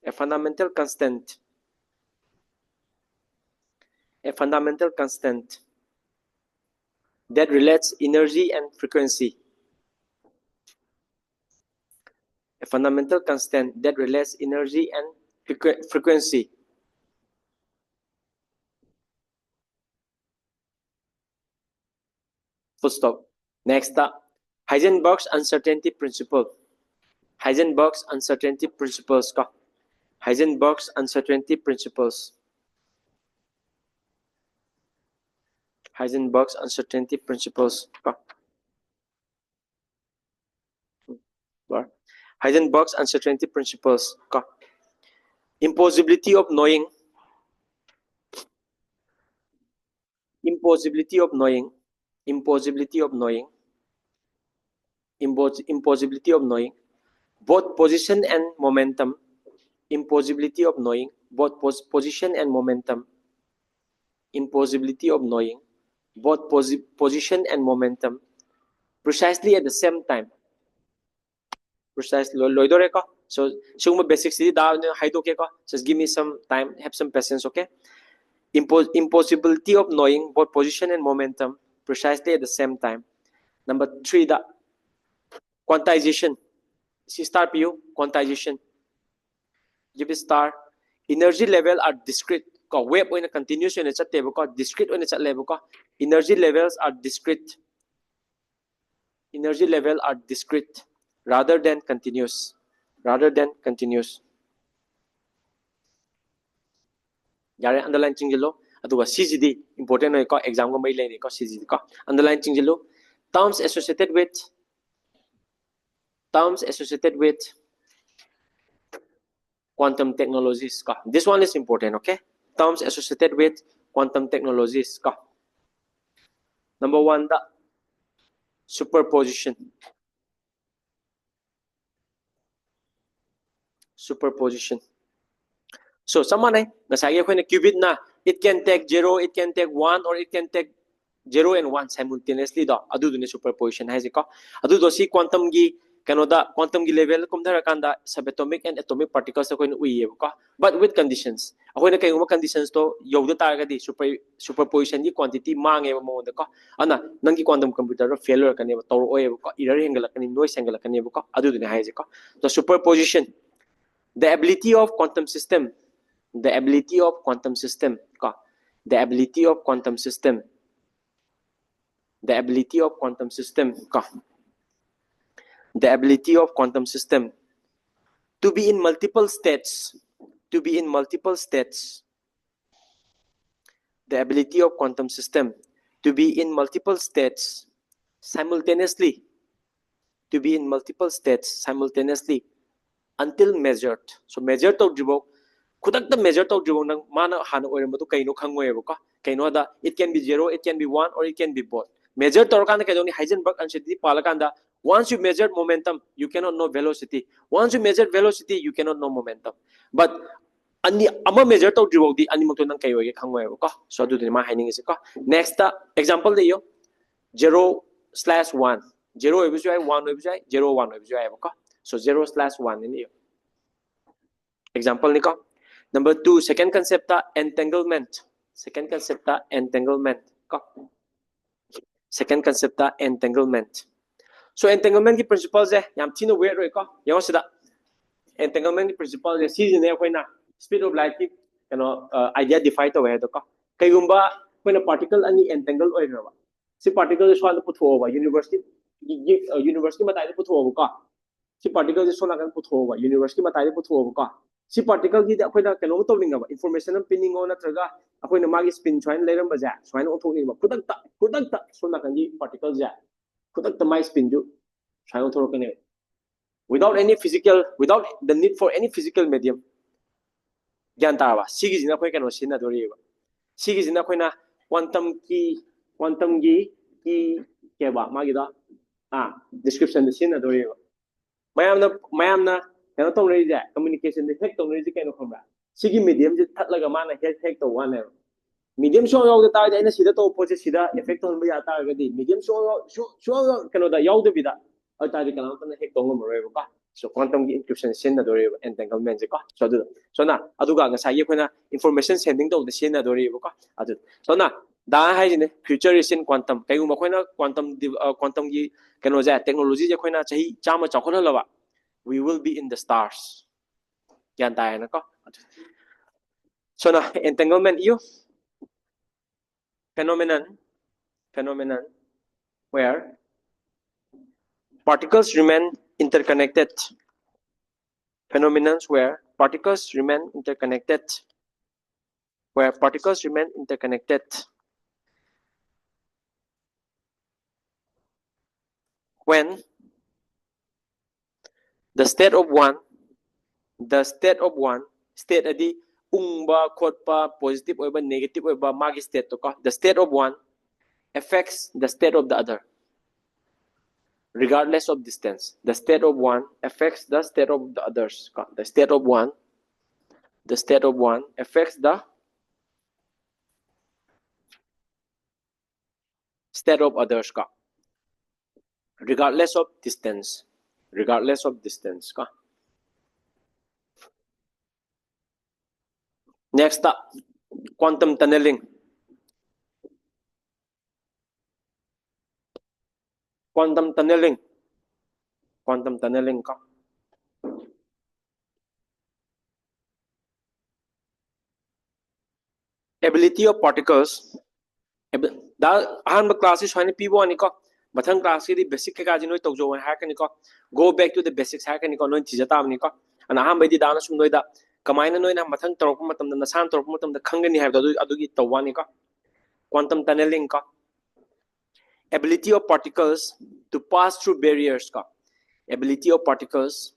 a fundamental constant a fundamental constant that relates energy and frequency. A fundamental constant that relates energy and frequency. Full stop. Next, Heisenberg's uncertainty principle. Heisenberg's uncertainty principles. Heisenberg's uncertainty principles. Heisenberg's uncertainty principles. Heisenberg's uncertainty principles. Impossibility of knowing. Impossibility of knowing. Impossibility of knowing. Impossibility of knowing both position and momentum. Impossibility of knowing both position and momentum. Impossibility of knowing both position and momentum precisely at the same time. Precisely. So basics just give me some time, have some patience, okay? Impossibility of knowing both position and momentum precisely at the same time. Number 3, the quantization. C star PU, quantization. Give it star. Energy level are discrete. Wave on a continuous unit at table, discrete on its level. Energy levels are discrete. Energy level are discrete rather than continuous. Rather than continuous. Yare underline chingilo. Aduga CGD important no exam ko may lane ko CGD ko. Underline chingilo. Terms associated with quantum technologies. This one is important, okay? Terms associated with quantum technologies. Number 1, the superposition. Superposition. So, someone nasagi ako na qubit na it can take 0, it can take 1, or it can take 0 and 1 simultaneously. Adu do ni superposition hai ko. Adu do si quantum gi quantum gi level kumdara kanda subatomic and atomic particles ko ni uye ko. But with conditions. Ako na kayo conditions to yogda talaga di superposition gi quantity mange mo da ko. Ana nangi quantum computer failure kani ba toro oye ko error hengala kani noise hengala kani ko. Adu do ni hai ko. So superposition, the ability of quantum system. The ability of quantum system. The ability of quantum system. The ability of quantum system. The ability of quantum system to be in multiple states. To be in multiple states. The ability of quantum system to be in multiple states simultaneously. To be in multiple states simultaneously until measured. So measured to dribo. Kudakta measure to dribo nang mana hana oiramo to kaino kangwebo ka. Kaino da it can be 0, it can be 1, or it can be both. Measure to kanda kayo ni Heisenberg uncertainty palakanda. Once you measure momentum, you cannot know velocity. Once you measure velocity, you cannot know momentum. But ani ama measure to dribo di ani magto nang kayo ge kangwebo ka. So do ni ma haining is ka. Next example de yo 0/1. 0 ebisai 1 ebisai 0 1 ebisai ka. So 0/1 ini yo. Example ni ka. Number 2, second concept entanglement. Second concept entanglement. Second concept entanglement. So entanglement ki principles yam thino weird roi ko. Yang sida entanglement ki principles si ne koi na speed of light ki idea define to we ko. Kaigumba koi na particle ani entangle oi rawa. Si particle so an putho ba university matai putho ba ka. Si particle so na kan putho ba university matai putho ba ka. Si particle gi akoina kano to ninga ba information am pinning on natraga akoina magi spin join leram ba ja join othoni ba kudakta so na kan gi particle ja kudakta mai spin ju join othoro kane without the need for any physical medium gyan ta ba sigi jina koi kano sin na dori ba sigi jina koina quantum gi ke ba magi da description sin na dori ba mayamna kano tong rei ja communication de hack tong rei ja kano khamba sigi medium je thatlaga mana hack to one medium strong yaw da ta ina sida to po sida effect on ba ya ta ga di medium strong kano da yaw da bida a ta di kana tan hek tong mo re ba so quantum encryption sin na do re entanglement je ka so na adu ga sa ye khona information sending to the sin na do re ba adu so na da hai ne future is in quantum kai ma khoina quantum gi kano ja technology je khoina chahi chama chakhona la ba we will be in the stars yan ta na ko so na entanglement you phenomenon where particles remain interconnected. Phenomenons where particles remain interconnected. Where particles remain interconnected. When the state of one state adi ungba khotpa positive oiba negative oiba magi state to ka the state of one affects the state of the other regardless of distance. The state of one affects the state of the others. The state of one affects the state of others regardless of distance. Next up, quantum tunneling. Quantum tunneling ability of particles da ahan class is hani pibo ani ko mathang class ki basic ka ji noi tawjo ha ka ni ko go back to the basics ha ka ni ko noi ti jata ni ko ana ham bai di da na sum noi da kamaina noi na mathang torok matam na san torok matam da khangani ha da adu gi tawani ko quantum tunneling ko ability of particles to pass through barriers ka ability of particles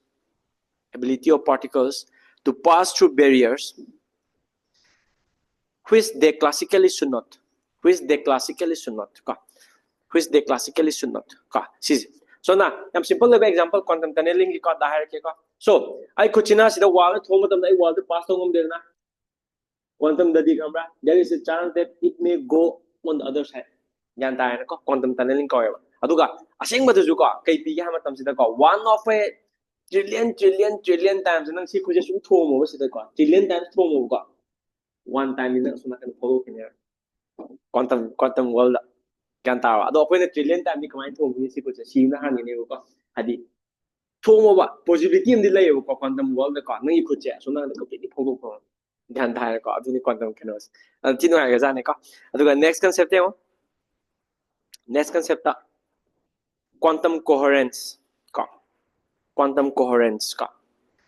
to pass through barriers which they classically should not so na am simple example quantum tunneling ki ka da hai ke ka so ai kuchina sida wall thom matam ai wall pass thom de na quantum da di kamra there is a chance that it may go on the other side yan ta ko quantum tunneling ko ba aduga asing ba ju ko kai pi ha matam sida ko one of a trillion times nang si khuje sum thom mo sida ko trillion times thom mo ko one time in suna kan follow kenya quantum world kan ta ado ko ne trillion time ni kamai thom ni si ko si na han ni ko hadi thom ba possibility im di lai ko quantum world ko nang i khuje suna ko ki follow ko gan ta ko adu ni quantum kenos tino ga ja ne ko adu next concept ta quantum coherence ka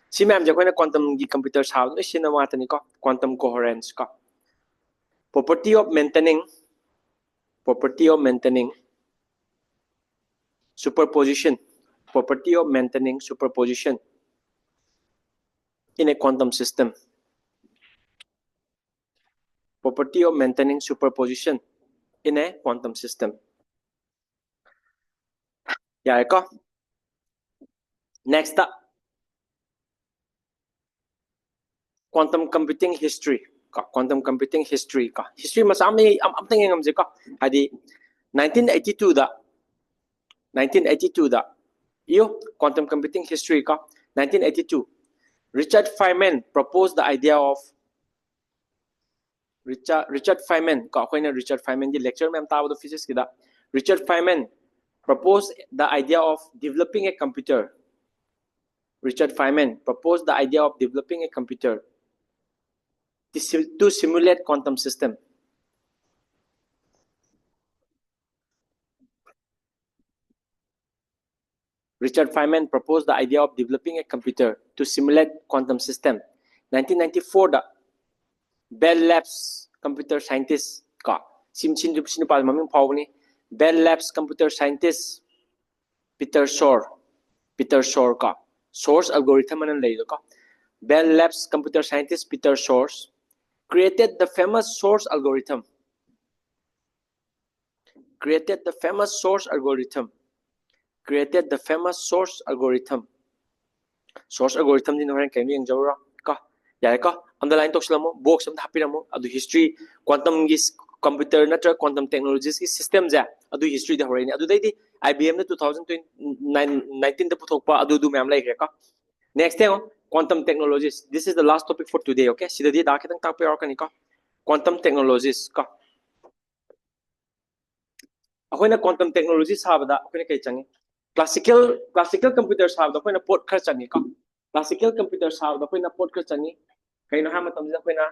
si ma'am je ko na quantum gi computer sao ni sin ma ta ni ko quantum coherence ka property of maintaining superposition in a quantum system yeah ko next up quantum computing history ka history ma sami am tengeng am je ka hadi 1982 da yo quantum computing history ka 1982 Richard Feynman proposed the idea of Richard Feynman ka koina Richard Feynman di lecture mem ta physics ki da Richard Feynman proposed the idea of developing a computer to simulate quantum system. Richard Feynman proposed the idea of developing a computer to simulate quantum system. 1994 da Bell Labs computer scientist ka simchin sinu pa maming phawni Bell Labs computer scientist Peter Shor ka source algorithm an lei ka Bell Labs computer scientist Peter Shor created the famous source algorithm source algorithm din horen kai mi jawra ka ya ka underline tokslamo box am hapiramo adu history quantum gis computer natra quantum technologies ki system ja adu history da horani adu dai di IBM na 2019 da puthokpa adu du ma'am lai ka next thing quantum technologies this is the last topic for today okay sida di da kitang tak pa ka ni ka quantum technologies ka akoina quantum technology sabada akoina kai changi classical computer sabada akoina port khar changi ka classical computer sabada akoina port khar changi kaino ha matam ja akoina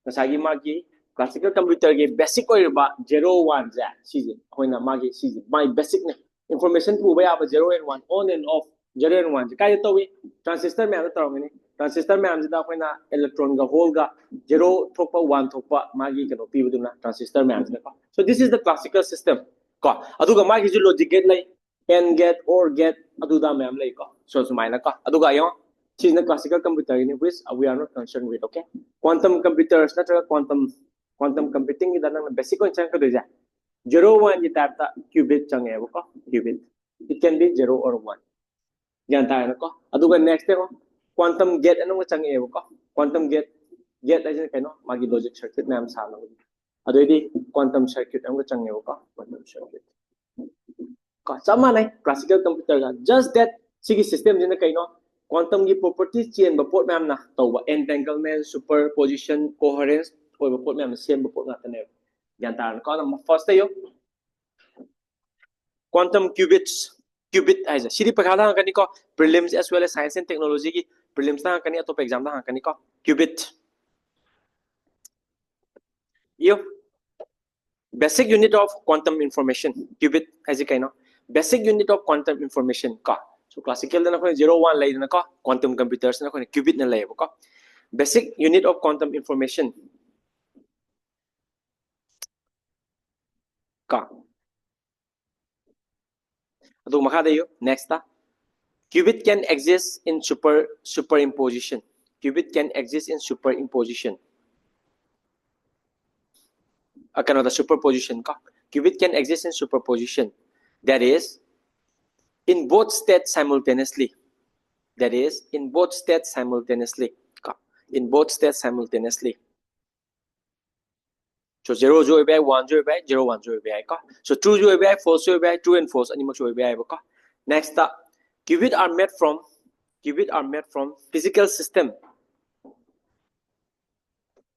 nasagi magi classical computer ge basic oiba 0 1 ja sije akoina magi sije my basic ne information pu ba ya 0 and 1 on and off 0 and 1 kai to wi transistor me ada tawni transistor me am da akoina electron ga hole ga 0 thokpa 1 thokpa magi kano pi buduna transistor me am da so this is the classical system ko aduga magi ju logic gate lai and get or get aduda me am lai ko so sumaina ka aduga yo this is the classical computer in which we are not concerned with okay quantum computers natural quantum computing is the basic concern ka doja 0 1 ni type ta qubit change ko qubit it can be 0 or 1 yan ta na ko aduga next ko quantum gate ano change ko quantum gate ai kai no magi logic circuit nam sa na adu di quantum circuit ang change ko quantum circuit ko sama nai classical computer just that sigi system din kai no quantum gi properties chain ba port ma'am na tawba entanglement superposition coherence oi ba port ma'am same ba port na tane yan ta ko na first tayo quantum qubit ai ja sidi pakhala ka ni ko prelims as well as science and technology gi prelims ta ka ni atop exam ta ka ni ko qubit yo basic unit of quantum information qubit ai ja kai no basic unit of quantum information ka so classical na ko 0 1 lai na ko quantum computers na ko qubit na lai ko basic unit of quantum information ka adu makha dayo next ta qubit can exist in superimposition qubit can exist in superimposition akano the superposition ka qubit can exist in superposition that is in both states simultaneously that is in both states simultaneously ka in both states simultaneously so 0 jo be 1 jo be 0 1 jo be ka so true jo be false jo be true and false ani mo jo be ka next ta qubit are made from physical system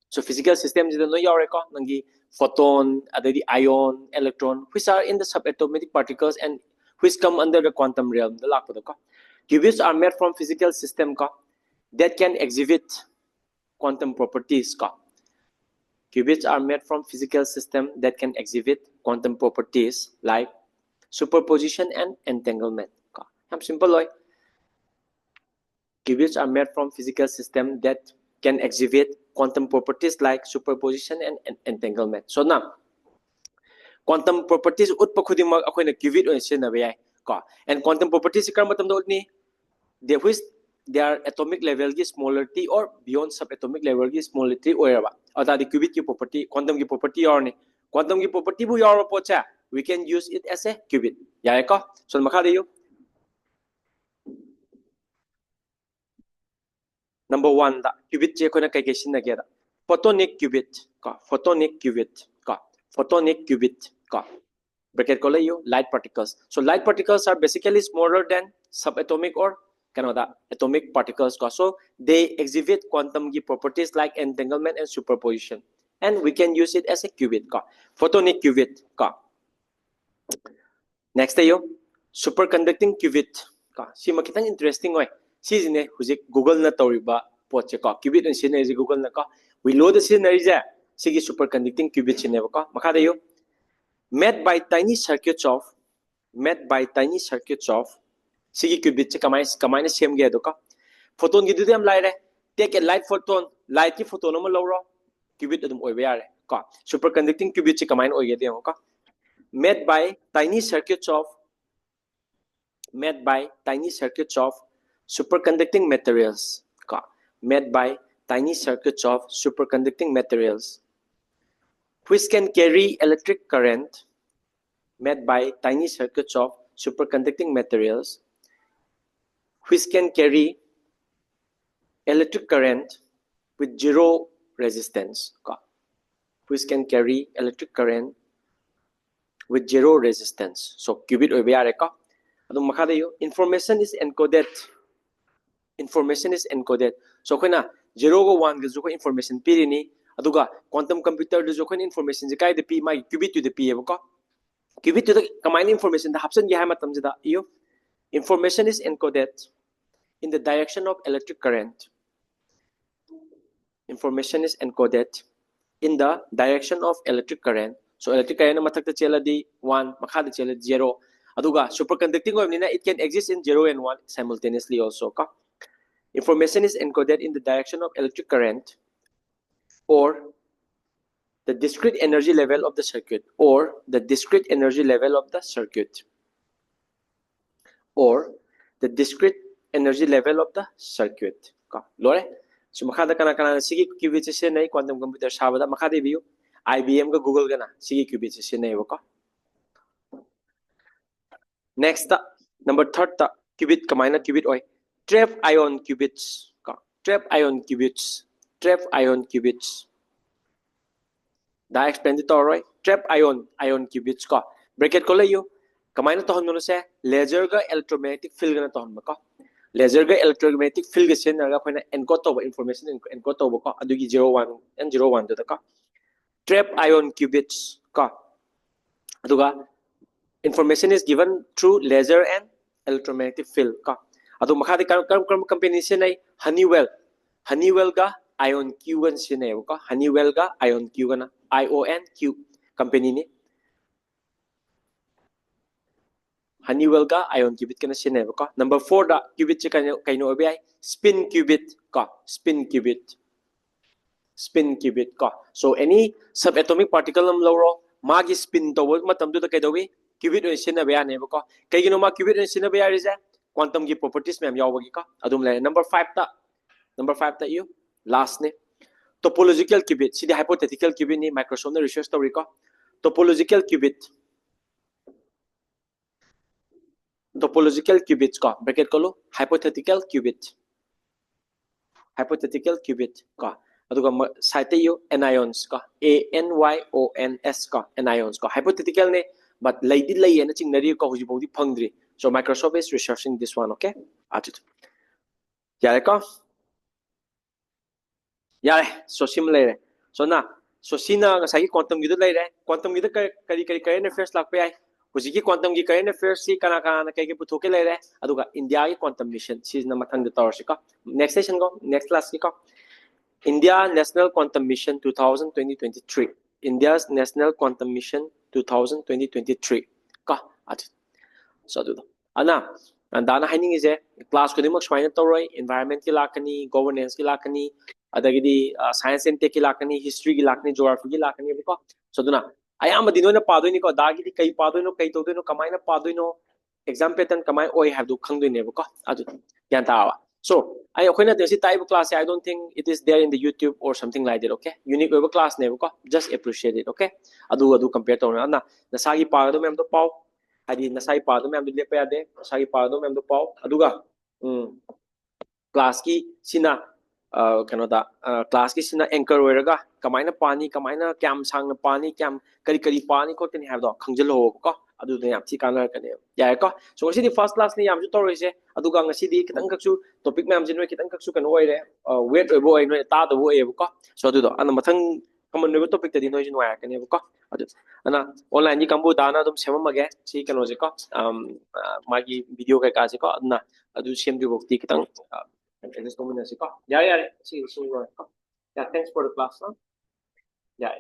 so physical system is the no yore ko nangi photon adadi ion electron which are in the subatomic particles and which come under the quantum realm the lakpo ko qubits are made from physical system ko that can exhibit quantum properties ko qubits are made from physical system that can exhibit quantum properties like superposition and entanglement ko ham simple loy qubits are made from physical system that can exhibit quantum properties like superposition and entanglement so now quantum properties utpa khudimag akoina qubit oin sinaba yai ko and quantum properties kar matam do ni they which they are atomic level ki smaller t or beyond subatomic level ki smaller t oiraba ata di qubit ki property quantum ki property or ni quantum ki property bu yor pocha we can use it as a qubit yai ko so makha dayo number 1 da qubit je ko na kai kai sin na ge da photonic qubit ka photonic qubit ka photonic qubit ka bracket ko layo light particles so light particles are basically smaller than subatomic or kanada atomic particles ka so they exhibit quantum gi properties like entanglement and superposition and we can use it as a qubit ka photonic qubit ka next ayo superconducting qubit ka si makitang interesting oi si ne huzik google na toriba poche ka qubit and sine ji google na ka we load the scenery ja sigi superconducting qubit sine ka makha dayo made by tiny circuits of sigi qubit che kamai same ge do ka photon gi dudem lai re take a light photon light ki photon ma lawro qubit adum oi ba yare ka superconducting qubit che kamai oi ge de ka made by tiny circuits of superconducting materials ka made by tiny circuits of superconducting materials which can carry electric current made by tiny circuits of superconducting materials which can carry electric current with zero resistance, which can carry electric current with zero resistance. So qubit oiba yare ko. Adum makada yo information is encoded. Information is encoded. So koina 0 go 1 ga information pirini aduga quantum computer de jokon information je kai de pi mai qubit to de pi ko. Qubit to the combined information the hapsen ge ha matam jada yo information is encoded in the direction of electric current. Information is encoded in the direction of electric current. So electric current mathak ta chela di 1 makha da chela 0 aduga superconducting oibnina it can exist in 0 and 1 simultaneously also ka. Information is encoded in the direction of electric current or the discrete energy level of the circuit or the discrete energy level of the circuit or the discrete energy level of the circuit ka lore. So makada kana kana sigi qubit se nei quantum computer sabada makade view IBM ga Google ga na sigi qubit se nei ko. Next number third qubit kamaina qubit oi trap ion qubits ka. Trap ion qubits. Trap ion qubits da explain the toy trap ion qubits ka bracket ko layo kamaina to honno se laser ga electromagnetic field ga to honno ka. Laser ga electromagnetic field ga sen ga khoina encode to information encode to ko adugi 01 and 01 to ka trap ion qubits ka aduga information is given through laser and electromagnetic field ka adu makhadi company se nai Honeywell ga ion q1 se nai ka Honeywell ga ion q na ION Q company ni Honeywell ga ion qubit kana se nai ka. Number 4 da qubit che kaino obi spin qubit ka spin qubit ka. So any subatomic particle nam loro magi spin to matam du da kai dowi qubit oi sina ba ne ko kai gino ma qubit oi sina ba rise quantum ki properties mem yaw gi ka adum le number 5 ta you last ne topological qubit sidi hypothetical qubit ni Microsoft research story ko topological qubits ko bracket ko lo hypothetical qubit ko aduga site yo anions ko ANYONS ko anions ko hypothetical ne but lady lay na chingnari ko huji bodi phangdri. So Microsoft is researching this one, okay? Atut yare ko yare so similar so na so sina ngasai quantum gi lai re quantum gi kari current affairs lak pe ai huji ki quantum gi current affairs si kana kana kai ki puthoke lai re aduga India ki quantum mission si na mathang de tor si ka next session go next class ki ka India National Quantum Mission 2023 India's National Quantum Mission 2023 ka atut so adu ana dana haining is class ko dimok swaina toroi environment ki lakani governance ki lakani adagidi science and tech ki lakani history ki lakani geography ki lakani ko so duna ayam dino na padoi ni ko dagi di kai padoi no kai to no kamai na padoi no exam pattern kamai oi have do khang do ne ko adu yan ta so I okhina this type of class I don't think it is there in the YouTube or something like that, okay? Unique over class ne ko just appreciate it, okay? Adu compare to na nasagi pa do mem to pau adi nasai pa do mem do lepa ya de nasagi pa do mem do pau aduga class ki sina kano da class ki sina anchor oiraga kamaina pani kamaina cam sang na pani cam kari pani ko teni have do khangjal ho ko adu ne apchi kana kane ya ko so ngasi di first class ni yam ju tor ise aduga ngasi di kitang kaksu topic mem jinoi kitang kaksu kan oi re wait oi bo oi no ta do oi ko so adu do ana mathang common no topic ta di no jinoi ya kane ko adu ana online ni kambu dana dum sema mage si kano je ko magi video ka ka je ko na adu sem du bokti kitang this combination ko yeah see right yeah thanks for the class huh? Yeah